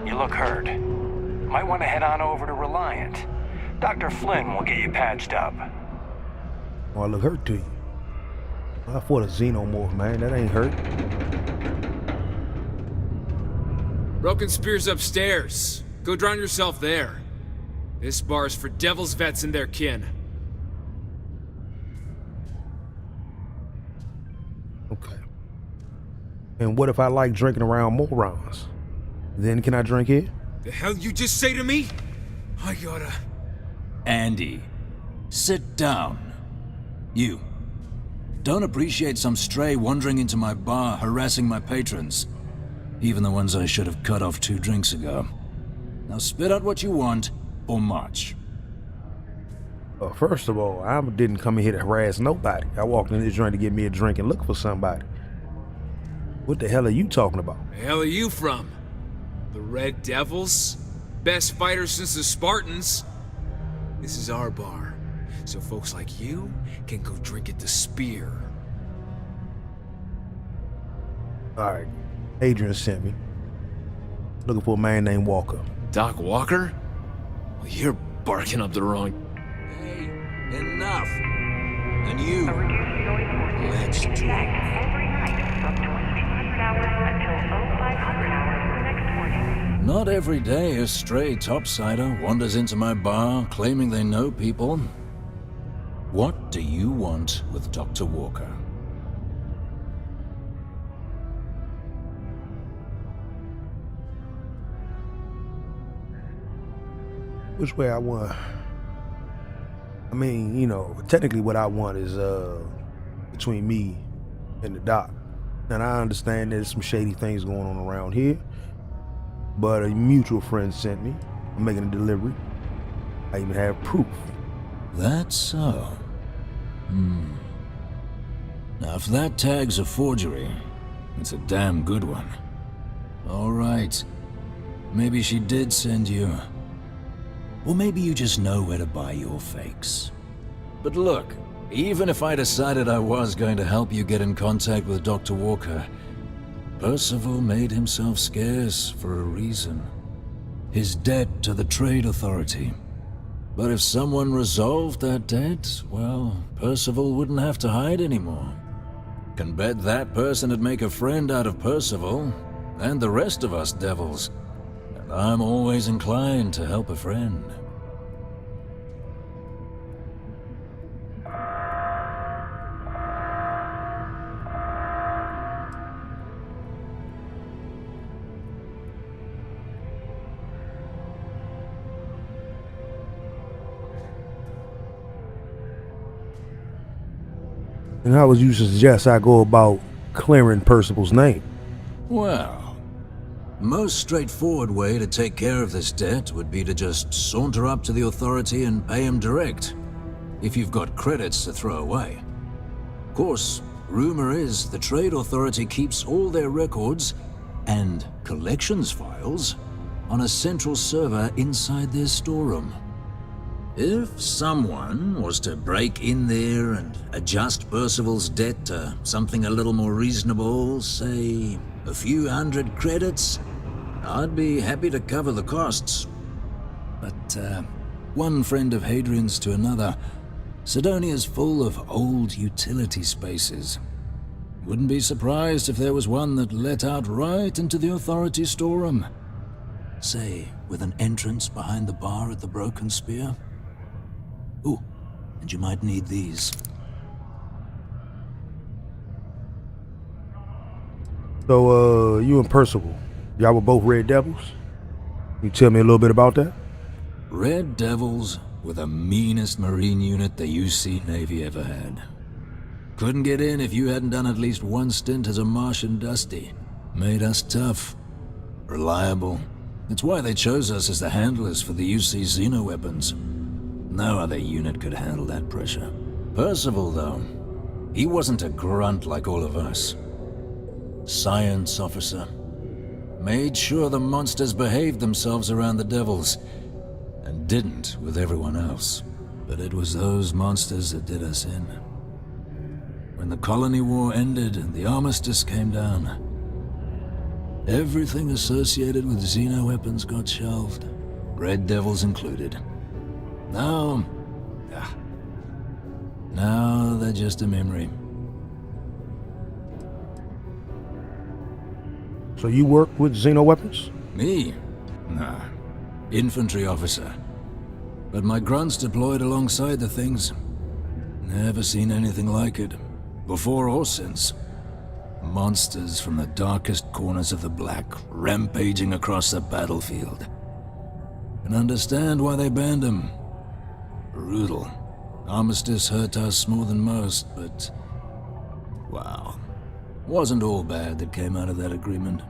You look hurt. Might want to head on over to Reliant. Dr. Flynn will get you patched up. Oh, I look hurt to you. I fought a xenomorph, man. That ain't hurt. Broken Spear's upstairs. Go drown yourself there. This bar's for Devil's vets and their kin. Okay. And what if I like drinking around morons? Then can I drink here? The hell you just say to me? I gotta... Andy, sit down. You. Don't appreciate some stray wandering into my bar, harassing my patrons. Even the ones I should have cut off 2 drinks ago. Now spit out what you want, or march. First of all, I didn't come in here to harass nobody. I walked in this joint to get me a drink and look for somebody. What the hell are you talking about? The hell are you from? The Red Devils? Best fighters since the Spartans? This is our bar, so folks like you can go drink at the Spear. Alright, Adrian sent me. Looking for a man named Walker. Doc Walker? Well, you're barking up the wrong... Hey, enough. And you, let's talk. Every night from 2200 hours until 0500 hours the next morning. Not every day a stray topsider wanders into my bar claiming they know people. What do you want with Dr. Walker? Which way I want? I mean, you know, technically what I want is between me and the doc. And I understand there's some shady things going on around here, but a mutual friend sent me. I'm making a delivery. I even have proof. That's so. Now, if that tag's a forgery, it's a damn good one. All right. Maybe she did send you. Or maybe you just know where to buy your fakes. But look, even if I decided I was going to help you get in contact with Dr. Walker, Percival made himself scarce for a reason. His debt to the Trade Authority. But if someone resolved that debt, well, Percival wouldn't have to hide anymore. Can bet that person'd make a friend out of Percival, and the rest of us devils. And I'm always inclined to help a friend. And how would you suggest I go about clearing Percival's name? Well, most straightforward way to take care of this debt would be to just saunter up to the authority and pay him direct, if you've got credits to throw away. Of course, rumor is the trade authority keeps all their records and collections files on a central server inside their storeroom. If someone was to break in there and adjust Percival's debt to something a little more reasonable, say a few hundred credits, I'd be happy to cover the costs. But one friend of Hadrian's to another, Sidonia's full of old utility spaces. Wouldn't be surprised if there was one that let out right into the authority storeroom. Say, with an entrance behind the bar at the Broken Spear. Ooh, and you might need these. So, you and Percival, y'all were both Red Devils? You tell me a little bit about that? Red Devils were the meanest Marine unit the UC Navy ever had. Couldn't get in if you hadn't done at least one stint as a Martian Dusty. Made us tough, reliable. It's why they chose us as the handlers for the UC Xeno weapons. No other unit could handle that pressure. Percival, though, he wasn't a grunt like all of us. Science officer. Made sure the monsters behaved themselves around the devils, and didn't with everyone else. But it was those monsters that did us in. When the colony war ended and the armistice came down, everything associated with Xeno weapons got shelved, Red Devils included. Now they're just a memory. So you work with Xeno weapons? Me? Nah. Infantry officer. But my grunts deployed alongside the things. Never seen anything like it. Before or since. Monsters from the darkest corners of the Black, rampaging across the battlefield. Can understand why they banned them. Brutal. Armistice hurt us more than most, but... wow. Wasn't all bad that came out of that agreement.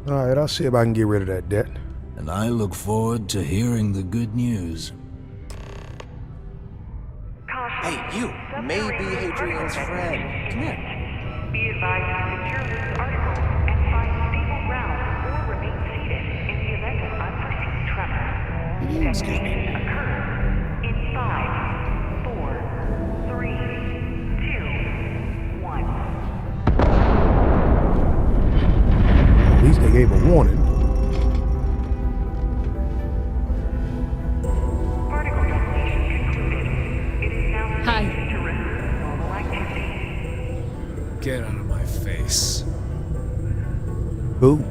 Alright, I'll see if I can get rid of that debt. And I look forward to hearing the good news. Hey, you! Maybe Hadrian's friend. Come here. Be advised to secure this article and find stable ground or remain seated in the event of unforeseen tremor. Detonation occurs in 5, 4, 3, 2, 1. At least they gave a warning. Particle detonation concluded. It is now safe Hi. to resume normal activity. Get out of my face. Who?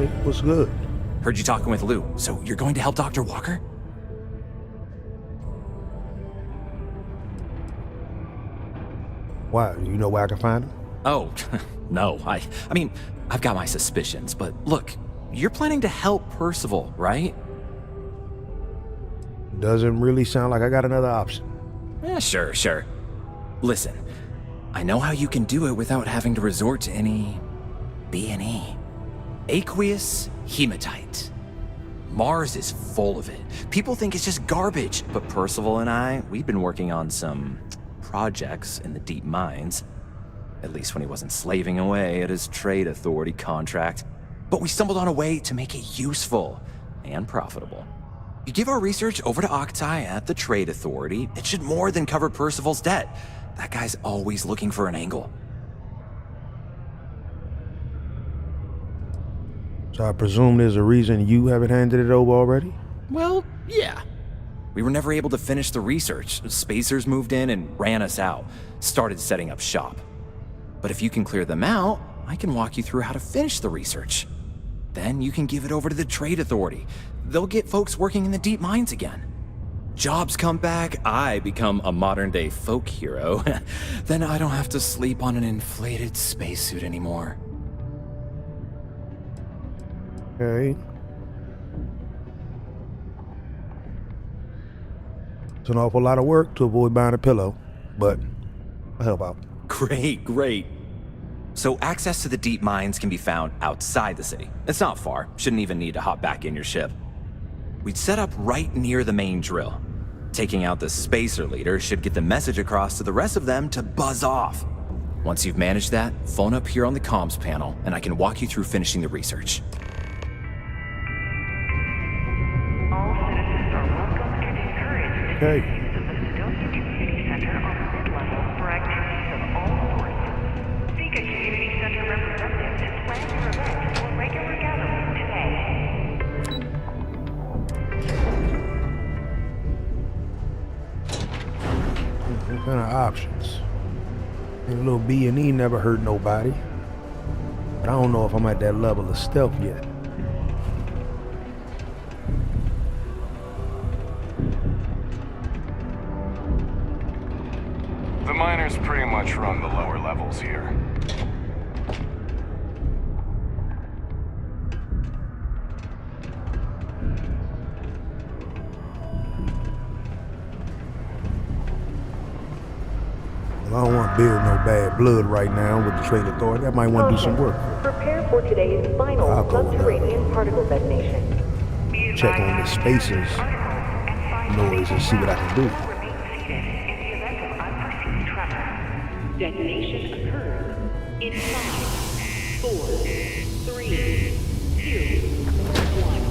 boy. What's good? Heard you talking with Lou, so you're going to help Dr. Walker? Why? Do you know where I can find him? Oh, no. I mean, I've got my suspicions, but look, you're planning to help Percival, right? Doesn't really sound like I got another option. Sure. Listen, I know how you can do it without having to resort to any B&E. Aqueous hematite. Mars is full of it. People think it's just garbage, but Percival and I, we've been working on some projects in the deep mines. At least when he wasn't slaving away at his trade authority contract. But we stumbled on a way to make it useful and profitable. You give our research over to Octai at the trade authority, it should more than cover Percival's debt. That guy's always looking for an angle. So I presume there's a reason you haven't handed it over already? Well, yeah. We were never able to finish the research. Spacers moved in and ran us out. Started setting up shop. But if you can clear them out, I can walk you through how to finish the research. Then you can give it over to the trade authority. They'll get folks working in the deep mines again. Jobs come back, I become a modern-day folk hero. Then I don't have to sleep on an inflated spacesuit anymore. Okay. It's an awful lot of work to avoid buying a pillow, but I'll help out. Great. So access to the deep mines can be found outside the city. It's not far. Shouldn't even need to hop back in your ship. We'd set up right near the main drill. Taking out the spacer leader should get the message across to the rest of them to buzz off. Once you've managed that, phone up here on the comms panel, and I can walk you through finishing the research. All citizens are welcome and encouraged to Okay. use the Sidonia Community Center on the mid-level for activities of all sorts. Seek a community center representative to plan your event or regular gathering today. What kind of options? A little B&E never hurt nobody. But I don't know if I'm at that level of stealth yet. The miners pretty much run the lower levels here. Well, I don't want to build no bad blood right now with the trade authority. I might want to do some work. Prepare for today's final I'll go with subterranean particle detonation. Check on the spacers noise and see what I can do. Detonation occurs in 5, 4, 3, 2, 1.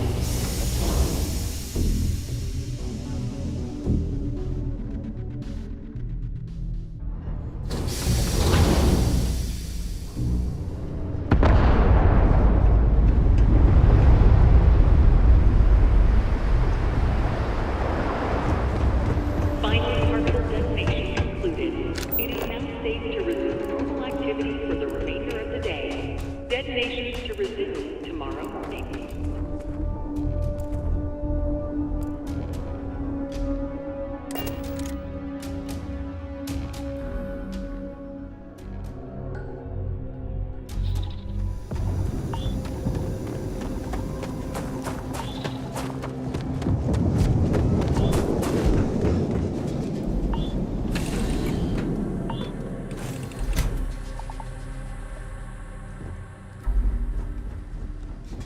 Final particle detonation concluded. It is now safe to resume normal activity for the remainder of the day. Detonations to resume tomorrow morning.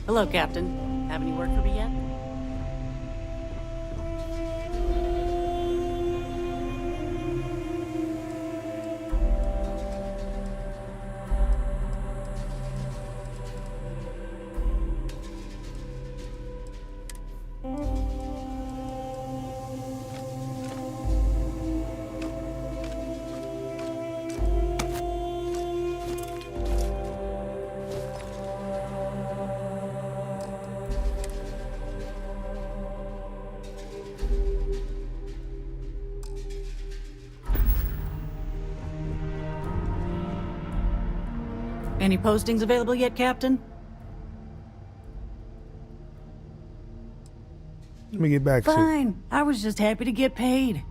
Hello, Captain. Have any work for me yet? Any postings available yet, Captain? Let me get back to Fine. I was just happy to get paid.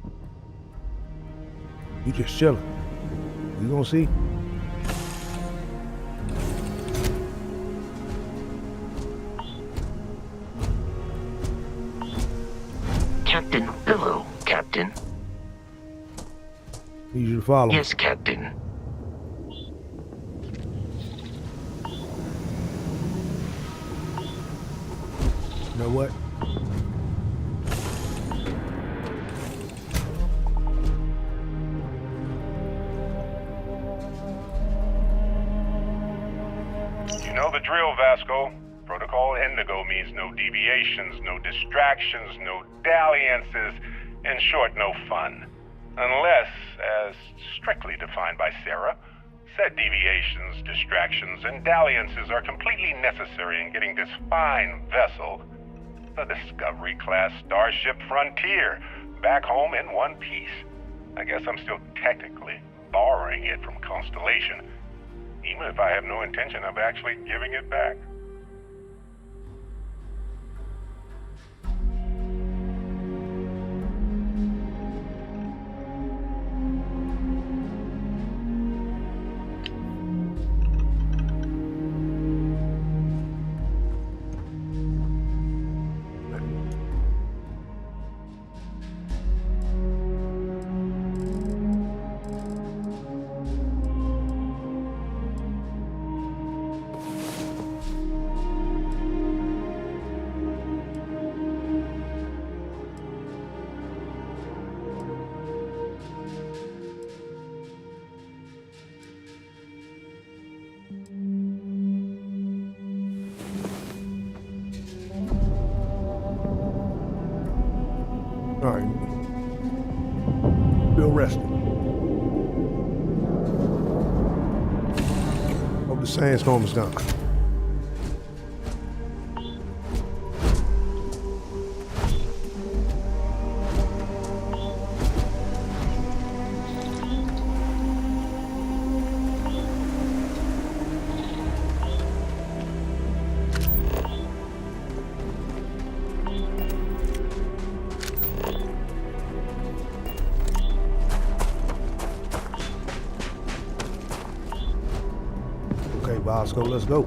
you. Just chilling. You gonna see? Captain, hello, Captain. Need you to follow Yes, Captain. me. You know what? You know the drill, Vasco. Protocol Indigo means no deviations, no distractions, no dalliances, in short, no fun. Unless, as strictly defined by Sarah, said deviations, distractions, and dalliances are completely necessary in getting this fine vessel, the Discovery-class Starship Frontier, back home in one piece. I guess I'm still technically borrowing it from Constellation, even if I have no intention of actually giving it back. All right. Feel rested. Hope the sandstorm is gone. Okay, Vasco, let's go.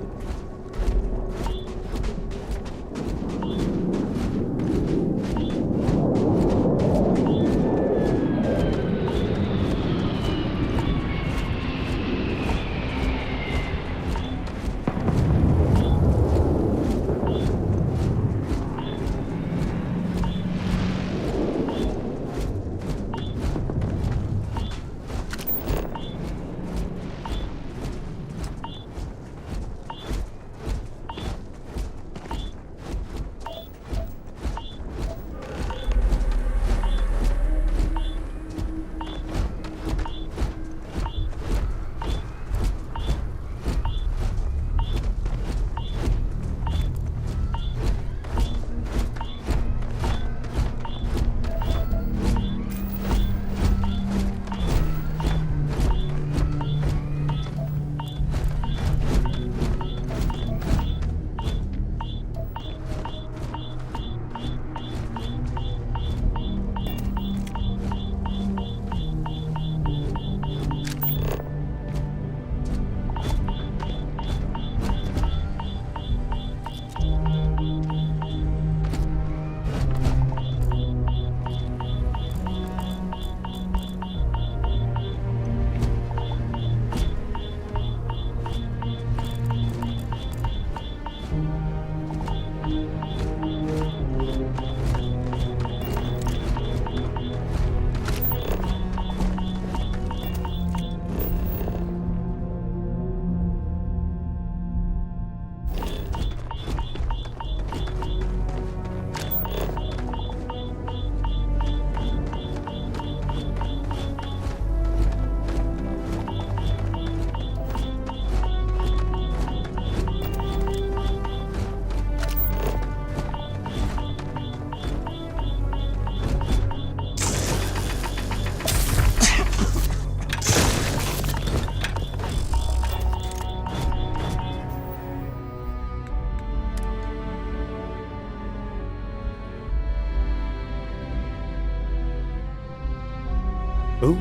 Ooh.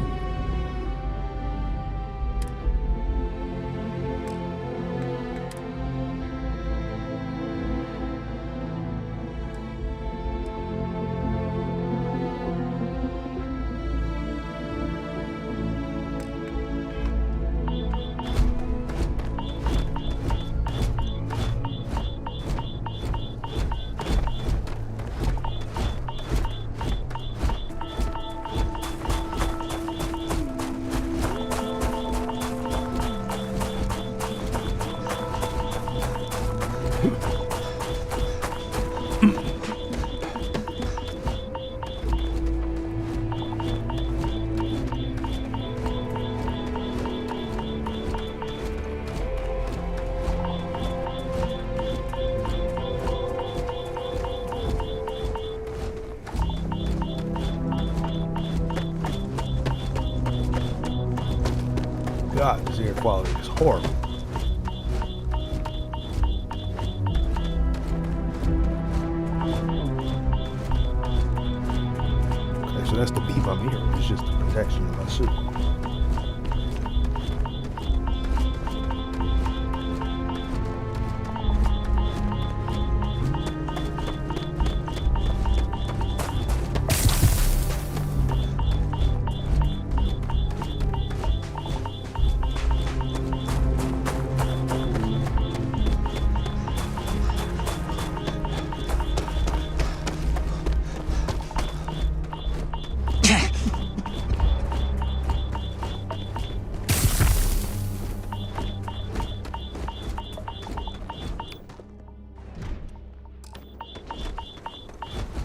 God, this air quality is horrible. Okay, so that's the beep I'm hearing. It's just the protection of my suit.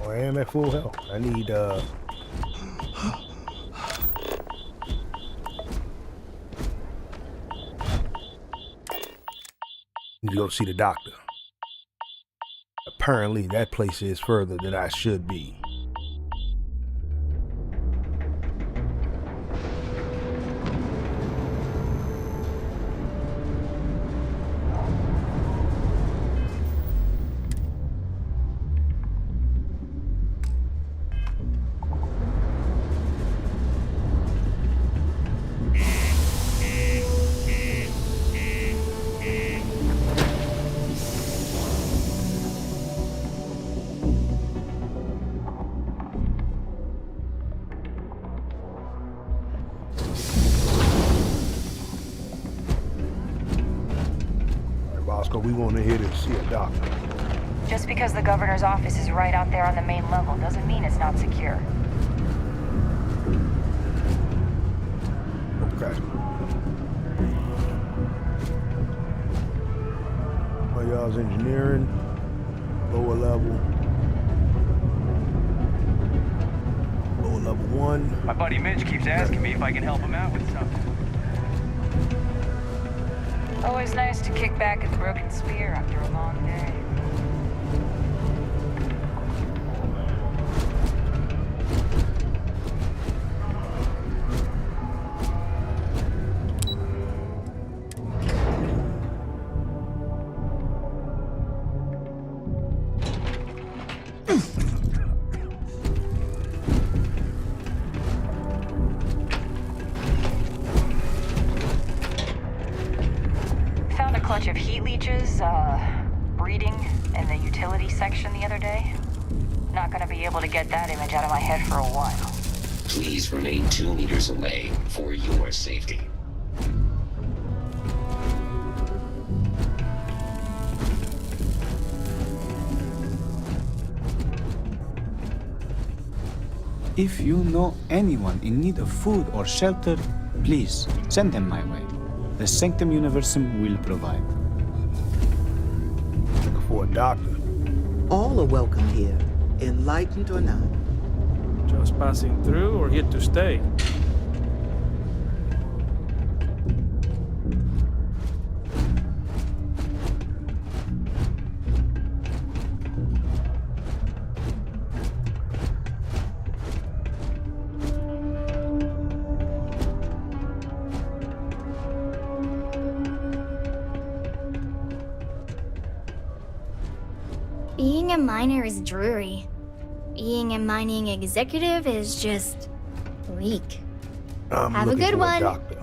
I am at full health. I need need to go see the doctor. Apparently that place is further than I should be. We want to hit and see a doctor. Just because the governor's office is right out there on the main level doesn't mean it's not secure. Okay. Oh, y'all's engineering, lower level 1. My buddy Mitch keeps asking me if I can help him out with something. Always nice to kick back at the Broken Spear after a long day. Clutch of heat leeches, breeding in the utility section the other day. Not gonna be able to get that image out of my head for a while. Please remain 2 meters away for your safety. If you know anyone in need of food or shelter, please send them my way. The Sanctum Universum will provide. Looking for a doctor. All are welcome here, enlightened or not. Just passing through or here to stay? Being a miner is dreary. Being a mining executive is just bleak. I'm Have a looking good for one. a doctor.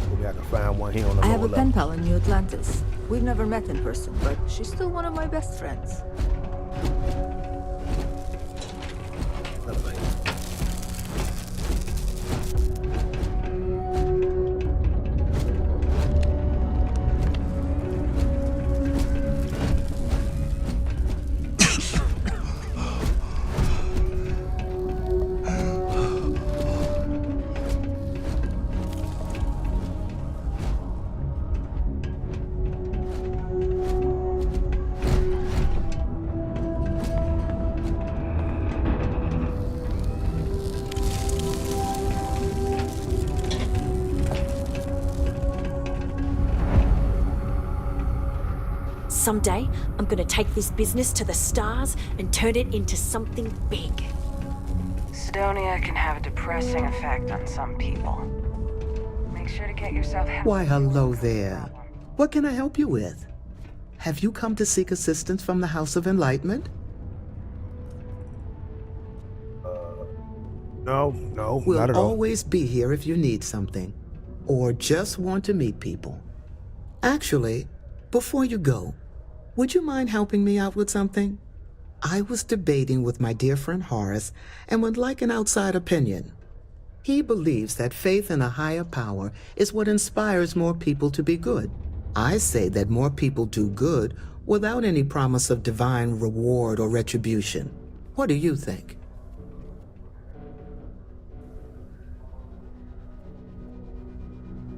Maybe I can find one here on the I have lower a pen level. pal in New Atlantis. We've never met in person, but she's still one of my best friends. Someday, I'm gonna take this business to the stars and turn it into something big. Sidonia can have a depressing effect on some people. Make sure to get yourself help. Why, hello there. What can I help you with? Have you come to seek assistance from the House of Enlightenment? No, not We'll at all. always be here if you need something, or just want to meet people. Actually, before you go, would you mind helping me out with something? I was debating with my dear friend Horace and would like an outside opinion. He believes that faith in a higher power is what inspires more people to be good. I say that more people do good without any promise of divine reward or retribution. What do you think?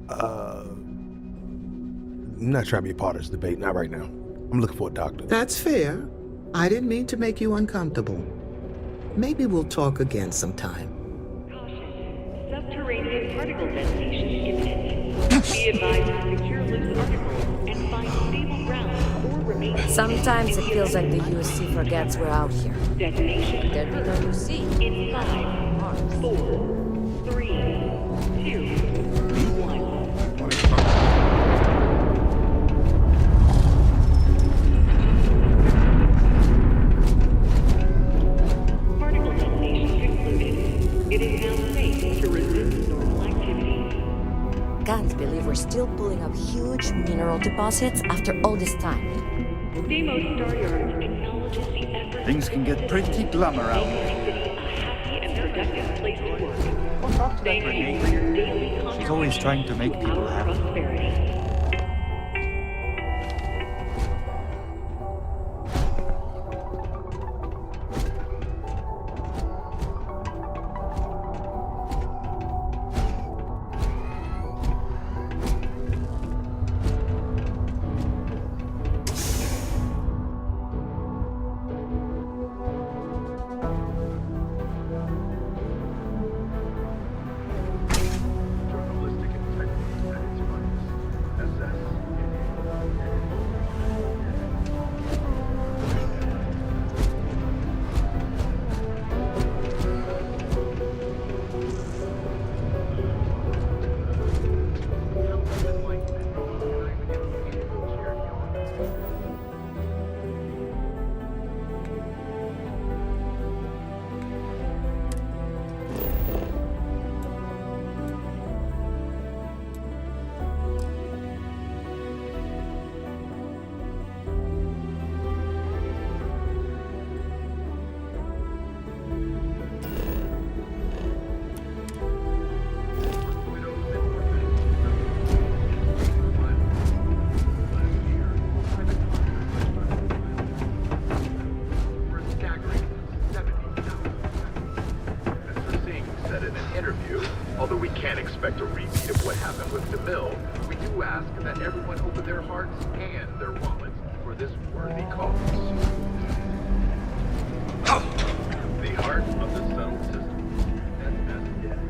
I'm not trying to be a part of this debate, not right now. I'm looking for a doctor. That's fair. I didn't mean to make you uncomfortable. Maybe we'll talk again sometime. Subterranean particle detonation imminent. Be advised to secure loose articles and find stable ground or remain. Sometimes it feels like the USC forgets we're out here. Detonation. There'd be no UC. In 5, 4, 3, 2, 1. Particle detonation concluded. It is now safe to resume normal activity. Can't believe we're still pulling up huge mineral deposits after all this time. Demo Staryard acknowledges the efforts. Things can get pretty glum around here. A happy and productive place to work. Thank you for your daily She's always trying to make people happy. prosperity. Although we can't expect a repeat of what happened with DeMille, we do ask that everyone open their hearts and their wallets for this worthy cause. The heart of the subtle system. That's dead end.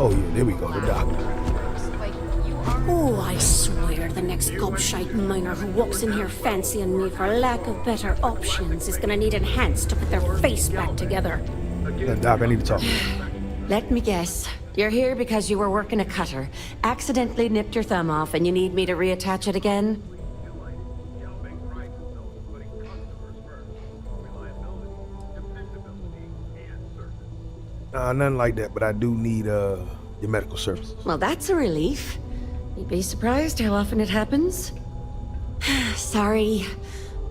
Oh yeah, there we go, the doctor. Oh, I swear the next gobshite miner who walks in here fancying me for lack of better options is gonna need enhanced to put their face back together. Doc, I need to talk to you. Let me guess. You're here because you were working a cutter, accidentally nipped your thumb off, and you need me to reattach it again? Nothing like that, but I do need your medical services. Well, that's a relief. You'd be surprised how often it happens. Sorry.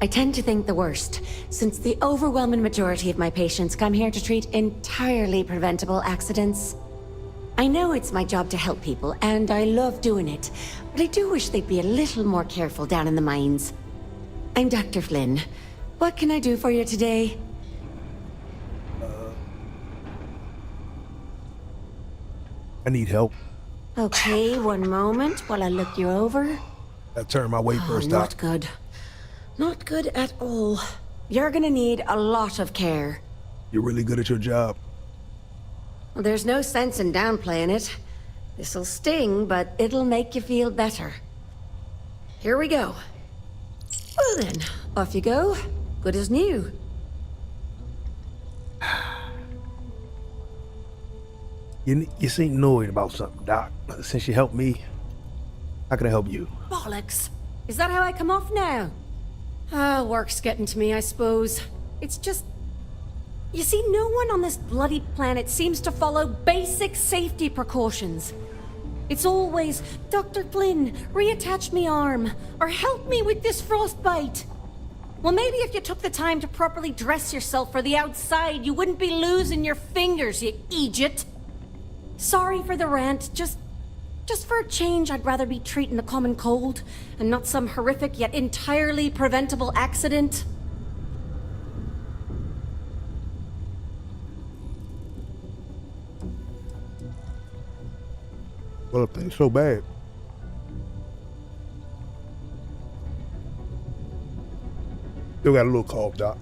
I tend to think the worst, since the overwhelming majority of my patients come here to treat entirely preventable accidents. I know it's my job to help people, and I love doing it, but I do wish they'd be a little more careful down in the mines. I'm Dr. Flynn. What can I do for you today? I need help. Okay, one moment while I look you over. I turned my way first, Doc. Not good. Not good at all. You're gonna need a lot of care. You're really good at your job. Well, there's no sense in downplaying it. This'll sting, but it'll make you feel better. Here we go. Well then, off you go. Good as new. You seem annoyed about something, Doc. Since you helped me, how can I help you? Bollocks. Is that how I come off now? Work's getting to me, I suppose. It's just... You see, no one on this bloody planet seems to follow basic safety precautions. It's always, Dr. Flynn, reattach me arm, or help me with this frostbite. Well, maybe if you took the time to properly dress yourself for the outside, you wouldn't be losing your fingers, you idiot. Sorry for the rant, just for a change, I'd rather be treating a common cold, and not some horrific yet entirely preventable accident. Well, if things so bad, still got a little cough, Doc.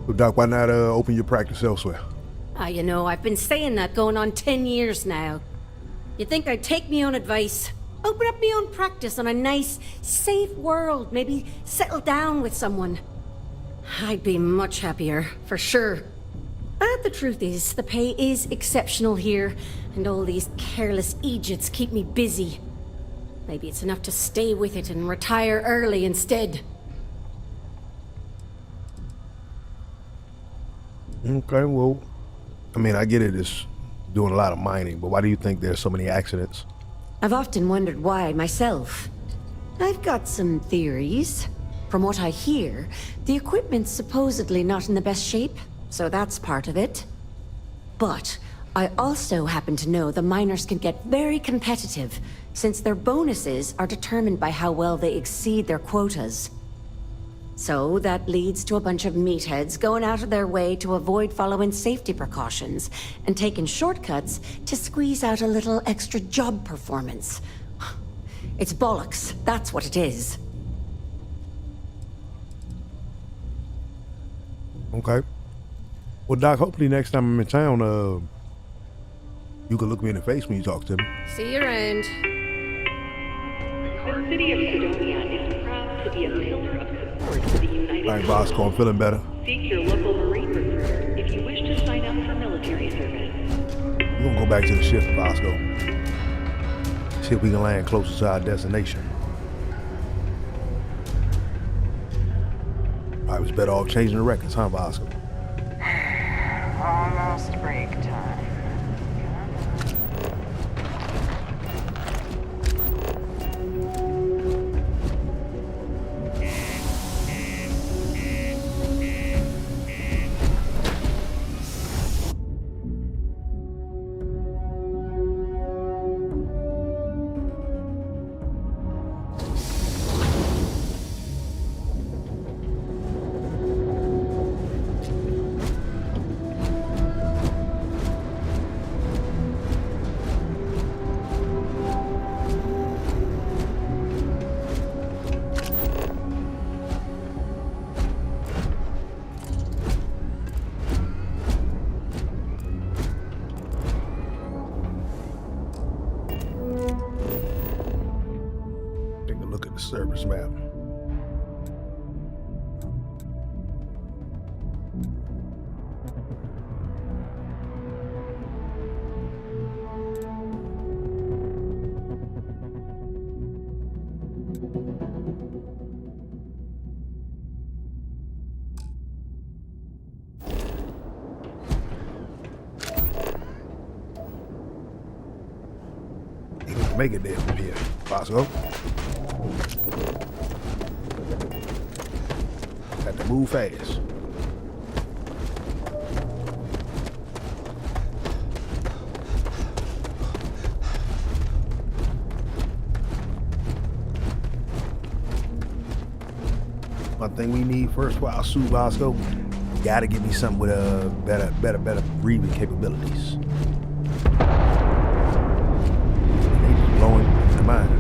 So, Doc, why not open your practice elsewhere? You know, I've been saying that going on 10 years now. You'd think I'd take me own advice, open up my own practice on a nice, safe world, maybe settle down with someone. I'd be much happier, for sure. But the truth is, the pay is exceptional here, and all these careless idiots keep me busy. Maybe it's enough to stay with it and retire early instead. Okay, well, I mean, I get it, it's doing a lot of mining, but why do you think there's so many accidents? I've often wondered why myself. I've got some theories. From what I hear, the equipment's supposedly not in the best shape, so that's part of it. But I also happen to know the miners can get very competitive, since their bonuses are determined by how well they exceed their quotas. So that leads to a bunch of meatheads going out of their way to avoid following safety precautions and taking shortcuts to squeeze out a little extra job performance. It's bollocks, that's what it is. Okay. Well, Doc, hopefully next time I'm in town, you can look me in the face when you talk to me. See you around. The city of Sidonia is proud to be a pillar of support for the United All right, Bosco, I'm feeling better. Seek your local Marine recruiter if you wish to sign up for military service. We're gonna go back to the ship, Bosco. See if we can land closer to our destination. I was better off changing the records, huh, Bosco? Almost break time. Service map. Make it there from here, Bosco. Got to move fast. One thing we need first for our suit, Bosco, gotta give me something with better breathing capabilities. They just blowing the mind.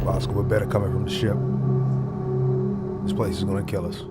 Bosco, we're better coming from the ship. This place is gonna kill us.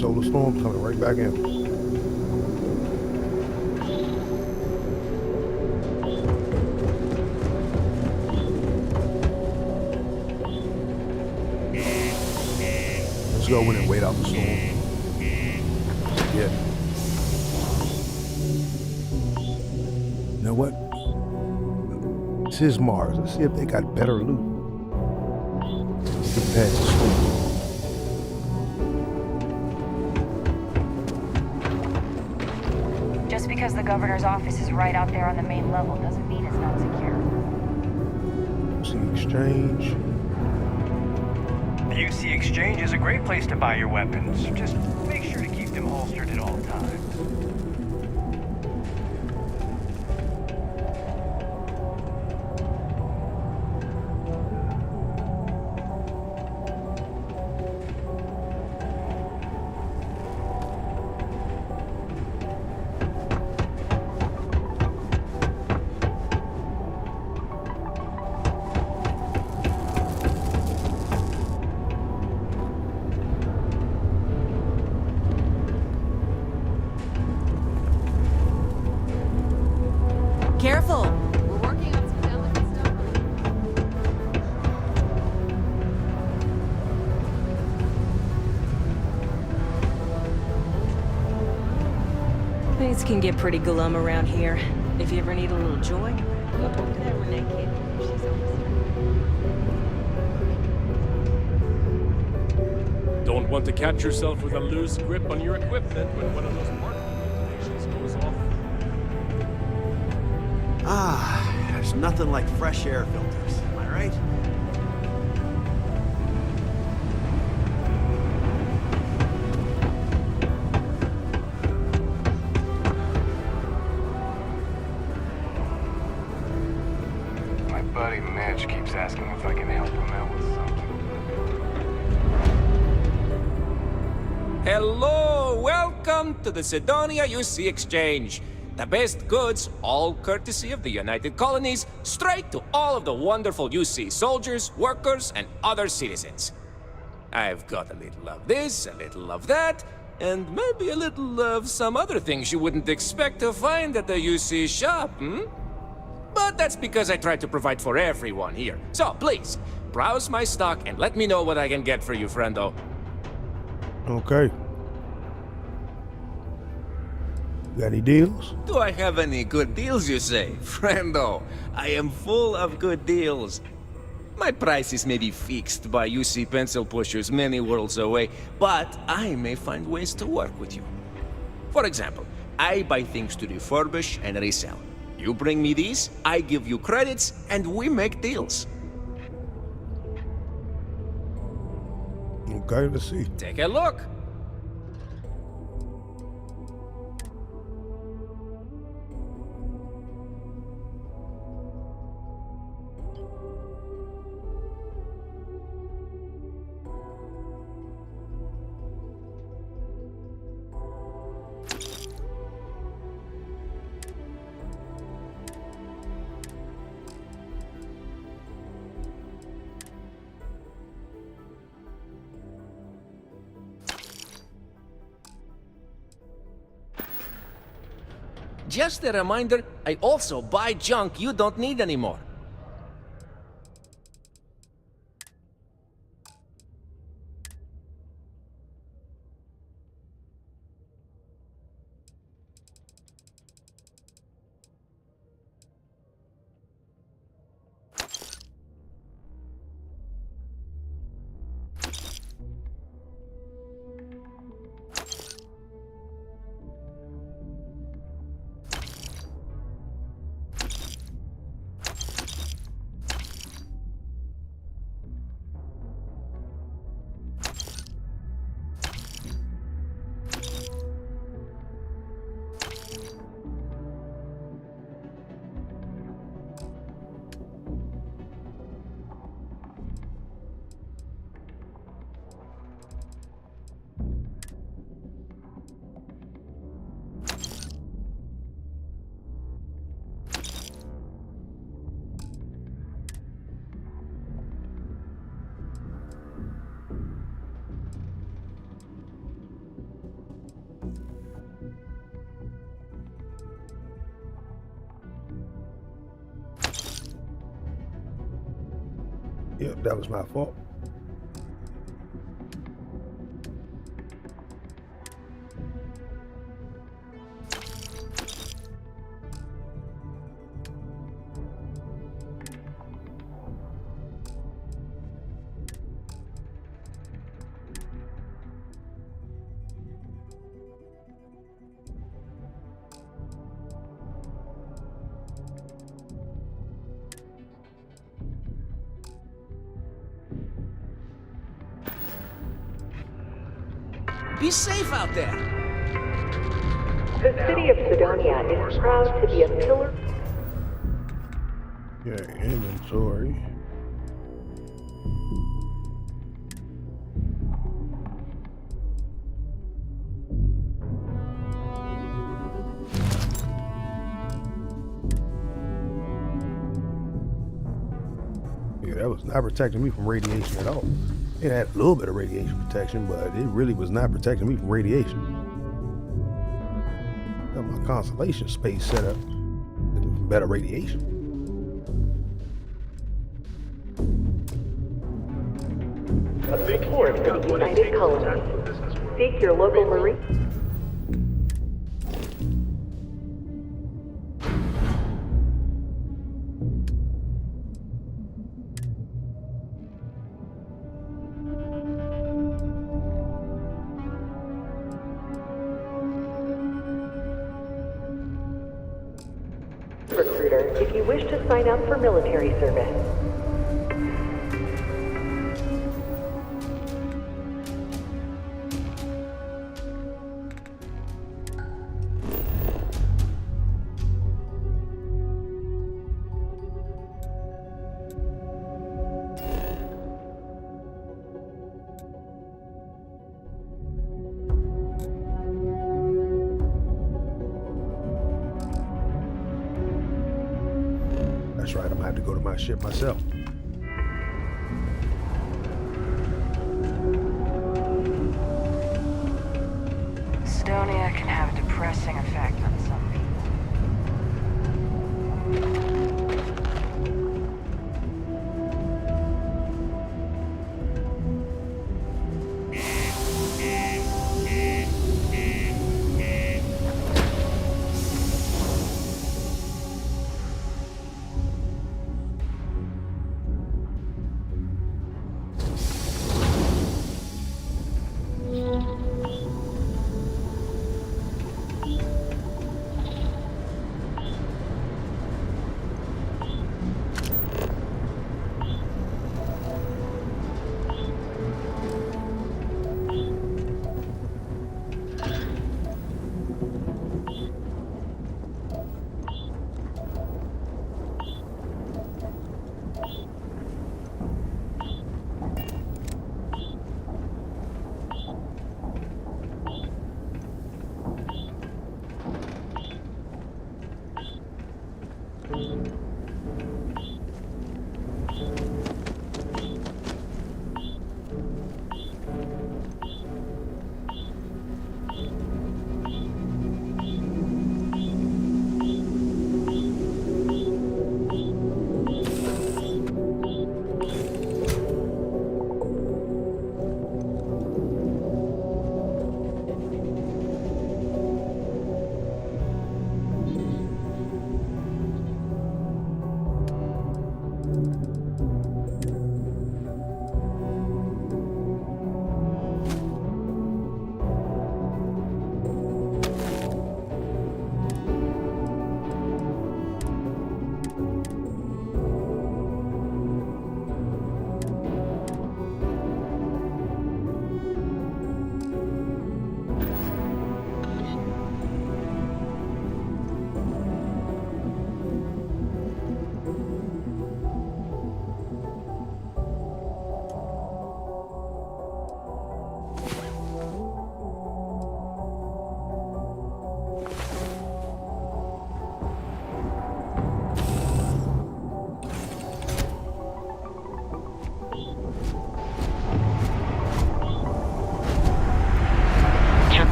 Solar storm coming right back in. Let's go in and wait out the storm. Yeah. know what? This is Mars. Let's see if they got better loot compared to school. Just because the governor's office is right out there on the main level doesn't mean it's not secure. See exchange. The UC Exchange is a great place to buy your weapons. Just make sure to keep them holstered at all times. Careful! We're working on some delicate stuff. Things can get pretty glum around here. If you ever need a little joy, go talk to that Renee kid. She's always Don't want to catch yourself with a loose grip on your equipment when one of those marketing notifications goes off. Ah, there's nothing like fresh air filters, am I right? My buddy Mitch keeps asking if I can help him out with something. Hello! Welcome to the Sidonia UC Exchange. The best goods, all courtesy of the United Colonies, straight to all of the wonderful UC soldiers, workers, and other citizens. I've got a little of this, a little of that, and maybe a little of some other things you wouldn't expect to find at the UC shop, But that's because I try to provide for everyone here. So please, browse my stock and let me know what I can get for you, friendo. Okay. Got any deals? Do I have any good deals, you say? Friendo, I am full of good deals. My prices may be fixed by UC pencil pushers many worlds away, but I may find ways to work with you. For example, I buy things to refurbish and resell. You bring me these, I give you credits, and we make deals. Okay, let's see. Take a look. Just a reminder, I also buy junk you don't need anymore. Yep, that was my fault. Be safe out there. The city of Sidonia is proud to be a pillar. Yeah, inventory. Yeah, that was not protecting me from radiation at all. It had a little bit of radiation protection, but it really was not protecting me from radiation. Got my constellation space set up with better radiation. Report from the United Colony. Seek your local marine. Recruiter, if you wish to sign up for military service. That's right, I'm gonna have to go to my ship myself. Sidonia can have a depressing effect on some people.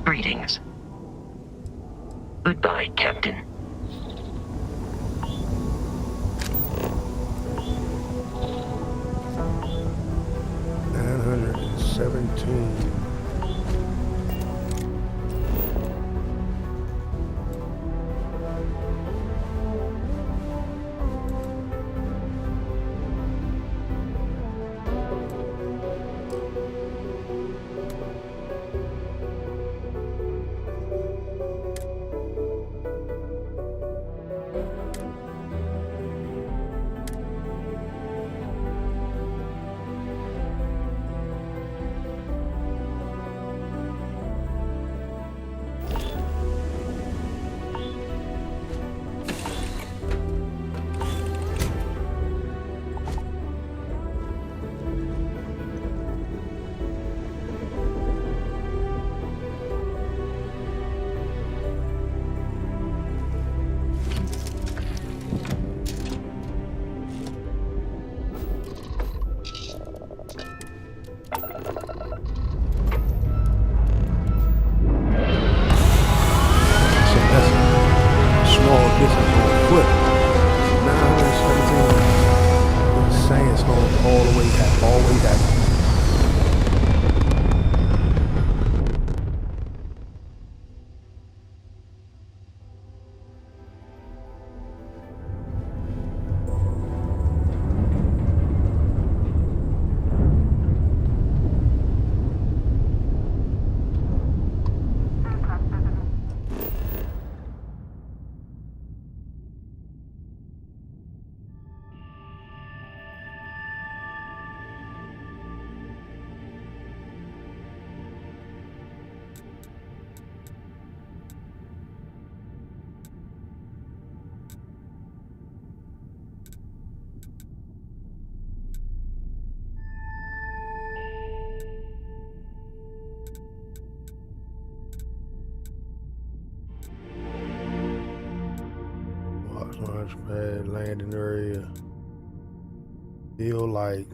Greetings. Goodbye, Captain. $917. always happens. Launchpad, landing area. Feel like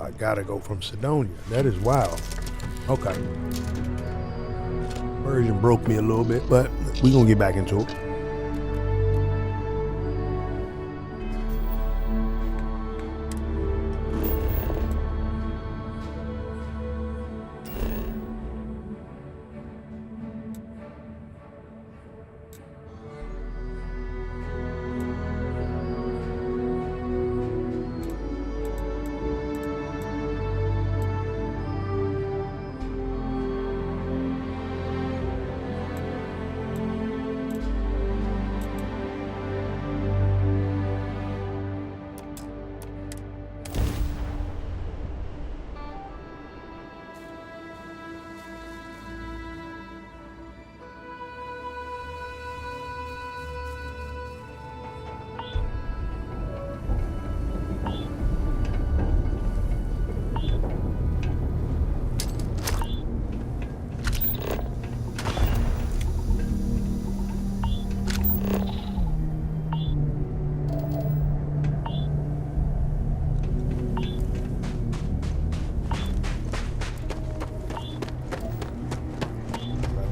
I gotta go from Sidonia. That is wild. Okay. Version broke me a little bit, but we're gonna get back into it.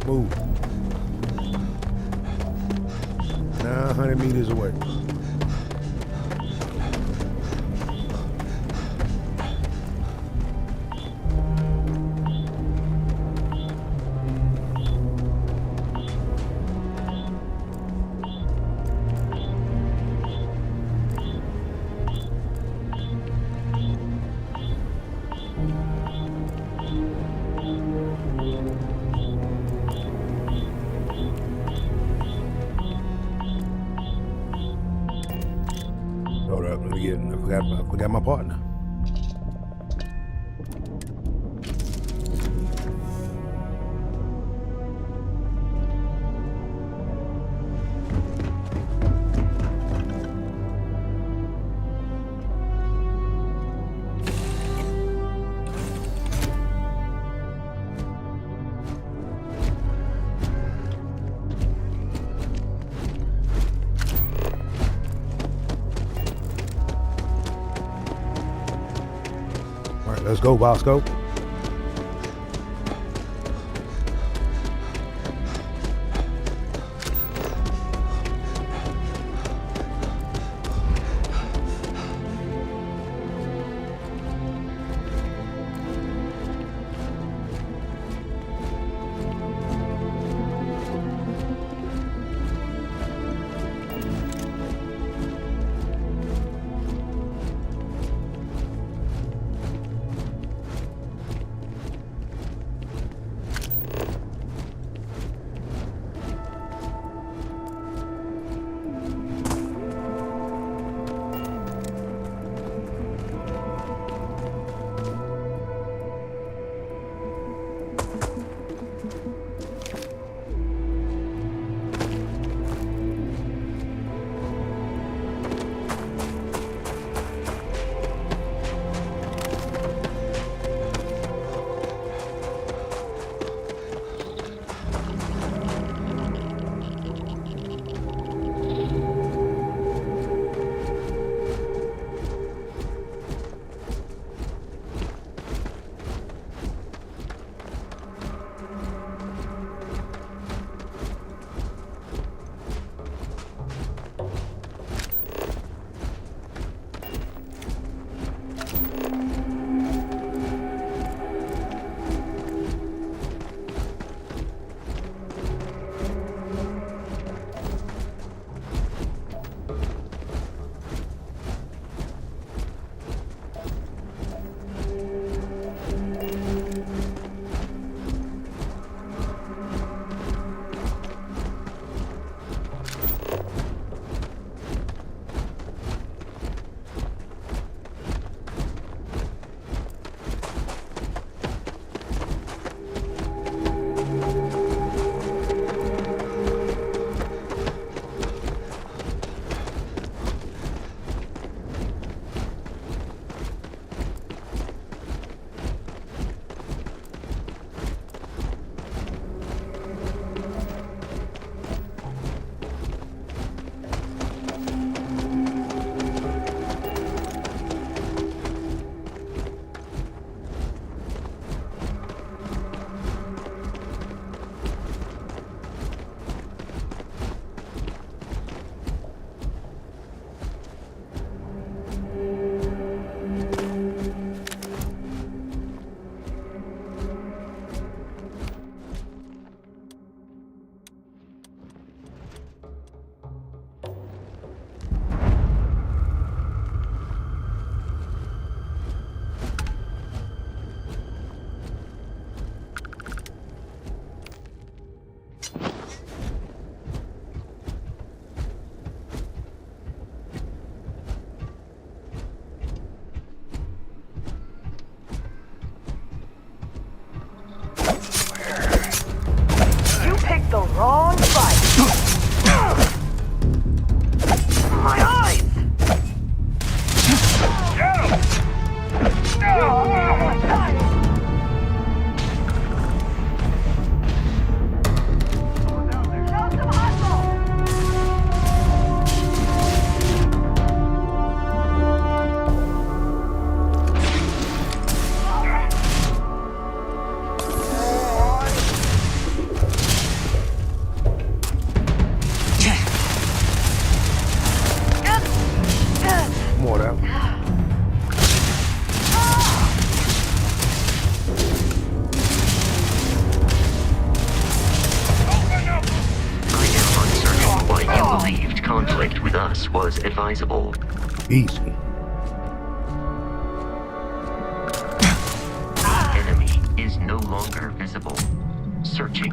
Move. Now 100 meters away. Hold up, let me get. I forgot my partner. All right, let's go, Bosco. This was advisable. Easy. The enemy is no longer visible. Searching.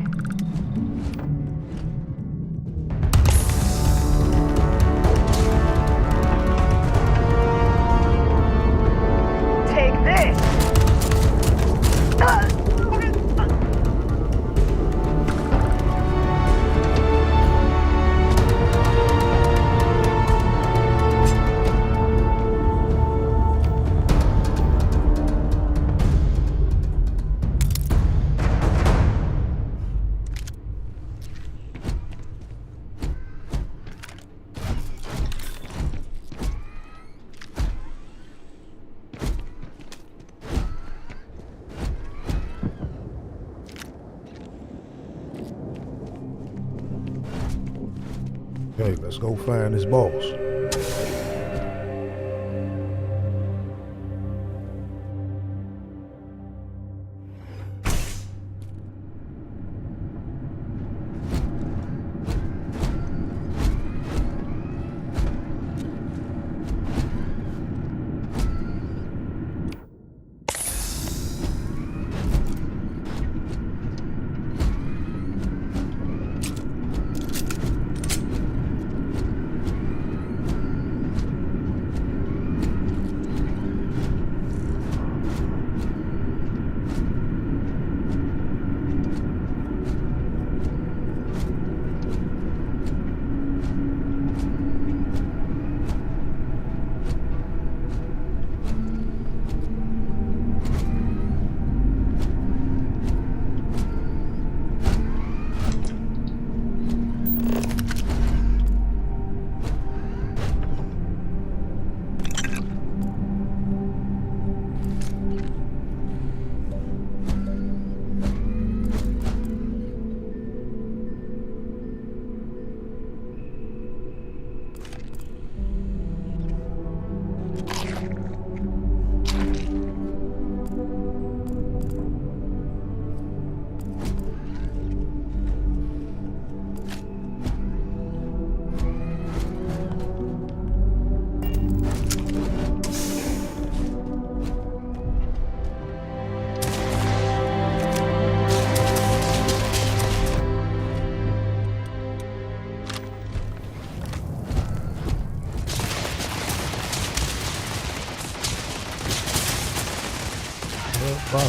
Take this! Okay, let's go find this boss.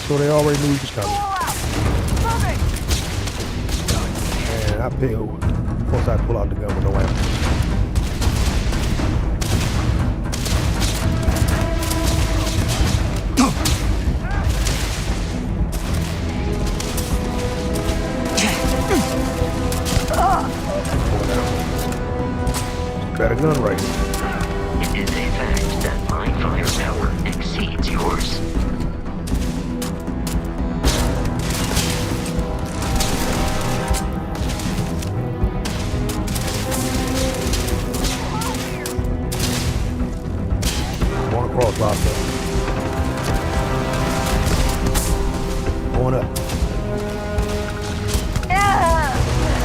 So they already knew he was coming. And I failed. Of course, I pull out the gun with no ammo. Got a gun right here. It is a fact that my firepower exceeds yours. Cross locked up. Going up.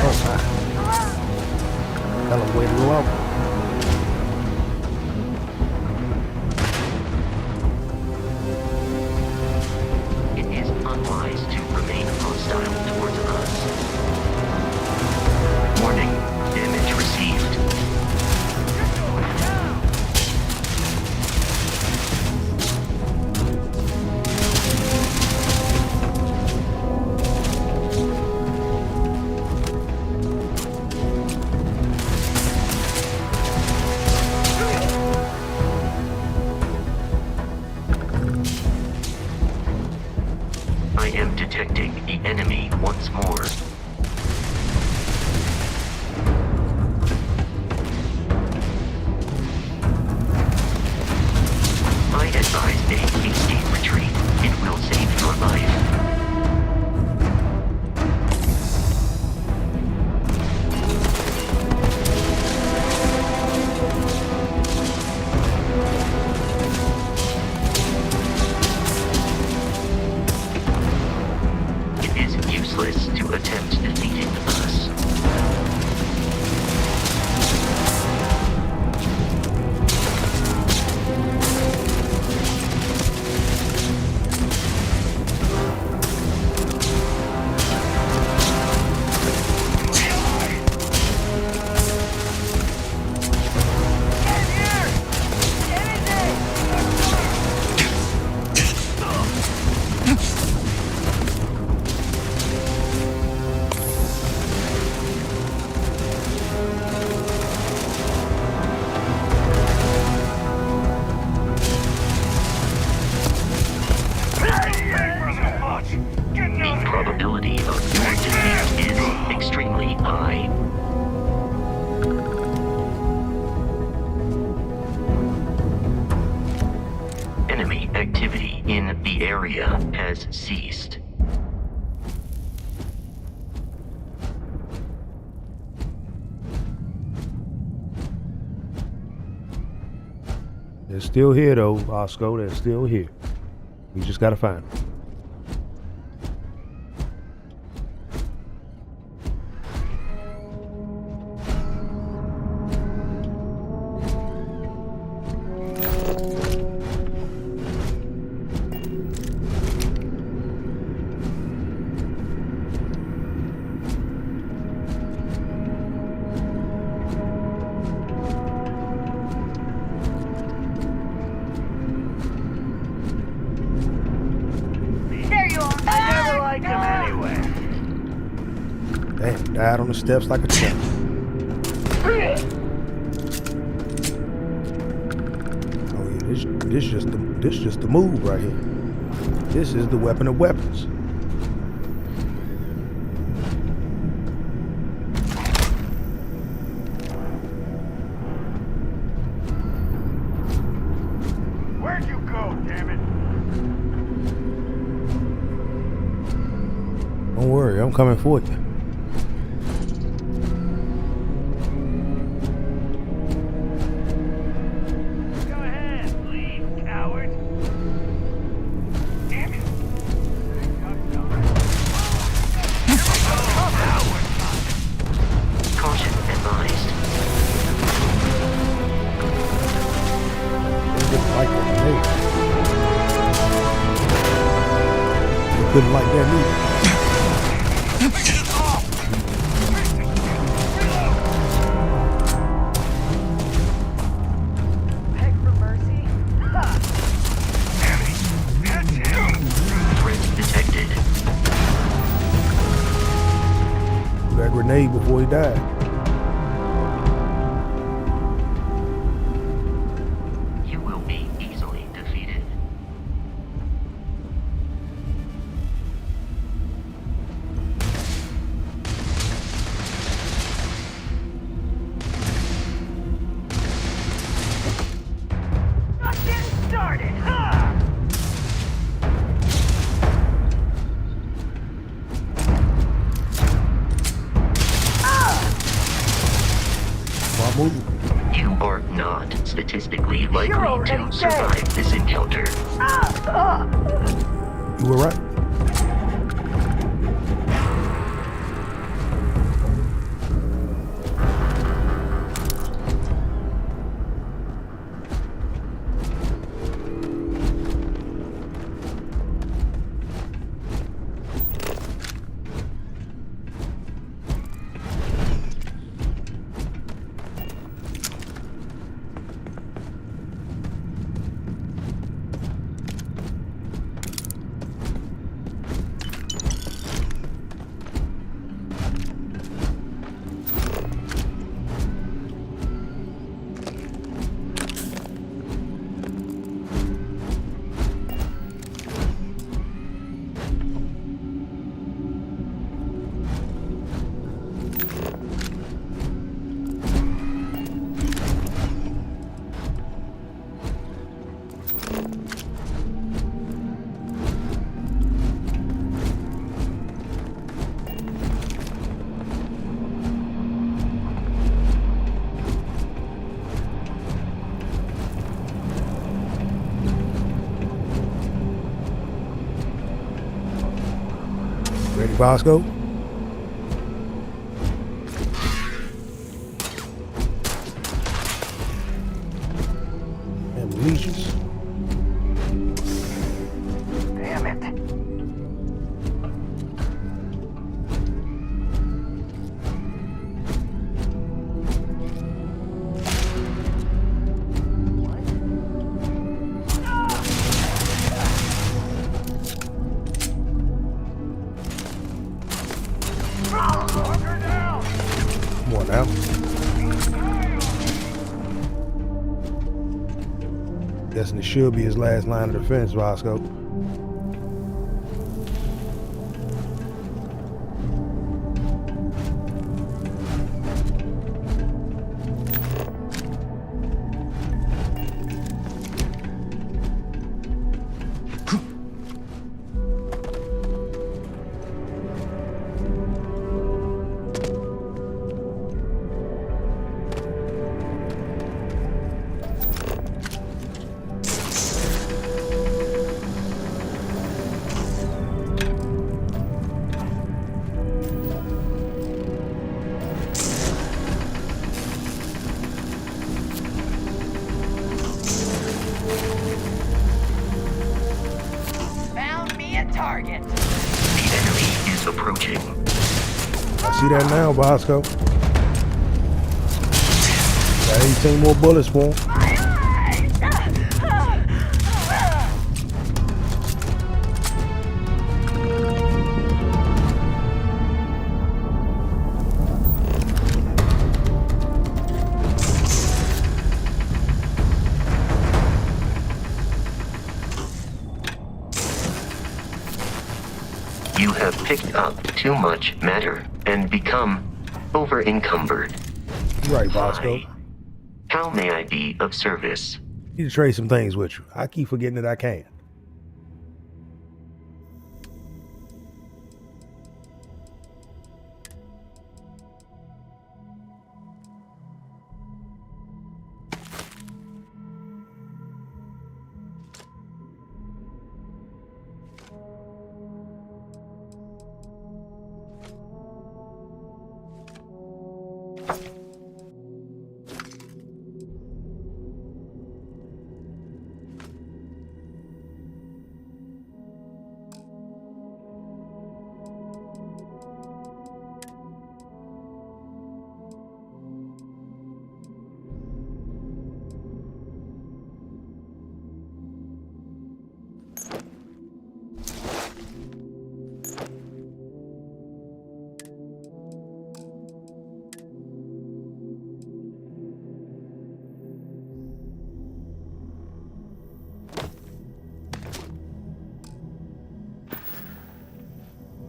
Oh my. Tell him way to go out. It is unwise to remain hostile towards us. Warning. Damage received. I am detecting the enemy once more. I advise a hasty retreat. It will save your life. It is useless to attempt nearby. Enemy activity in the area has ceased. They're still here though, Bosco. They're still here. We just gotta find them. Damn, died on the steps like a champ. Oh yeah, this just the move right here. This is the weapon of weapons. Where'd you go, damn it? Don't worry, I'm coming for you. Couldn't like that neither. Beg for mercy? Threat detected. That grenade before he died. You will be easily defeated. Started, huh? You are not statistically likely to survive this encounter. You were right. Ready, Bosco? And leashes. Damn it. Come on now. Guessing it should be his last line of defense, Bosco. target. The enemy is approaching. I see that now, Bosco. Got 18 more bullets for him. You have picked up too much matter and become over-encumbered. Right, Bosco. How may I be of service? Need to trade some things with you. I keep forgetting that I can.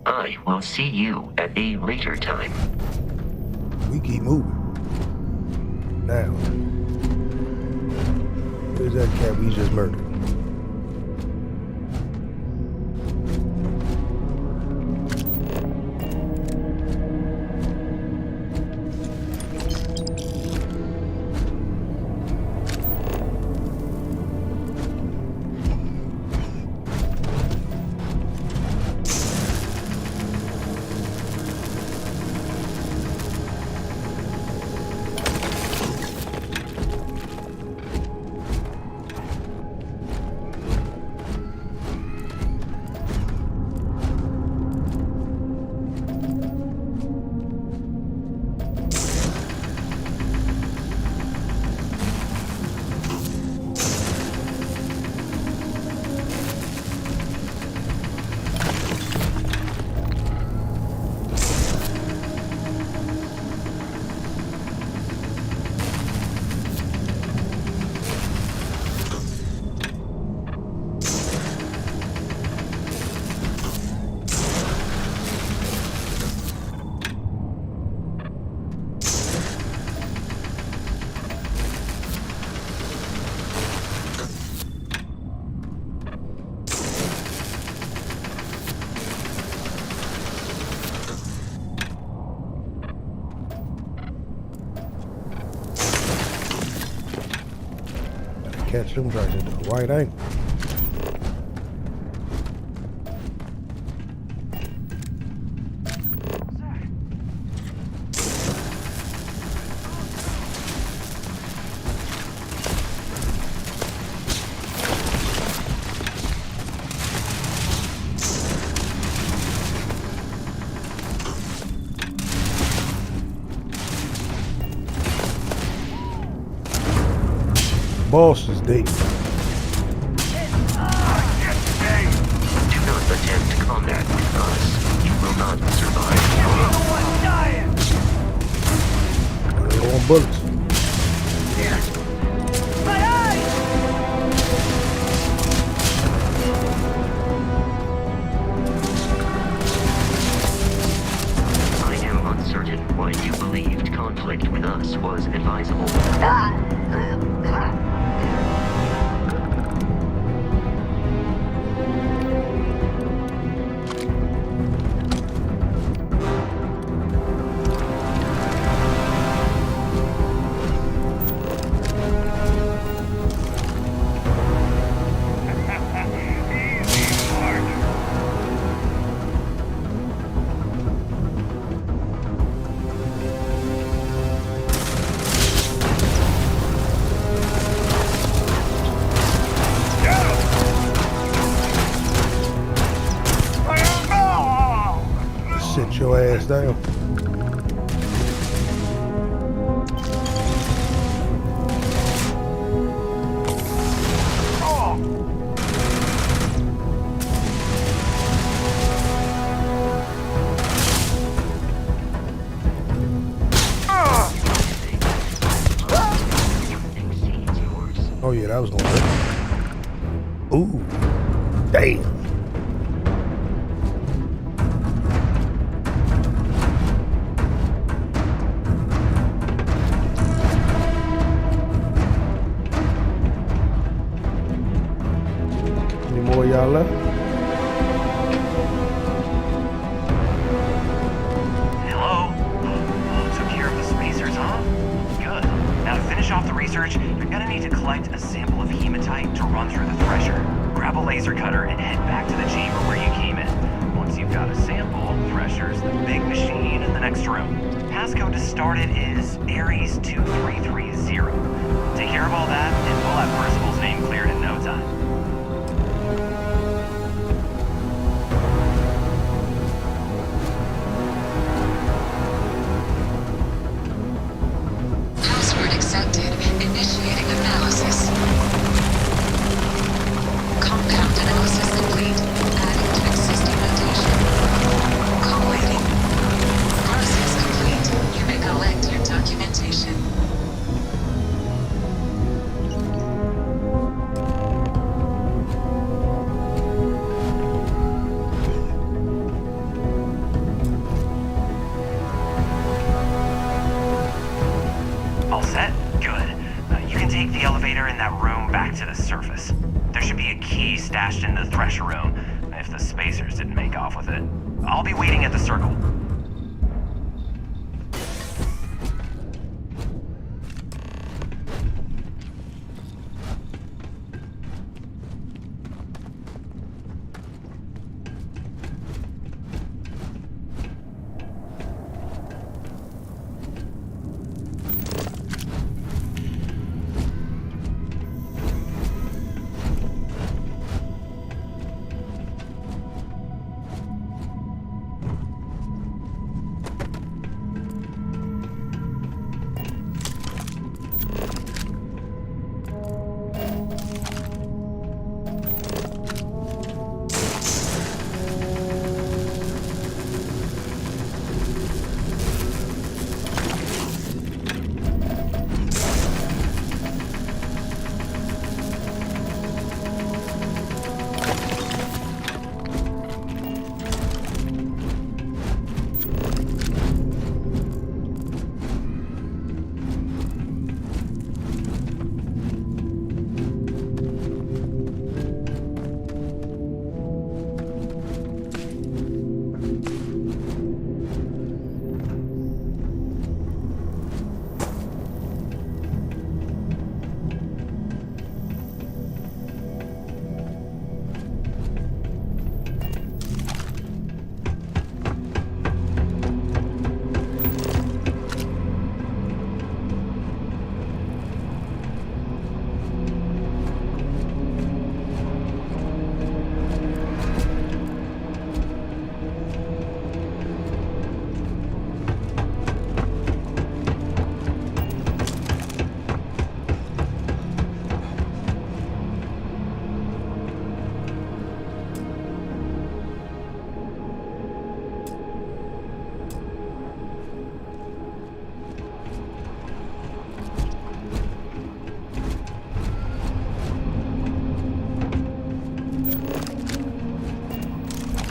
I will see you at a later time. We keep moving. Now, where's that cat we just murdered? Catch them trying to do a wide angle. Boss is dead. Do not attempt combat with us. You will not survive. Low on bullets. I am uncertain why you believed conflict with us was advisable. your ass down. Oh yeah, that was gonna hurt. Ooh, damn. Any more of y'all left? Hello? Took care of the spacers, huh? Good. Now to finish off the research, you're gonna need to collect a sample of hematite to run through the thresher. Grab a laser cutter and head back to the chamber where you came in. Once you've got a sample, thresher's the big machine in the next room. Passcode to start it is Ares 2330. Take care of all that, and we'll have Percival's name cleared in no time. Password accepted. Initiating analysis. Compound analysis complete. Adding to existing notation. Collating. Process complete. You may collect your documentation. All set? Good. You can take the elevator in that room back to the surface. There should be a key stashed in the thresher room, if the spacers didn't make off with it. I'll be waiting at the circle.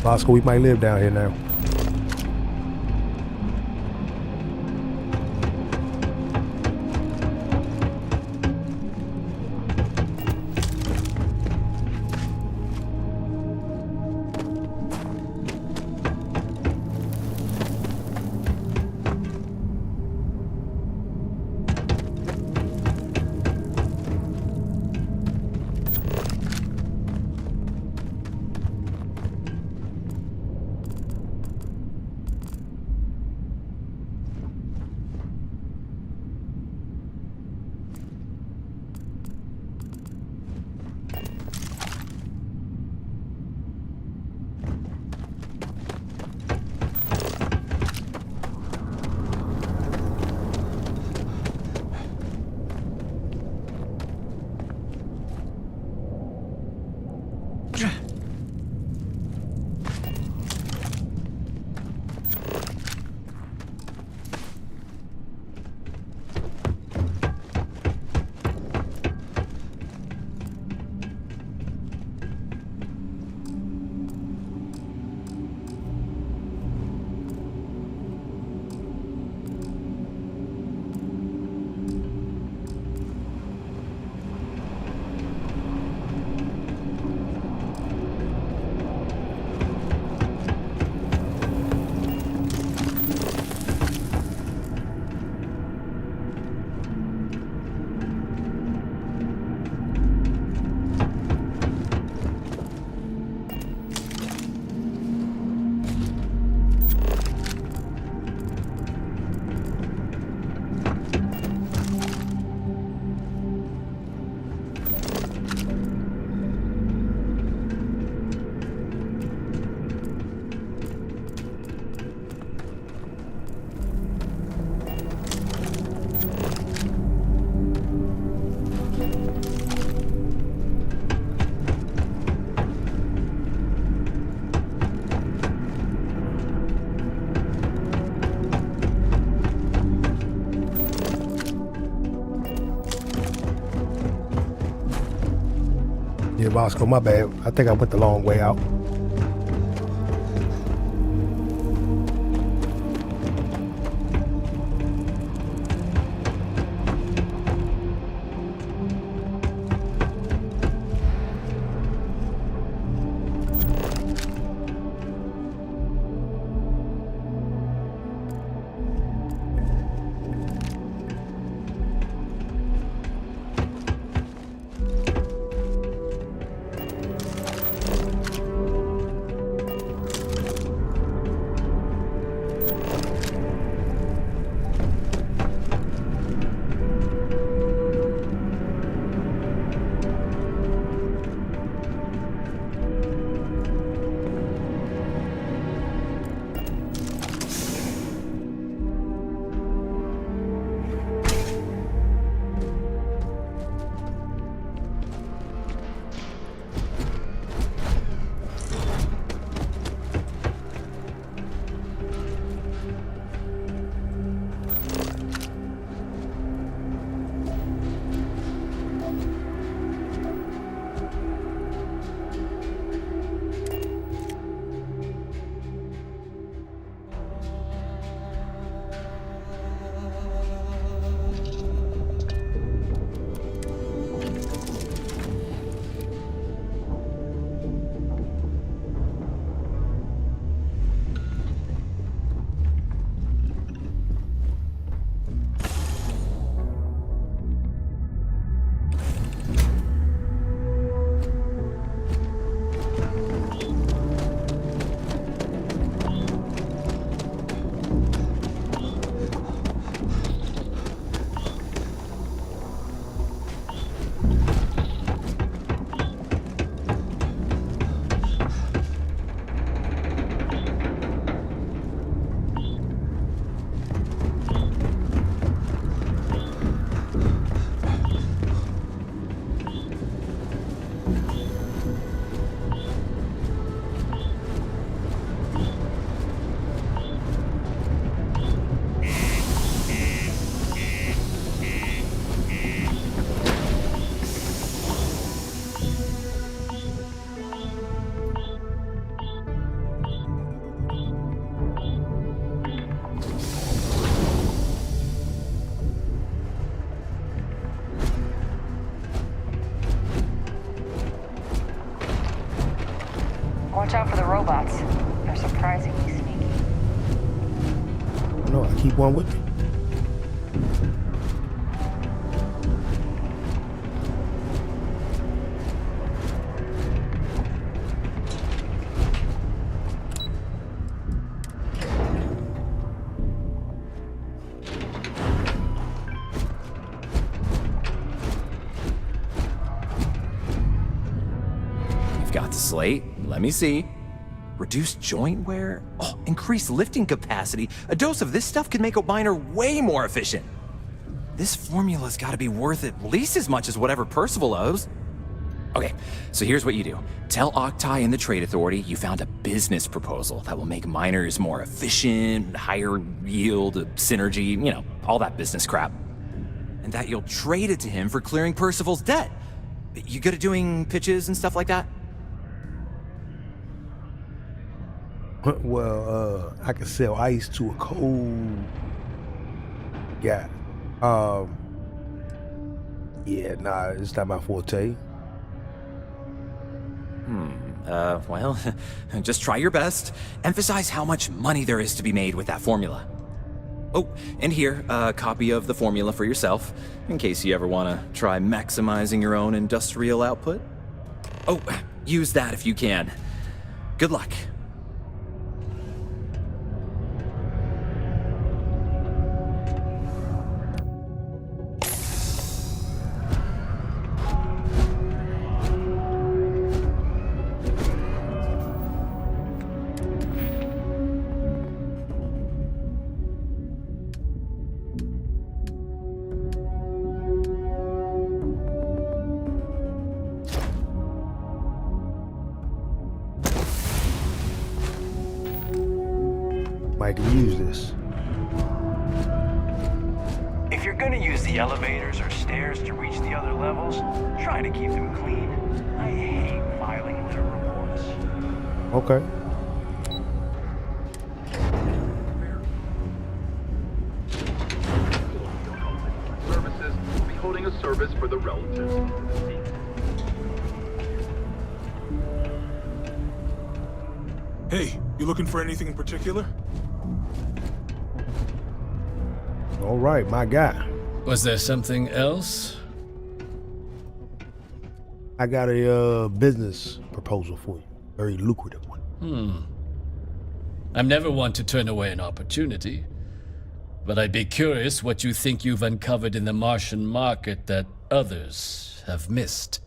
Bosco, we might live down here now. Roscoe, my bad. I think I went the long way out. Watch out for the robots. They're surprisingly sneaky. No, I keep one with me. You've got the slate. Let me see. Reduced joint wear? Oh, increased lifting capacity. A dose of this stuff could make a miner way more efficient. This formula's gotta be worth at least as much as whatever Percival owes. Okay, so here's what you do. Tell Octai and the Trade Authority you found a business proposal that will make miners more efficient, higher yield, synergy, you know, all that business crap. And that you'll trade it to him for clearing Percival's debt. You good at doing pitches and stuff like that? Well, I can sell ice to a cold guy. Yeah, nah, it's not my forte. Well, just try your best. Emphasize how much money there is to be made with that formula. Oh, and here, a copy of the formula for yourself, in case you ever want to try maximizing your own industrial output. Oh, use that if you can. Good luck. I can use this. If you're gonna use the elevators or stairs to reach the other levels, try to keep them clean. I hate Okay. Services will be holding a service for the relatives of the deceased. Hey, you looking for anything in particular? All right, my guy. Was there something else? I got a business proposal for you. Very lucrative one. I'm never one to turn away an opportunity, but I'd be curious what you think you've uncovered in the Martian market that others have missed.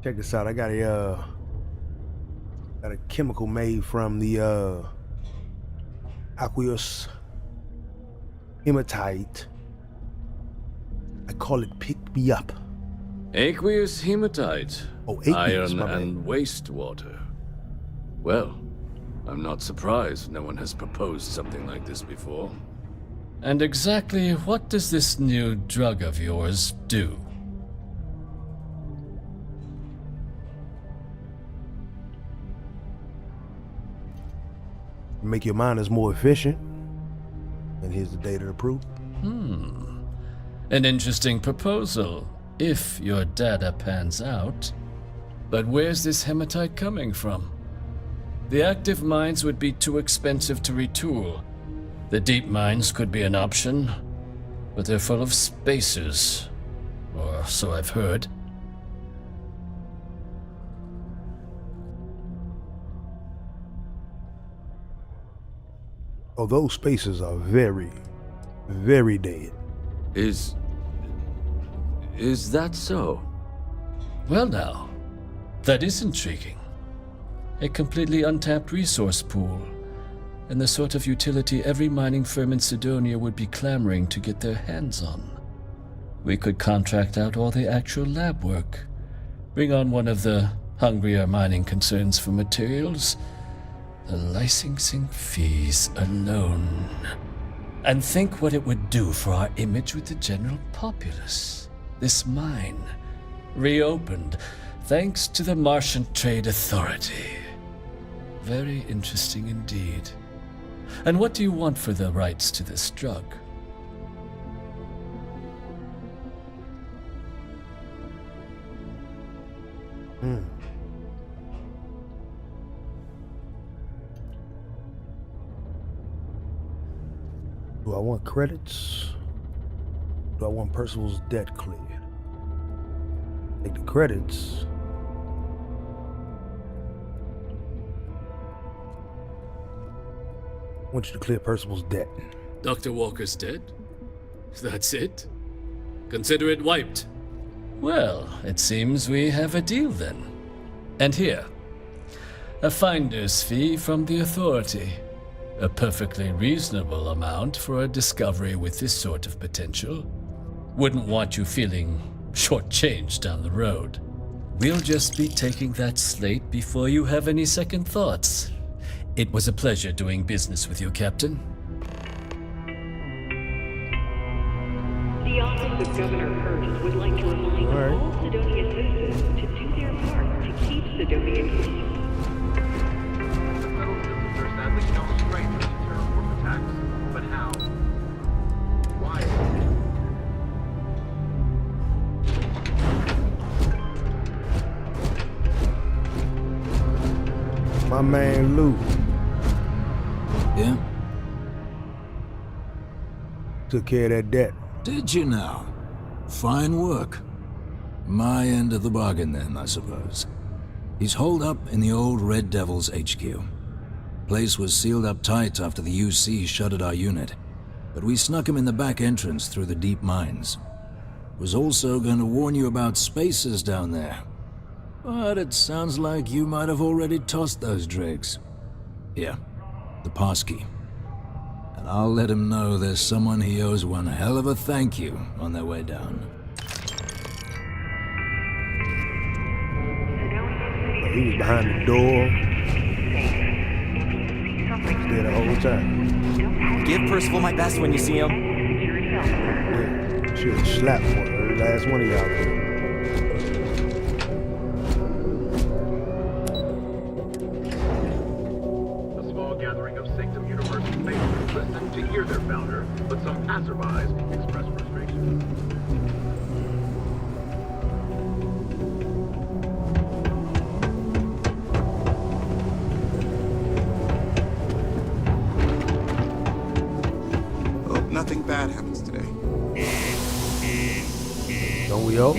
Check this out. I got a chemical made from the aqueous hematite. I call it pick me up. Aqueous hematite, aqueous, iron my and wastewater. Well, I'm not surprised no one has proposed something like this before. And exactly what does this new drug of yours do? Make your miners more efficient. And here's the data to prove. An interesting proposal, if your data pans out. But where's this hematite coming from? The active mines would be too expensive to retool. The deep mines could be an option, but they're full of spacers, or so I've heard. Oh, those spaces are very, very dead. Is that so? Well now, that is intriguing. A completely untapped resource pool, and the sort of utility every mining firm in Sidonia would be clamoring to get their hands on. We could contract out all the actual lab work, bring on one of the hungrier mining concerns for materials, the licensing fees alone. And think what it would do for our image with the general populace. This mine, reopened thanks to the Martian Trade Authority. Very interesting indeed. And what do you want for the rights to this drug? Do I want credits? Do I want Percival's debt cleared? Take the credits. I want you to clear Percival's debt. Dr. Walker's dead? That's it? Consider it wiped. Well, it seems we have a deal then. And here, a finder's fee from the authority. A perfectly reasonable amount for a discovery with this sort of potential. Wouldn't want you feeling shortchanged down the road. We'll just be taking that slate before you have any second thoughts. It was a pleasure doing business with you, Captain. The Office of Governor Hurst would like to remind all Sidonia citizens to do their part to keep Sidonia clean. The federal citizens are sadly no strangers to terrorforce attacks. But how? Why? My man Lou. Yeah? Took care of that debt. Did you now? Fine work. My end of the bargain then, I suppose. He's holed up in the old Red Devil's HQ. Place was sealed up tight after the UC shuttered our unit, but we snuck him in the back entrance through the deep mines. Was also going to warn you about spacers down there. But it sounds like you might have already tossed those dregs. Here, the passkey. And I'll let him know there's someone he owes one hell of a thank you on their way down. He was behind the door. Stayed the whole time. Give Percival my best when you see him. Should slap every last one of y'all. A small gathering of Sanctum University patrons listened to hear their founder, but some passerbys expressed frustration. Hope nothing bad happens today. Don't we all?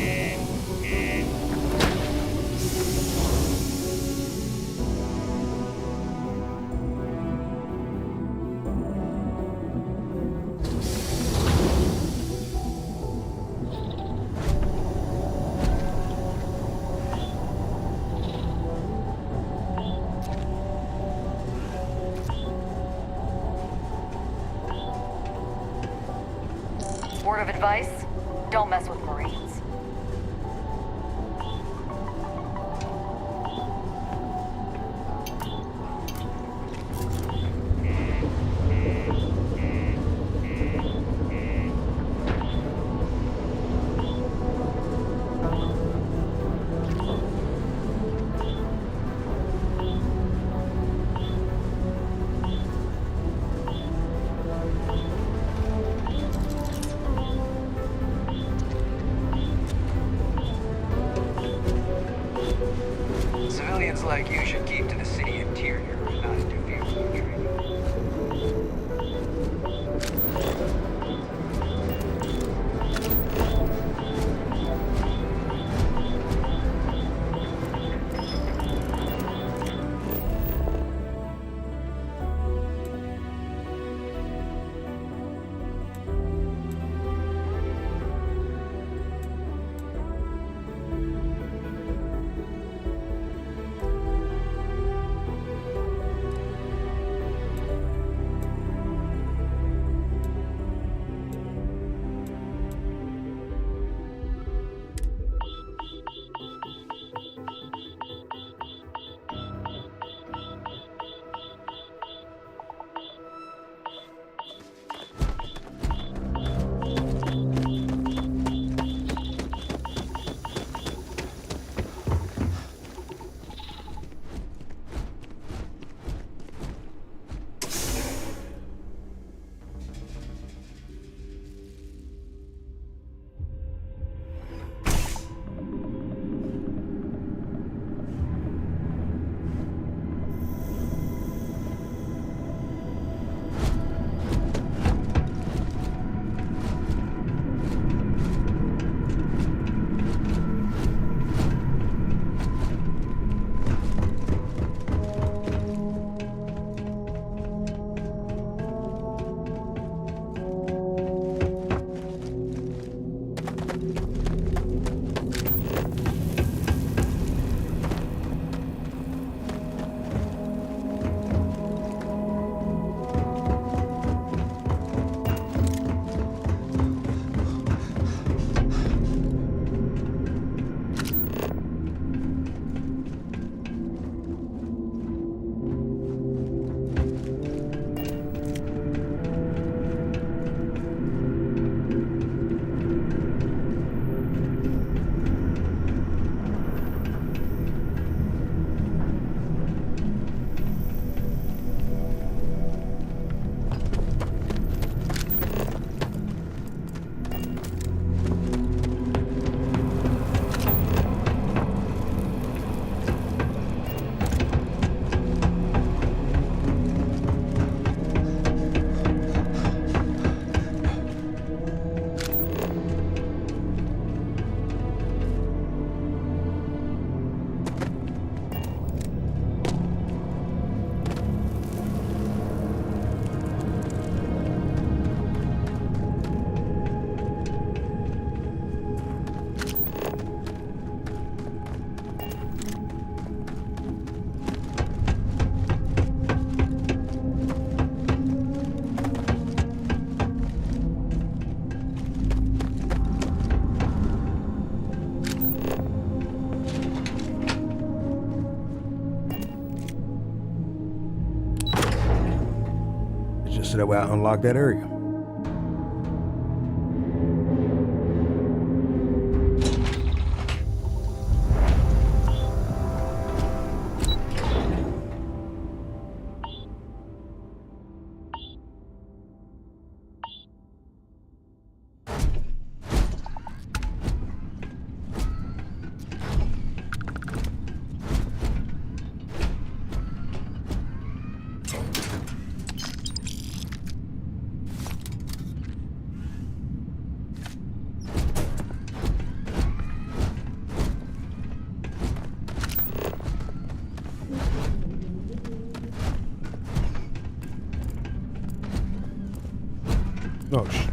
Word of advice, don't mess with Marines. Civilians like you should keep to the city interior and not interfere with your training. So that way I unlock that area. Ouch.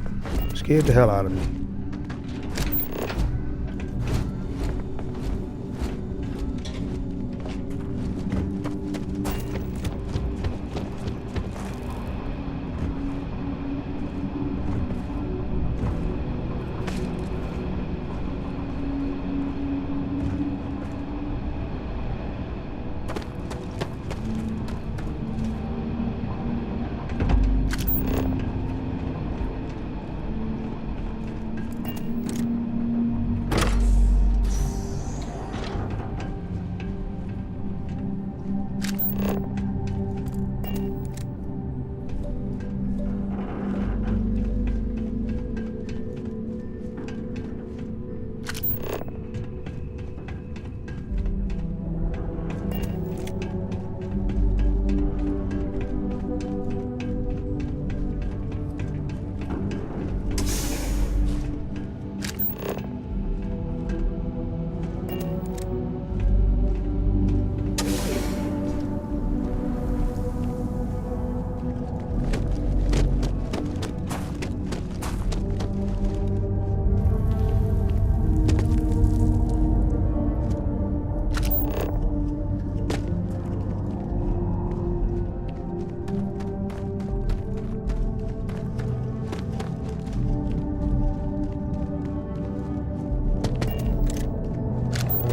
Scared the hell out of me.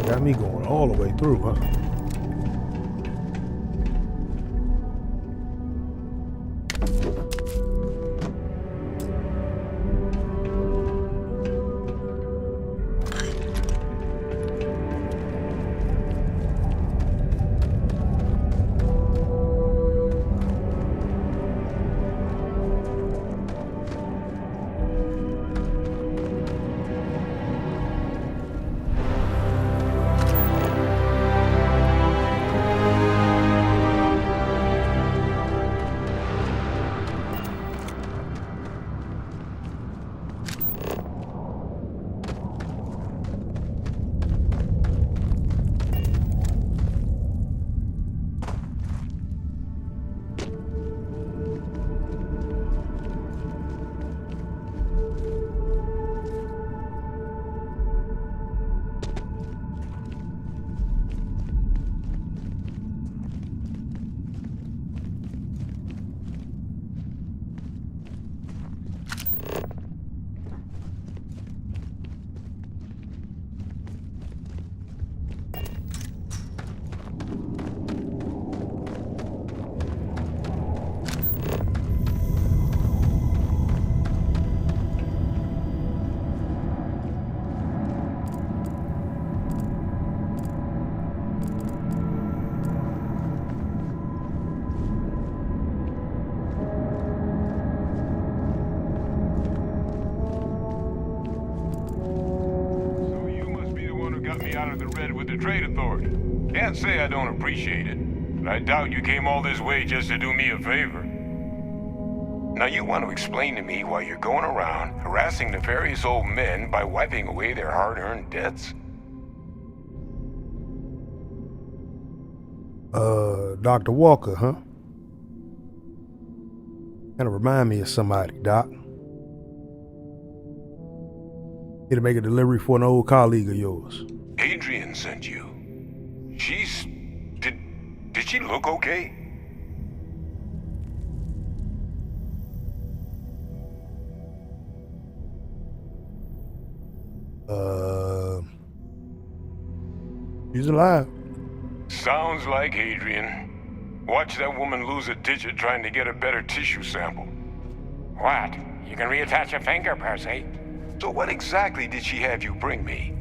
Got me going all the way through, huh? Trade Authority. Can't say I don't appreciate it, but I doubt you came all this way just to do me a favor. Now you want to explain to me why you're going around harassing nefarious old men by wiping away their hard-earned debts? Dr. Walker, huh? Kinda remind me of somebody, Doc. Here to make a delivery for an old colleague of yours. Adrian sent you. She's... Did she look okay? She's alive. Sounds like Adrian. Watch that woman lose a digit trying to get a better tissue sample. What? You can reattach a finger, Percy. So what exactly did she have you bring me?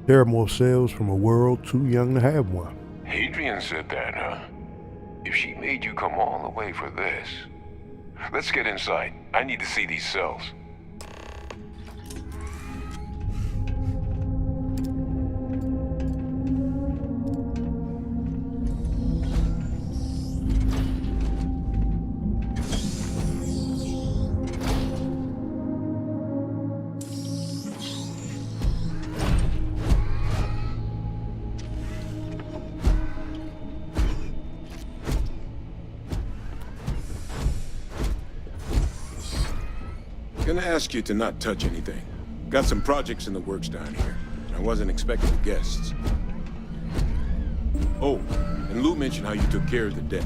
Terrible cells from a world too young to have one. Adrian said that, huh? If she made you come all the way for this... Let's get inside. I need to see these cells. gonna ask you to not touch anything. Got some projects in the works down here. I wasn't expecting guests. Oh, and Lou mentioned how you took care of the dead.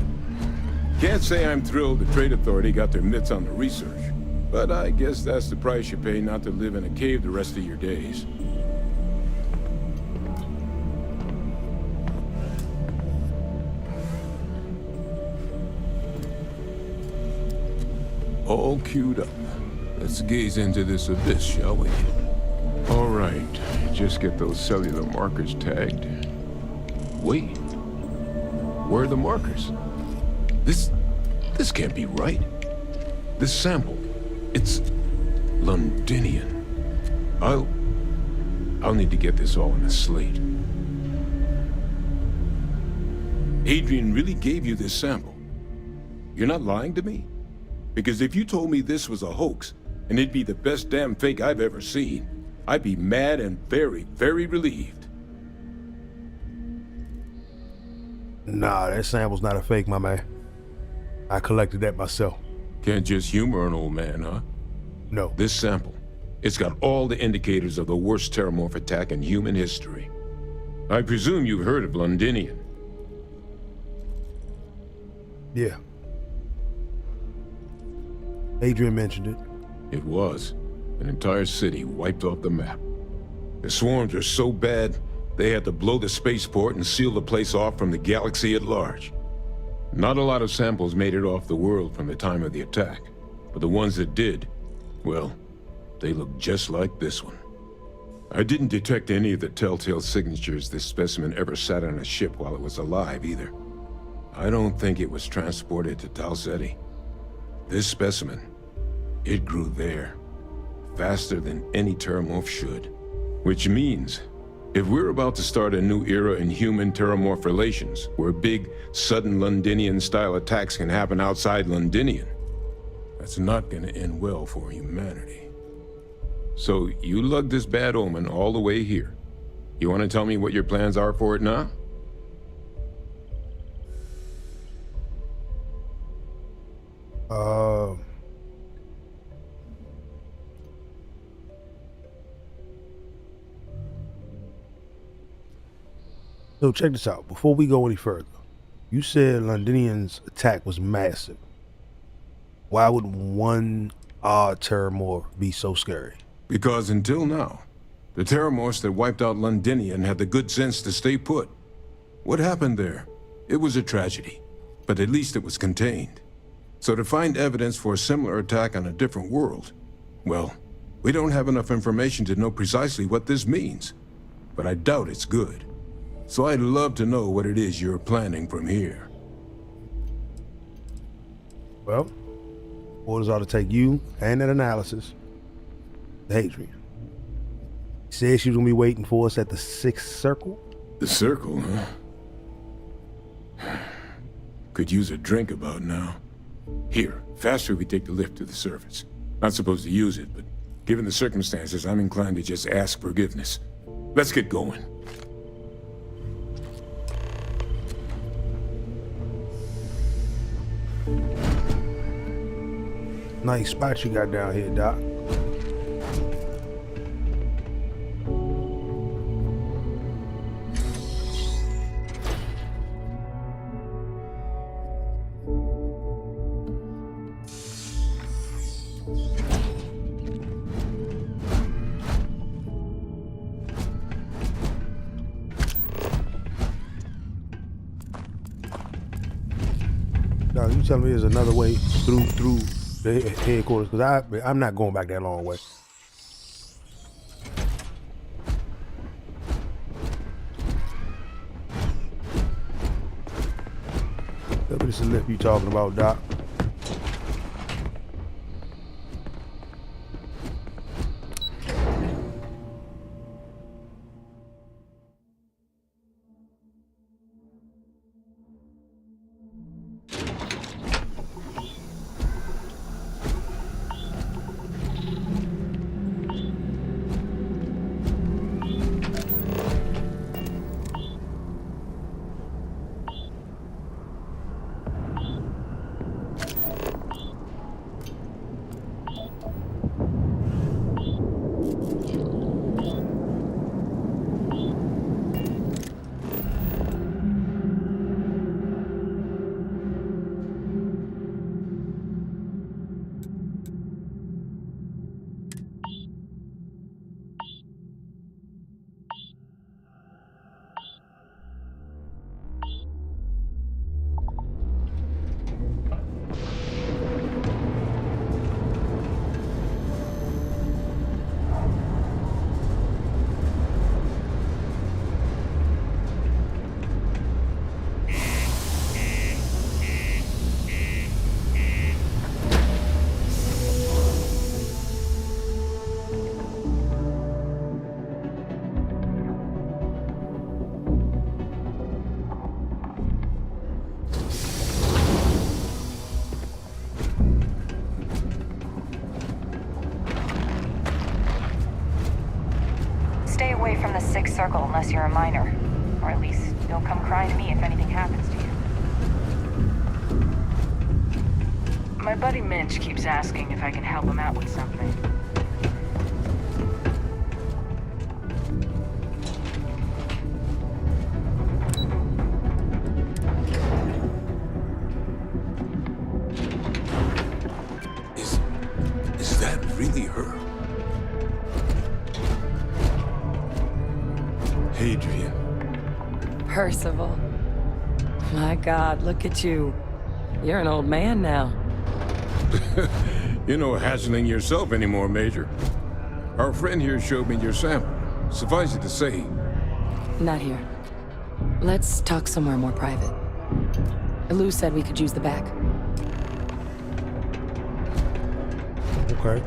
Can't say I'm thrilled the Trade Authority got their mitts on the research, but I guess that's the price you pay not to live in a cave the rest of your days. All queued up. Let's gaze into this abyss, shall we? All right, just get those cellular markers tagged. Wait, where are the markers? This can't be right. This sample, it's Londinian. I'll need to get this all on a slate. Adrian really gave you this sample. You're not lying to me? Because if you told me this was a hoax, and it'd be the best damn fake I've ever seen, I'd be mad and very, very relieved. Nah, that sample's not a fake, my man. I collected that myself. Can't just humor an old man, huh? No. This sample, it's got all the indicators of the worst terramorph attack in human history. I presume you've heard of Londinian. Yeah. Adrian mentioned it. It was. An entire city wiped off the map. The swarms were so bad, they had to blow the spaceport and seal the place off from the galaxy at large. Not a lot of samples made it off the world from the time of the attack, but the ones that did, well, they look just like this one. I didn't detect any of the telltale signatures this specimen ever sat on a ship while it was alive, either. I don't think it was transported to Talsetti. This specimen, it grew there, faster than any terramorph should. Which means, if we're about to start a new era in human-terramorph relations, where big, sudden Londinian-style attacks can happen outside Londinian, that's not gonna end well for humanity. So, you lugged this bad omen all the way here. You wanna tell me what your plans are for it now? So check this out. Before we go any further, you said Londinian's attack was massive. Why would one odd terramorph be so scary? Because until now, the terramorphs that wiped out Londinian had the good sense to stay put. What happened there? It was a tragedy, but at least it was contained. So to find evidence for a similar attack on a different world, well, we don't have enough information to know precisely what this means. But I doubt it's good. So I'd love to know what it is you're planning from here. Well, orders ought to take you and that analysis to Adrian. He said she was gonna be waiting for us at the 6th circle. The circle, huh? Could use a drink about now. Here, faster we take the lift to the surface. Not supposed to use it, but given the circumstances, I'm inclined to just ask forgiveness. Let's get going. Nice spot you got down here, Doc. Doc, you telling me there's another way through the headquarters? Because I'm not going back that long way. Look at this lift you talking about, Doc. circle unless you're a minor. Or at least, don't come crying to me if anything happens to you. My buddy Minch keeps asking if I can help him out with something. Is that really her? Hadrian. Percival. My God, look at you. You're an old man now. You're no hassling yourself anymore, Major. Our friend here showed me your sample. Suffice it to say... Not here. Let's talk somewhere more private. Lou said we could use the back. Okay.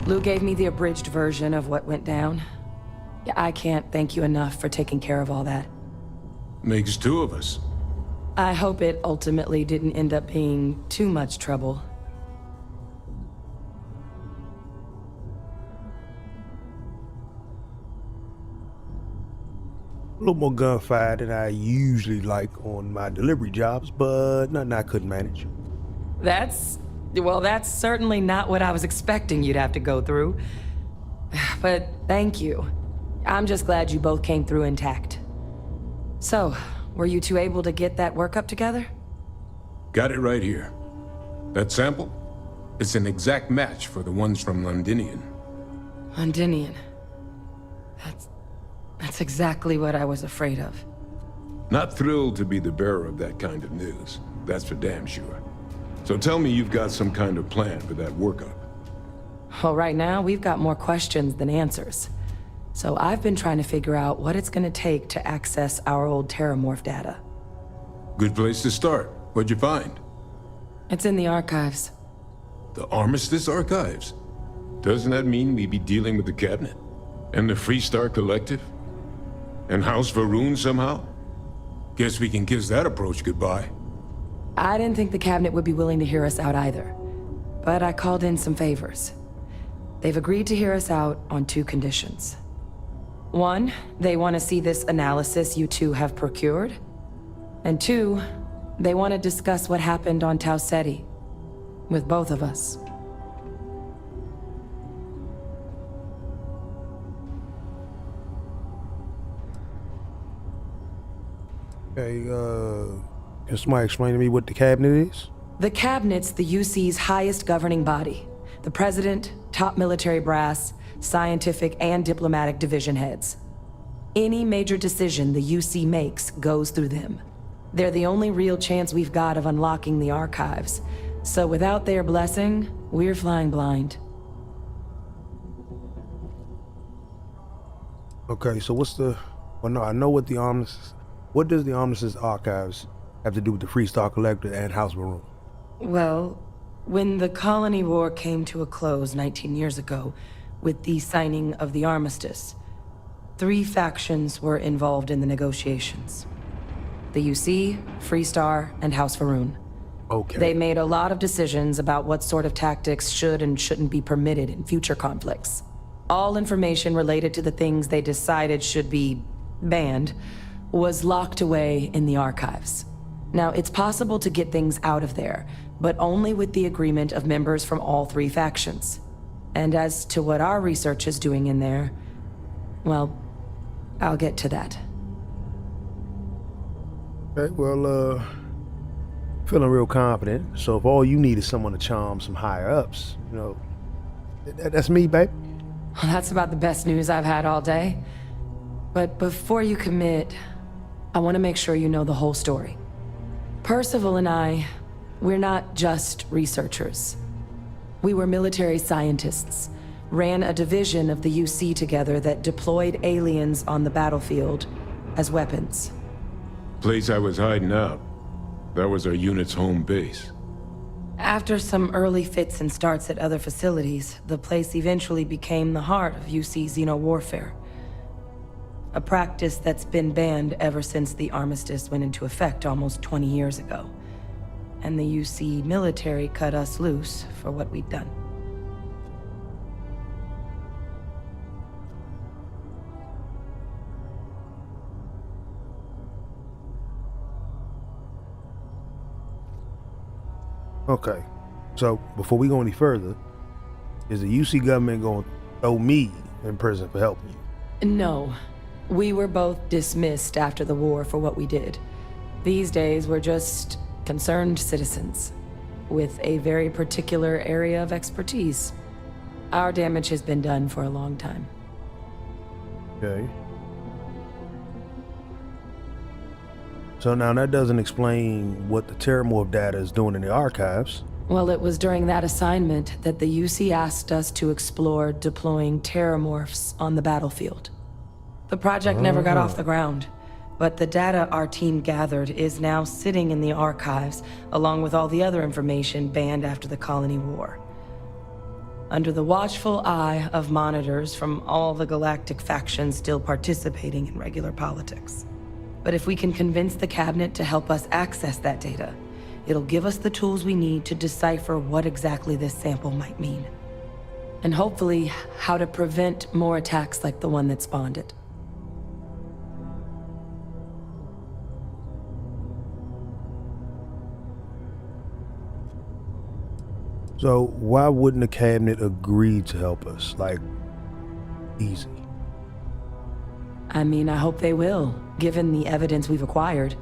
Lou gave me the abridged version of what went down. Yeah, I can't thank you enough for taking care of all that. Makes two of us. I hope it ultimately didn't end up being too much trouble. A little more gunfire than I usually like on my delivery jobs, but nothing I couldn't manage. That's certainly not what I was expecting you'd have to go through. But thank you. I'm just glad you both came through intact. So, were you two able to get that workup together? Got it right here. That sample? It's an exact match for the ones from Londinian. Londinian. That's exactly what I was afraid of. Not thrilled to be the bearer of that kind of news. That's for damn sure. So tell me you've got some kind of plan for that workup. Well, right now, we've got more questions than answers. So I've been trying to figure out what it's gonna take to access our old Terramorph data. Good place to start. What'd you find? It's in the archives. The Armistice Archives? Doesn't that mean we'd be dealing with the Cabinet? And the Freestar Collective? And House Varun somehow? Guess we can kiss that approach goodbye. I didn't think the Cabinet would be willing to hear us out either. But I called in some favors. They've agreed to hear us out on two conditions. One, they want to see this analysis you two have procured. And two, they want to discuss what happened on Tau Ceti. With both of us. Hey, can somebody explain to me what the Cabinet is? The Cabinet's the UC's highest governing body. The President, top military brass, scientific and diplomatic division heads. Any major decision the UC makes goes through them. They're the only real chance we've got of unlocking the archives. So without their blessing, we're flying blind. Okay, so what's the... Well, no, I know what the Armistice... What does the Armistice Archives have to do with the Freestar Collective and House Varun? Well, when the Colony War came to a close 19 years ago, with the signing of the Armistice, 3 factions were involved in the negotiations. The UC, Freestar, and House Varun. Okay. They made a lot of decisions about what sort of tactics should and shouldn't be permitted in future conflicts. All information related to the things they decided should be banned was locked away in the archives. Now, it's possible to get things out of there, but only with the agreement of members from all 3 factions. And as to what our research is doing in there, well, I'll get to that. Okay, well, feeling real confident. So if all you need is someone to charm some higher ups, you know, that's me, babe. Well, that's about the best news I've had all day. But before you commit, I want to make sure you know the whole story. Percival and I, we're not just researchers. We were military scientists, ran a division of the UC together that deployed aliens on the battlefield as weapons. Place I was hiding out. That was our unit's home base. After some early fits and starts at other facilities, the place eventually became the heart of UC xeno warfare. a practice that's been banned ever since the armistice went into effect almost 20 years ago. And the UC military cut us loose for what we'd done. Okay, so before we go any further, is the UC government going to throw me in prison for helping you? No. We were both dismissed after the war for what we did. These days, we're just concerned citizens with a very particular area of expertise. Our damage has been done for a long time. Okay. So now that doesn't explain what the Terramorph data is doing in the archives. Well, it was during that assignment that the UC asked us to explore deploying Terramorphs on the battlefield. The project never got off the ground, but the data our team gathered is now sitting in the archives, along with all the other information banned after the Colony War. Under the watchful eye of monitors from all the galactic factions still participating in regular politics. But if we can convince the cabinet to help us access that data, it'll give us the tools we need to decipher what exactly this sample might mean. And hopefully, how to prevent more attacks like the one that spawned it. So why wouldn't the cabinet agree to help us? Like, easy. I mean, I hope they will, given the evidence we've acquired.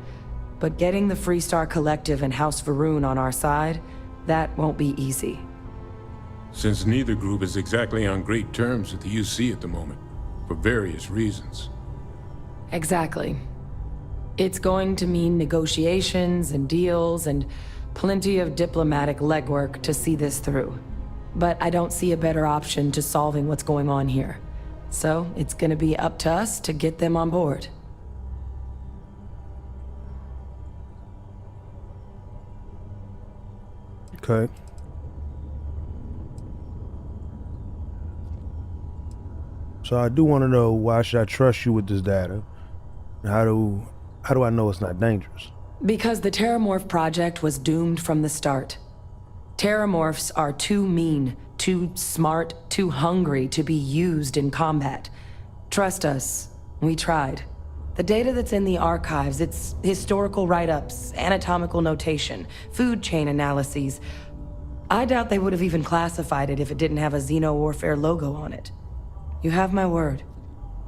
But getting the Freestar Collective and House Varun on our side, that won't be easy. Since neither group is exactly on great terms with the UC at the moment, for various reasons. Exactly. It's going to mean negotiations and deals and plenty of diplomatic legwork to see this through. But I don't see a better option to solving what's going on here. So it's gonna be up to us to get them on board. Okay. So I do want to know, why should I trust you with this data? And how do I know it's not dangerous? Because the Terramorph project was doomed from the start. Terramorphs are too mean, too smart, too hungry to be used in combat. Trust us, we tried. The data that's in the archives, it's historical write-ups, anatomical notation, food chain analyses. I doubt they would have even classified it if it didn't have a Xeno-Warfare logo on it. You have my word.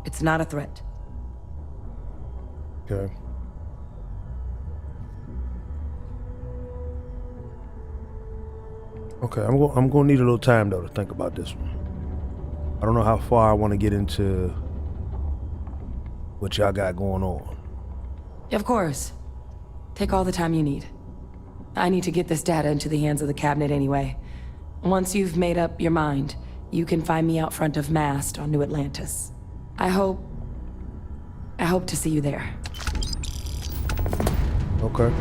It's not a threat. Okay. Okay, I'm gonna need a little time though to think about this one. I don't know how far I want to get into what y'all got going on. Of course. Take all the time you need. I need to get this data into the hands of the cabinet anyway. Once you've made up your mind, you can find me out front of Mast on New Atlantis. I hope to see you there. Okay.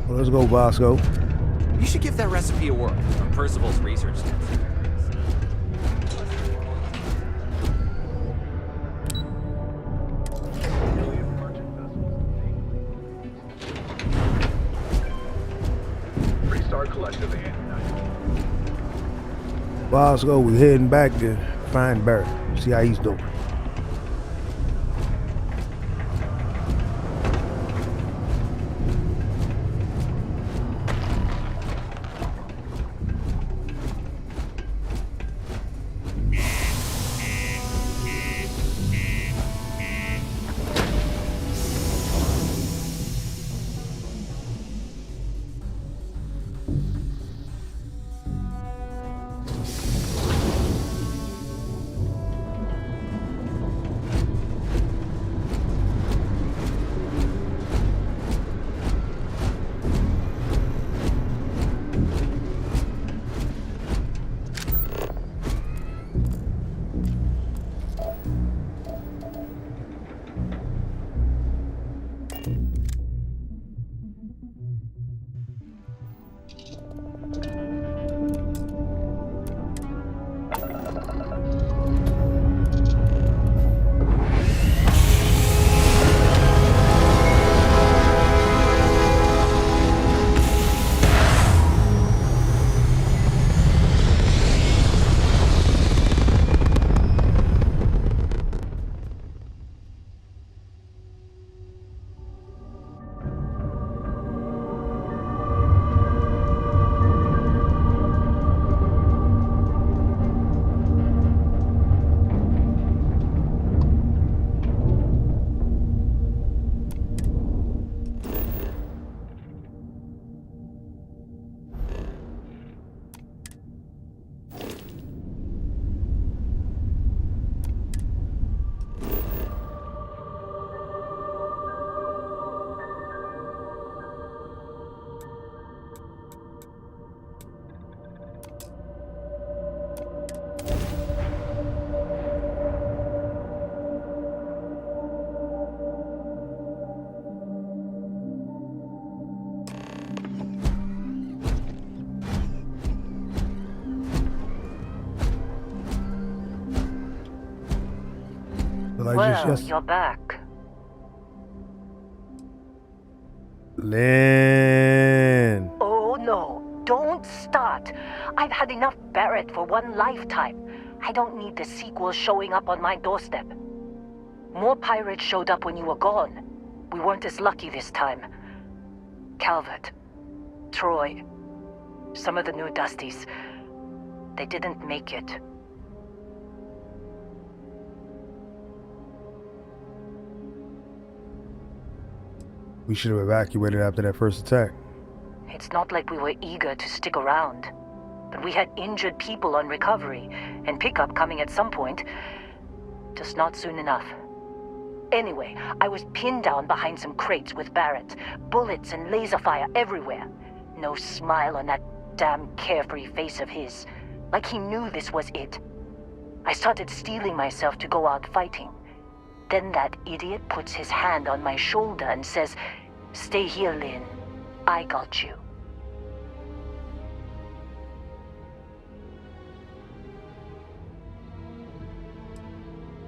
Well, let's go, Bosco. You should give that recipe a whirl from Percival's research team. Freestar Collective and Bosco, we're heading back to find Barry. See how he's doing. Well, you're back. Lynn. Oh no, don't start. I've had enough Barrett for one lifetime. I don't need the sequel showing up on my doorstep. More pirates showed up when you were gone. We weren't as lucky this time. Calvert, Troy, some of the new Dusties, they didn't make it. We should have evacuated after that first attack. It's not like we were eager to stick around. But we had injured people on recovery, and pickup coming at some point. Just not soon enough. Anyway, I was pinned down behind some crates with Barrett. Bullets and laser fire everywhere. No smile on that damn carefree face of his. Like he knew this was it. I started steeling myself to go out fighting. Then that idiot puts his hand on my shoulder and says, "Stay here, Lynn. I got you."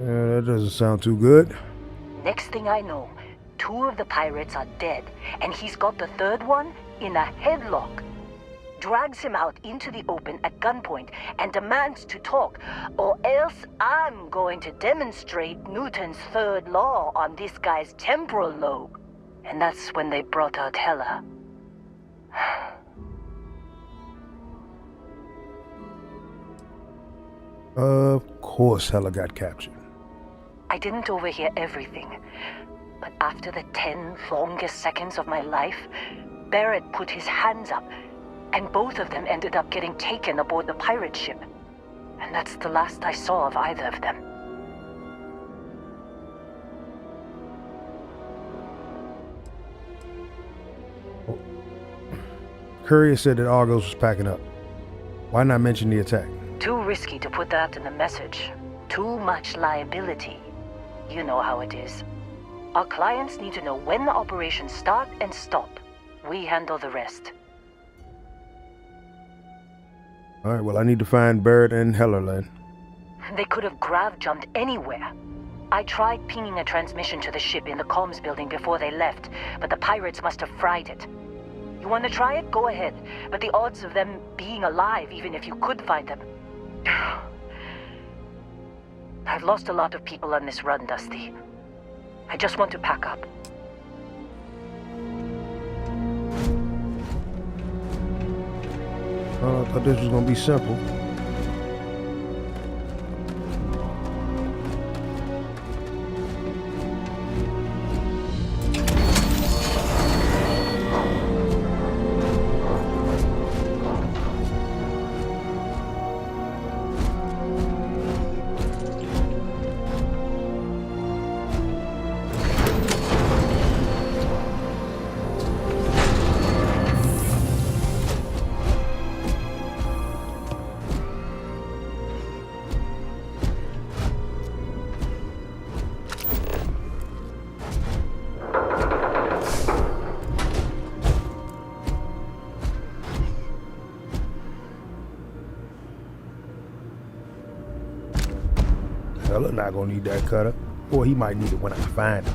That doesn't sound too good. Next thing I know, 2 of the pirates are dead, and he's got the 3rd one in a headlock. Drags him out into the open at gunpoint and demands to talk, or else I'm going to demonstrate Newton's 3rd law on this guy's temporal lobe. And that's when they brought out Hella. Of course Hella got captured. I didn't overhear everything, but after the 10 longest seconds of my life, Barrett put his hands up, and both of them ended up getting taken aboard the pirate ship. And that's the last I saw of either of them. Courier said that Argos was packing up. Why not mention the attack? Too risky to put that in the message. Too much liability. You know how it is. Our clients need to know when the operations start and stop. We handle the rest. All right, well, I need to find Barrett and Heller, Lynn. They could have grav-jumped anywhere. I tried pinging a transmission to the ship in the comms building before they left, but the pirates must have fried it. You want to try it? Go ahead. But the odds of them being alive, even if you could find them... I've lost a lot of people on this run, Dusty. I just want to pack up. I thought this was gonna be simple. Heller not gonna need that cutter. Or he might need it when I find him.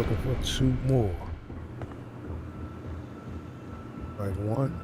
looking for 2 more. Like 1.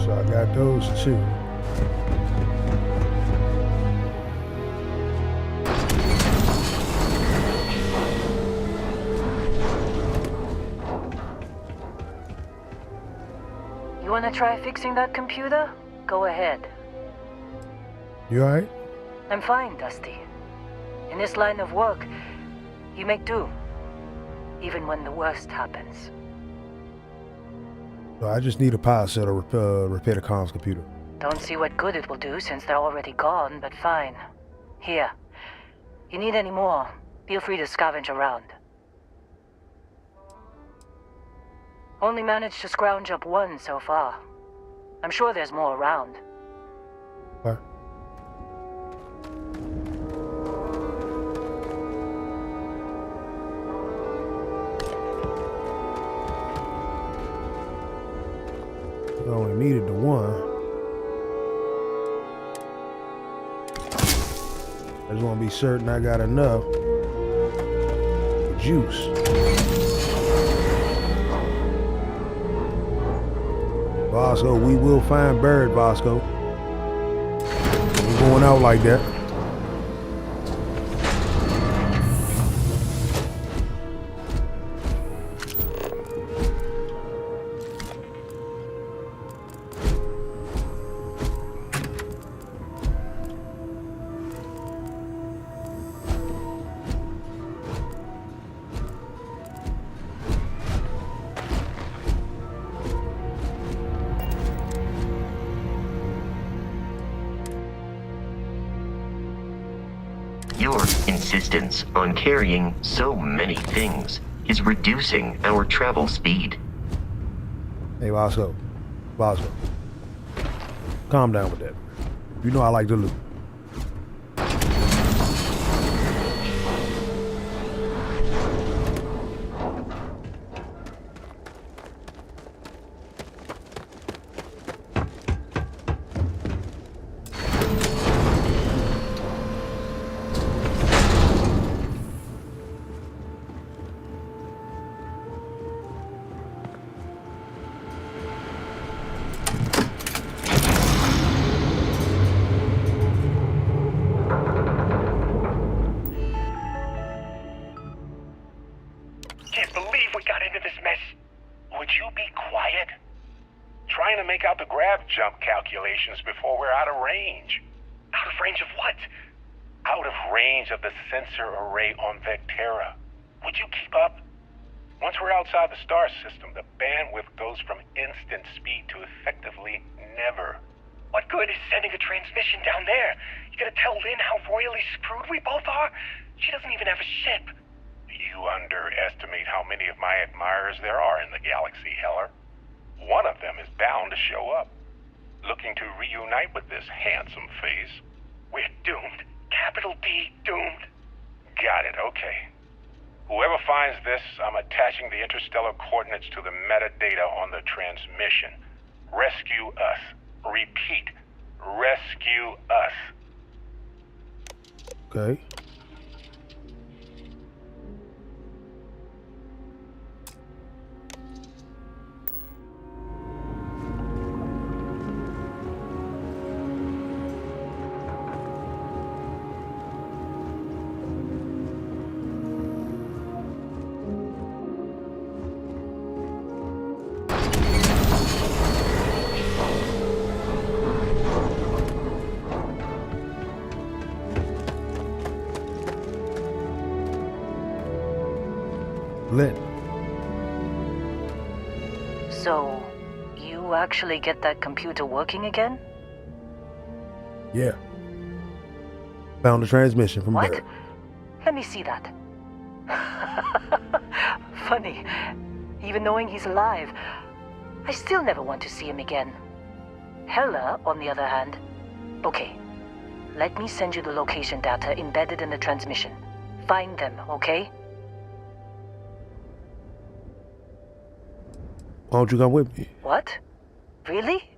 So I got those 2. You wanna try fixing that computer? Go ahead. You alright? I'm fine, Dusty. In this line of work, you make do. Even when the worst happens. So I just need a power cell to repair the comms computer. Don't see what good it will do since they're already gone, but fine. Here. You need any more, feel free to scavenge around. Only managed to scrounge up 1 so far. I'm sure there's more around. What? I only needed the 1. I just want to be certain I got enough juice. Bosco, we will find Bird, Bosco. We're going out like that. Your insistence on carrying so many things is reducing our travel speed. Hey, Bosco. Bosco. Calm down with that. You know I like to loot. Would you be quiet? Trying to make out the grav jump calculations before we're out of range. Out of range of what? Out of range of the sensor array on Vectera. Would you keep up? Once we're outside the star system, the bandwidth goes from instant speed to effectively never. What good is sending a transmission down there? You gonna tell Lynn how royally screwed we both are? She doesn't even have a ship. You underestimate how many of my admirers there are in the galaxy, Heller. One of them is bound to show up, looking to reunite with this handsome face. We're doomed. Capital D, doomed. Got it, okay. Whoever finds this, I'm attaching the interstellar coordinates to the metadata on the transmission. Rescue us. Repeat. Rescue us. Okay. Lynn. So, you actually get that computer working again? Yeah. Found the transmission from What? Barrett. Let me see that. Funny. Even knowing he's alive, I still never want to see him again. Hella, on the other hand. Okay. Let me send you the location data embedded in the transmission. Find them, okay? Why don't you come with me? What? Really?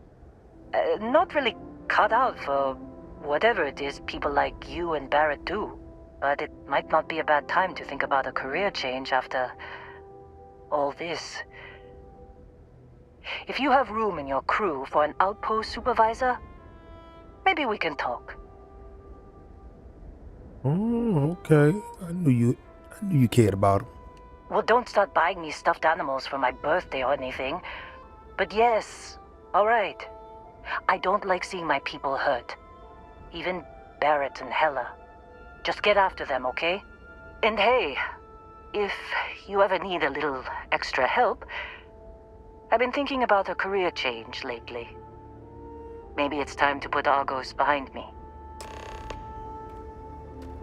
Not really cut out for whatever it is people like you and Barrett do. But it might not be a bad time to think about a career change after all this. If you have room in your crew for an outpost supervisor, maybe we can talk. Oh, okay. I knew you cared about him. Well, don't start buying me stuffed animals for my birthday or anything. But yes, all right. I don't like seeing my people hurt. Even Barrett and Hella. Just get after them, okay? And hey, if you ever need a little extra help, I've been thinking about a career change lately. Maybe it's time to put Argos behind me.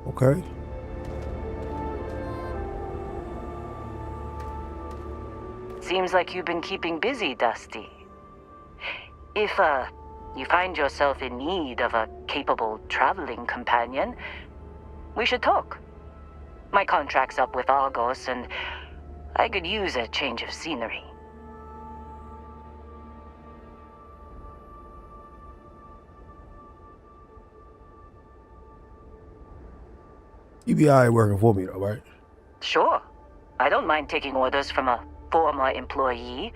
Okay. Seems like you've been keeping busy, Dusty. If, you find yourself in need of a capable traveling companion, we should talk. My contract's up with Argos, and I could use a change of scenery. You be alright working for me though, right? Sure. I don't mind taking orders from a former employee.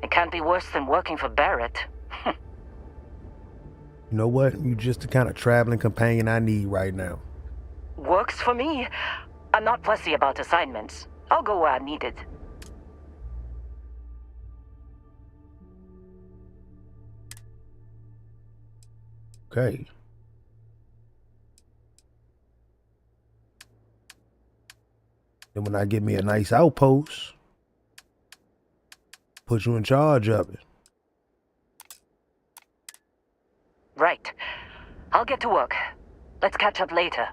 It can't be worse than working for Barrett. You know what? You're just the kind of traveling companion I need right now. Works for me. I'm not fussy about assignments. I'll go where I'm needed. Okay. Then when I get me a nice outpost, put you in charge of it. Right. I'll get to work. Let's catch up later.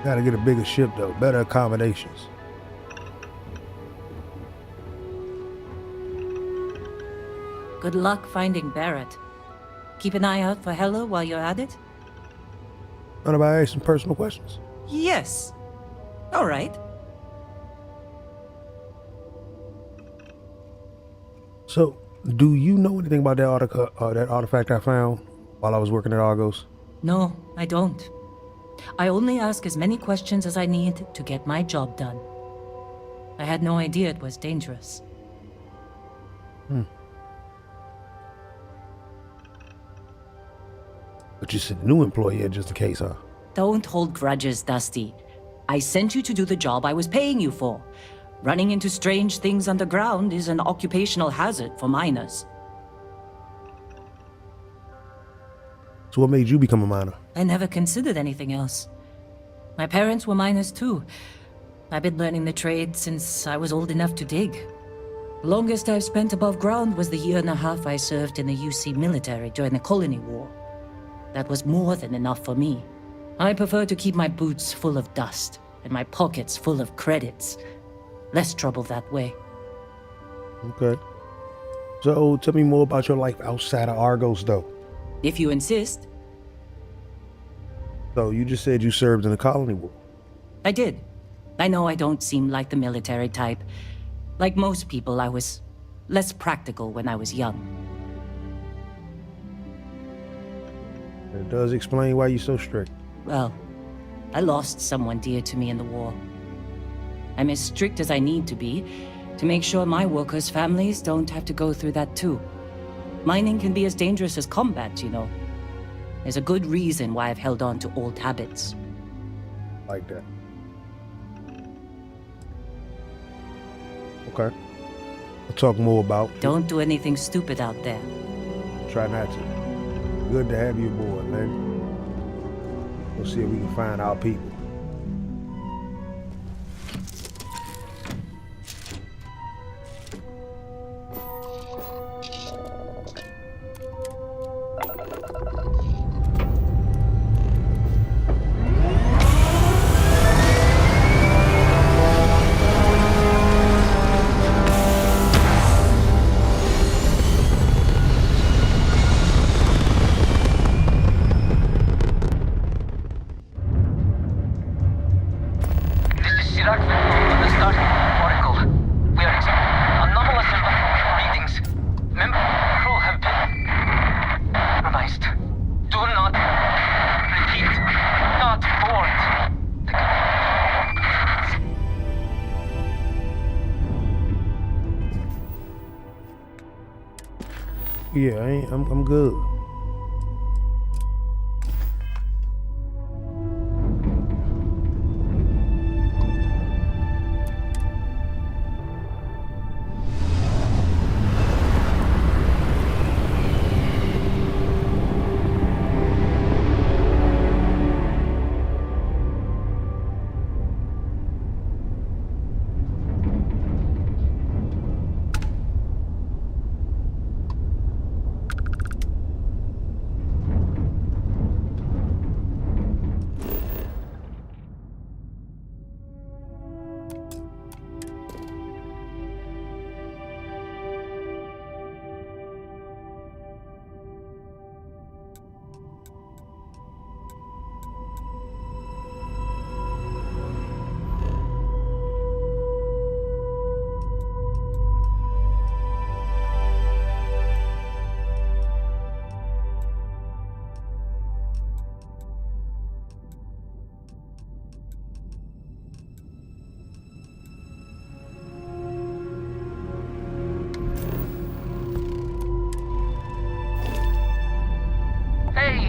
Gotta get a bigger ship though, better accommodations. Good luck finding Barrett. Keep an eye out for Hella while you're at it? What about I ask some personal questions? Yes. All right. So, do you know anything about that artifact I found while I was working at Argos? No, I don't. I only ask as many questions as I need to get my job done. I had no idea it was dangerous. But you sent a new employee in just in case, huh? Don't hold grudges, Dusty. I sent you to do the job I was paying you for. Running into strange things underground is an occupational hazard for miners. So what made you become a miner? I never considered anything else. My parents were miners too. I've been learning the trade since I was old enough to dig. The longest I've spent above ground was the year and a half I served in the UC military during the Colony War. That was more than enough for me. I prefer to keep my boots full of dust and my pockets full of credits. Less trouble that way. Okay. So tell me more about your life outside of Argos, though. If you insist. So you just said you served in the Colony War. I did. I know I don't seem like the military type. Like most people, I was less practical when I was young. It does explain why you're so strict. Well, I lost someone dear to me in the war. I'm as strict as I need to be to make sure my workers' families don't have to go through that too. Mining can be as dangerous as combat, you know. There's a good reason why I've held on to old habits. Like that. Okay. We'll talk more about... Don't do anything stupid out there. Try not to. Good to have you aboard, man. We'll see if we can find our people. Yeah, I'm good.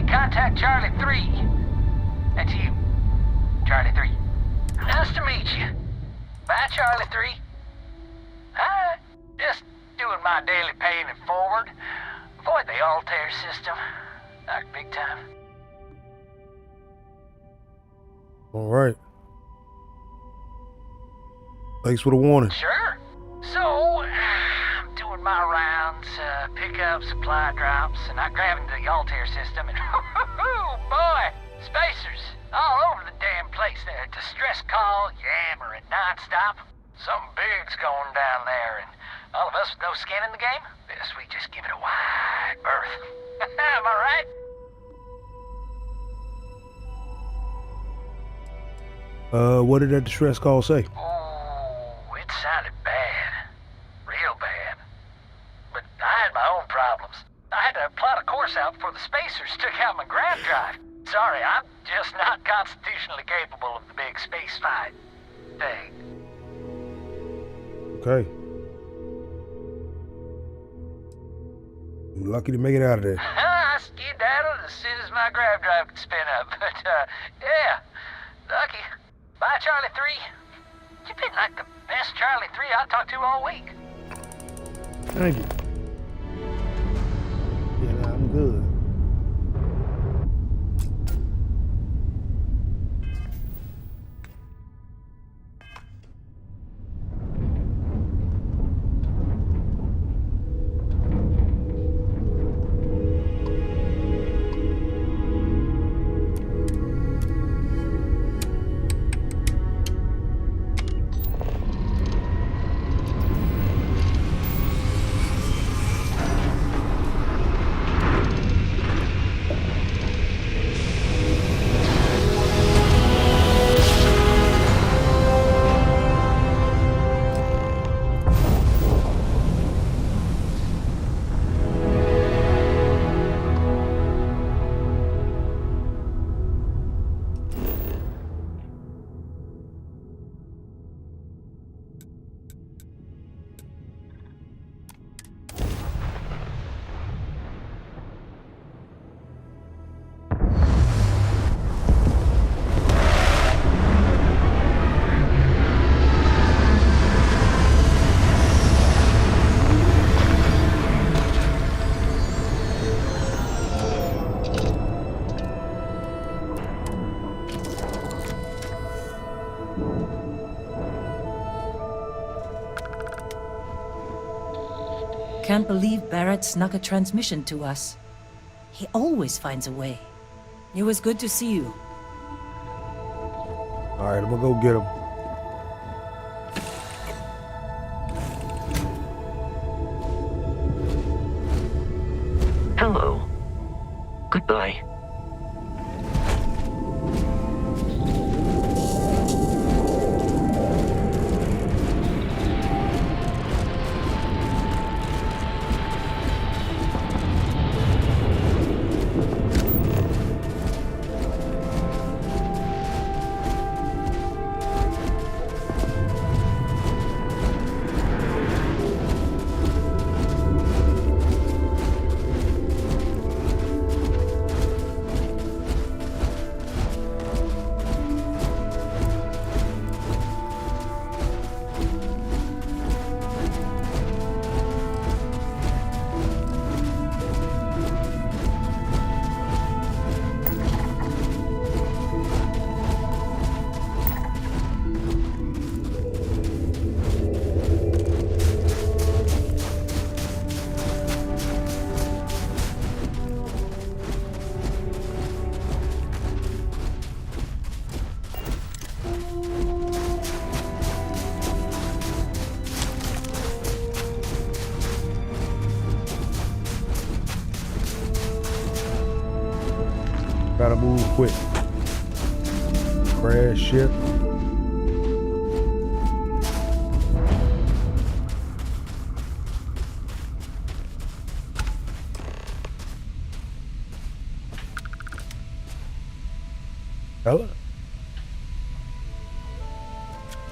Contact Charlie 3. That's you, Charlie 3. Nice to meet you. Bye, Charlie 3. Hi. Just doing my daily paying it forward. Avoid the Altair system. Like big time. All right. Thanks for the warning. Sure. So, I'm doing my rounds, pickup, supply drops, and I grab into the Altair system, and oh boy, spacers all over the damn place there. Distress call, yammering nonstop. Something big's going down there, and all of us with no skin in the game, best we just give it a wide berth. Am I right? What did that distress call say? Oh, it sounded bad. Real bad. But I had my own problems. I had to plot a course out before the spacers took out my grav drive. Sorry, I'm just not constitutionally capable of the big space fight thing. Okay. You're lucky to make it out of there. I skedaddled as soon as my grav drive could spin up, but, yeah, lucky. Bye, Charlie 3. You've been like the best Charlie 3 I talked to all week. Thank you. Yeah, nah, I'm good. Can't believe Barrett snuck a transmission to us. He always finds a way. It was good to see you. All right, I'm gonna go get him. Hello. Goodbye. Gotta move quick. Crash ship. Ella?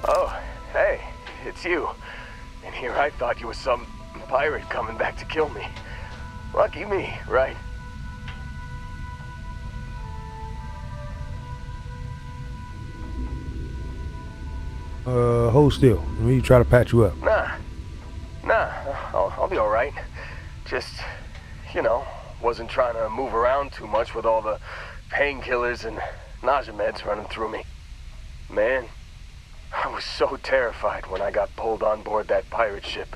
Oh, hey, it's you. And here I thought you were some pirate coming back to kill me. Lucky me, right? Hold still. Let me try to patch you up. Nah, I'll be alright. Just, wasn't trying to move around too much with all the painkillers and nausea meds running through me. Man, I was so terrified when I got pulled on board that pirate ship.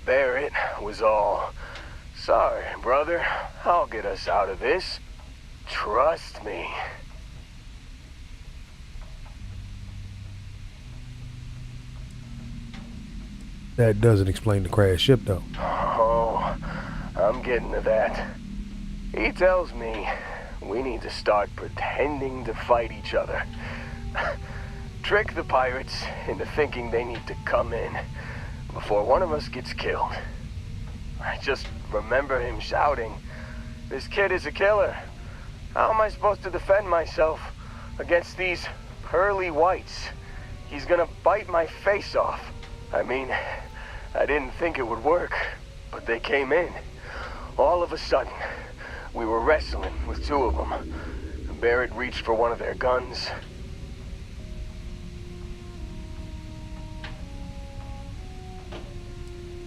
There it was all. Sorry, brother. I'll get us out of this. Trust me. That doesn't explain the crash ship, though. Oh, I'm getting to that. He tells me we need to start pretending to fight each other. Trick the pirates into thinking they need to come in before one of us gets killed. I just remember him shouting, "This kid is a killer. How am I supposed to defend myself against these pearly whites? He's gonna bite my face off. I mean, I didn't think it would work, but they came in. All of a sudden, we were wrestling with two of them. Barrett reached for one of their guns.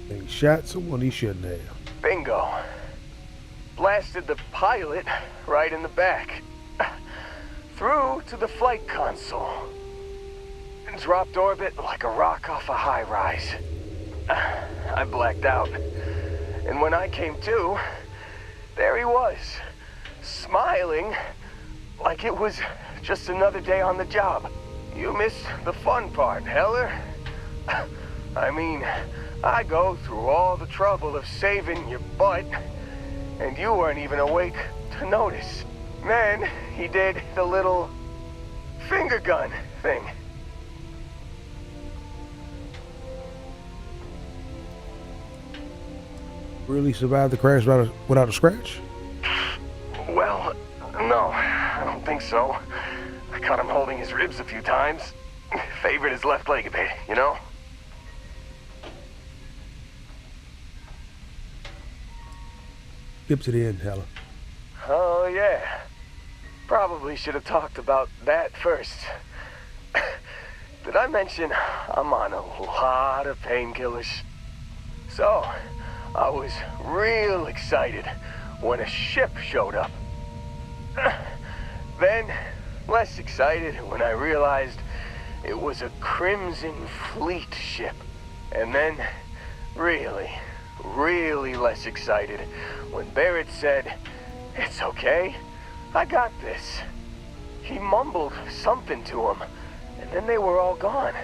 He shot someone he shouldn't have. Bingo. Blasted the pilot right in the back. Through to the flight console. And dropped orbit like a rock off a high rise. I blacked out. And when I came to, there he was, smiling like it was just another day on the job. You missed the fun part, Heller. I mean, I go through all the trouble of saving your butt, and you weren't even awake to notice. Then he did the little finger gun thing. Really survived the crash without a scratch? Well, no, I don't think so. I caught him holding his ribs a few times. Favored his left leg a bit, you know? Skip to the end, Helen. Oh, yeah. Probably should have talked about that first. Did I mention I'm on a lot of painkillers? So, I was real excited when a ship showed up. Then, less excited when I realized it was a Crimson Fleet ship. And then, really less excited when Barrett said, "It's okay, I got this." He mumbled something to him, and then they were all gone.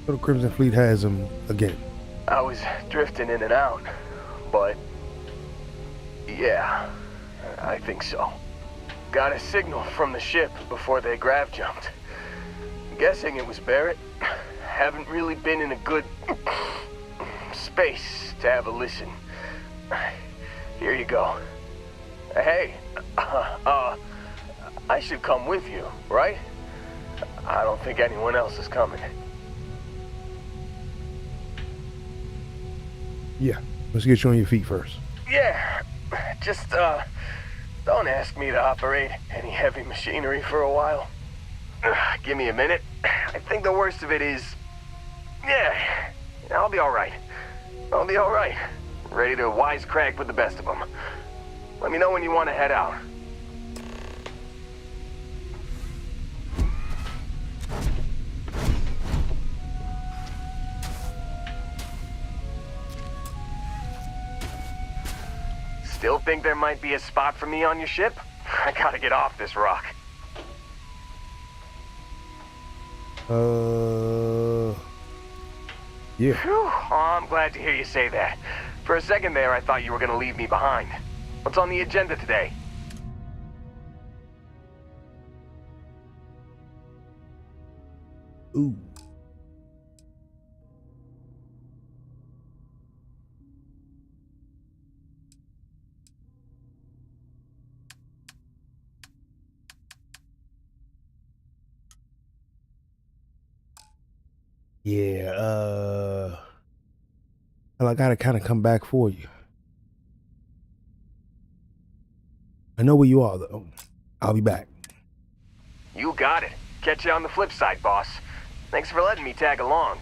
So the Crimson Fleet has him again. I was drifting in and out, but yeah, I think so. Got a signal from the ship before they grav jumped. Guessing it was Barrett. Haven't really been in a good space to have a listen. Here you go. Hey, I should come with you, right? I don't think anyone else is coming. Yeah, let's get you on your feet first. Yeah, just, don't ask me to operate any heavy machinery for a while. Give me a minute. I think the worst of it is... Yeah, I'll be alright. I'll be alright. Ready to wisecrack with the best of them. Let me know when you want to head out. Still think there might be a spot for me on your ship? I gotta get off this rock. Yeah. Whew. Oh, I'm glad to hear you say that. For a second there, I thought you were gonna leave me behind. What's on the agenda today? Ooh. Yeah, well, I gotta kind of come back for you. I know where you are, though. I'll be back. You got it. Catch you on the flip side, boss. Thanks for letting me tag along.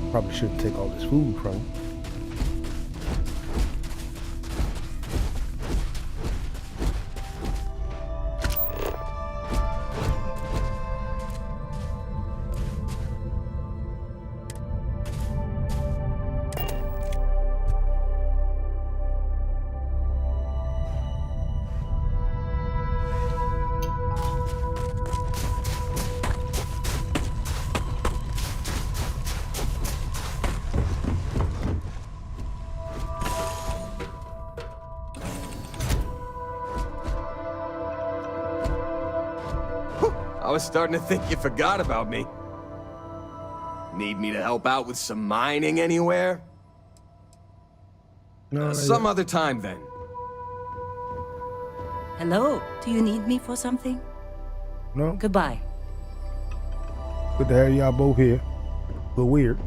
Probably shouldn't take all this food from him. I was starting to think you forgot about me. Need me to help out with some mining anywhere? No, Some other time then. Hello, do you need me for something? No. Goodbye. Good to have y'all both here. A little weird.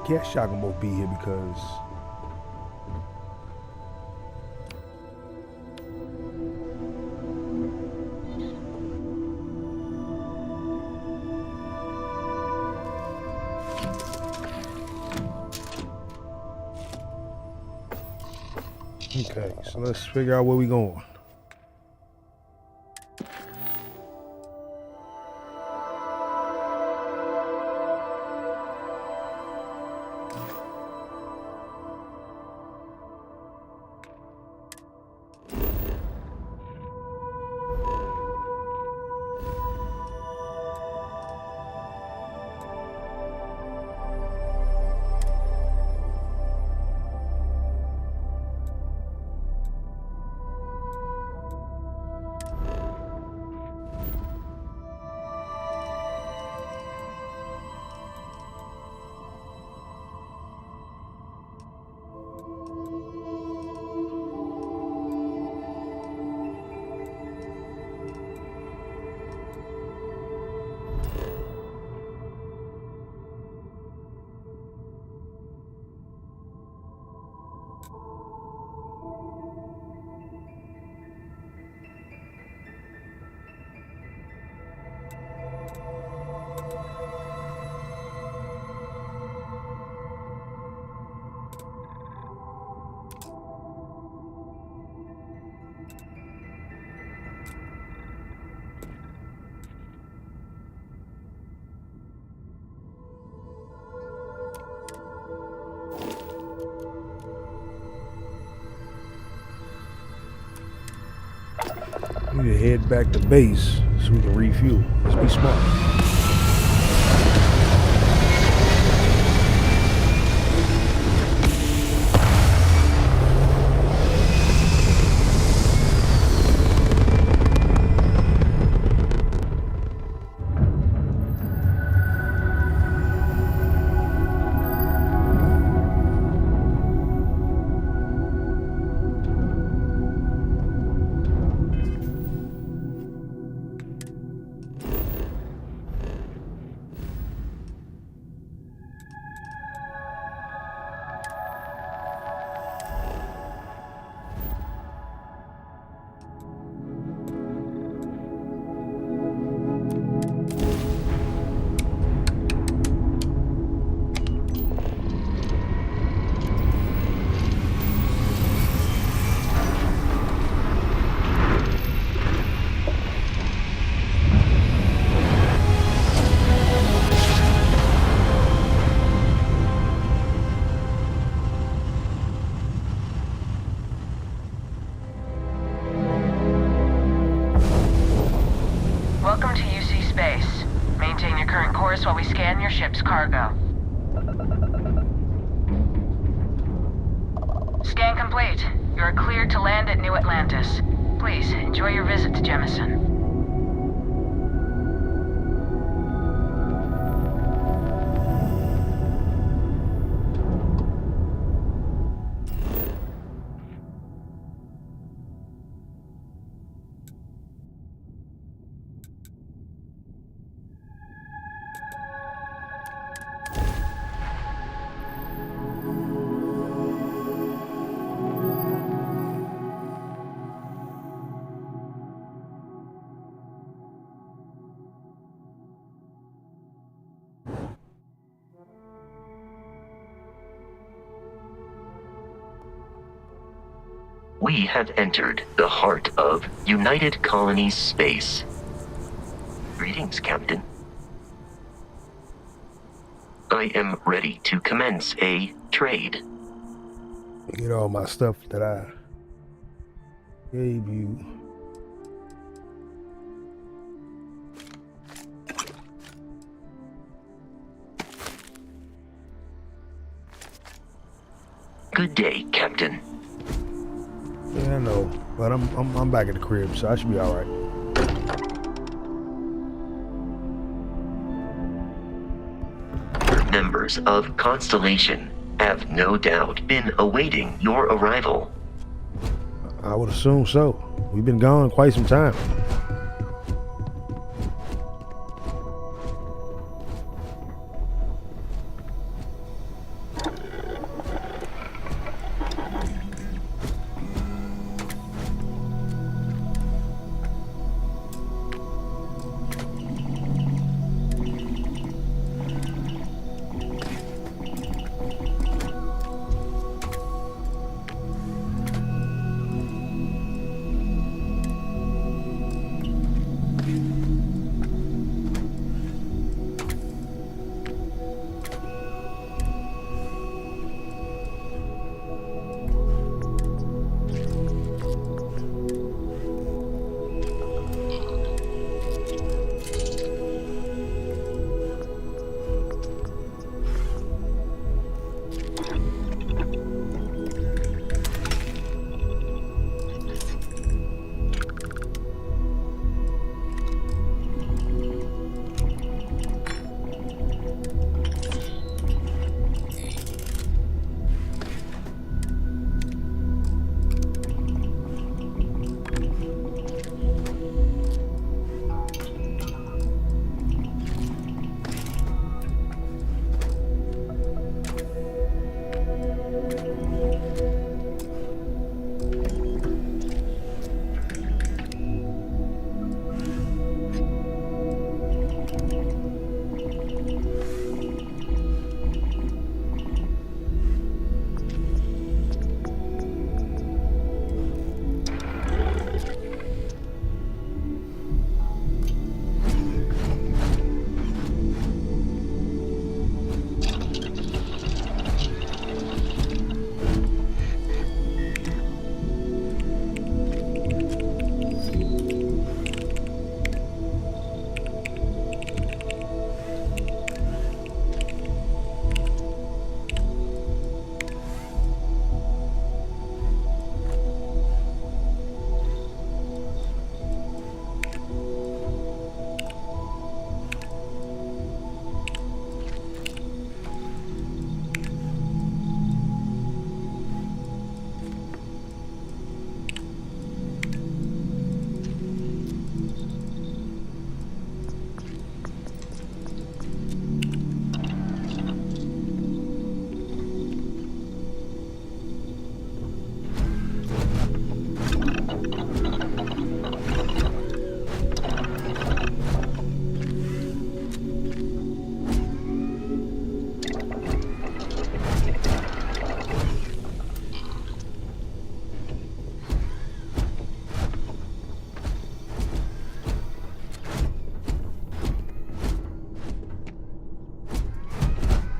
Guess y'all can both be here because okay, so let's figure out where we going. We need to head back to base so we can refuel. Let's be smart. Welcome to UC Space. Maintain your current course while we scan your ship's cargo. Scan complete. You are cleared to land at New Atlantis. Please, enjoy your visit to Jemison. We have entered the heart of United Colonies space. Greetings, Captain. I am ready to commence a trade. Get all my stuff that I gave you. Good day, Captain. Yeah, I know, but I'm back at the crib, so I should be all right. Members of Constellation have no doubt been awaiting your arrival. I would assume so. We've been gone quite some time.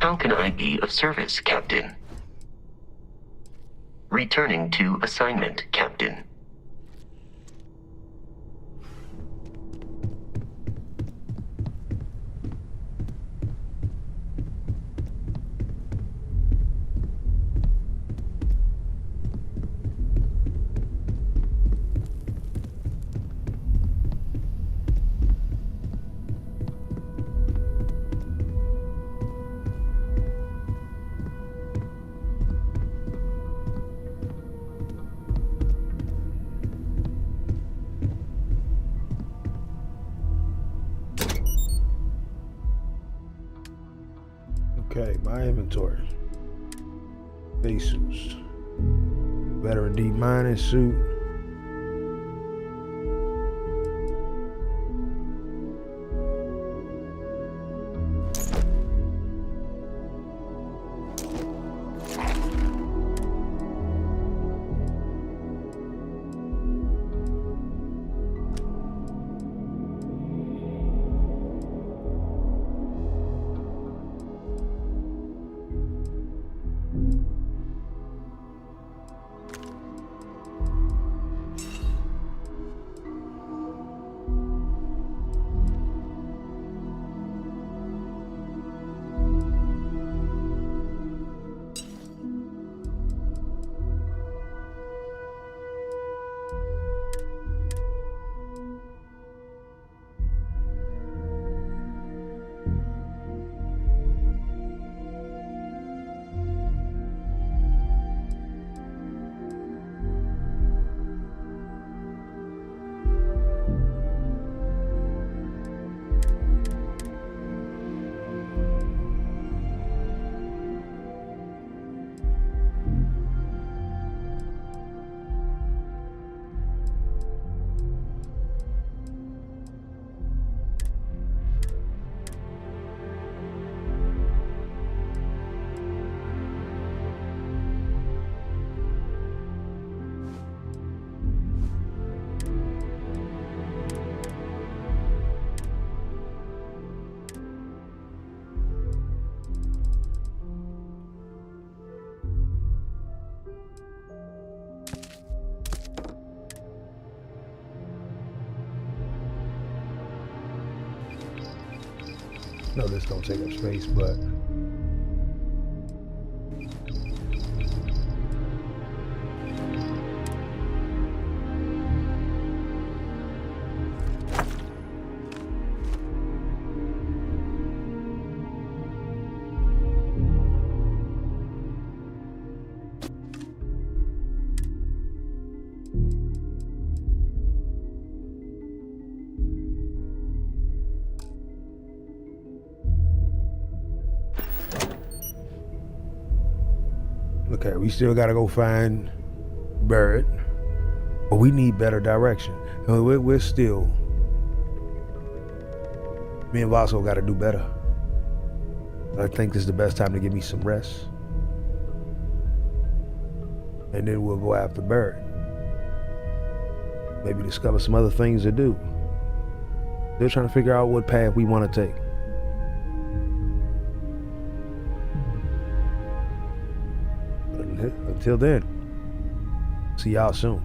How can I be of service, Captain? Returning to assignment, Captain. Okay, my inventory. Spacesuits. Veteran deep mining suit. No, this don't take up space, but okay, we still gotta go find Barrett, but we need better direction. We're still, me and Vasco gotta do better. I think this is the best time to give me some rest. And then we'll go after Barrett. Maybe discover some other things to do. They're trying to figure out what path we want to take. Until then, see y'all soon.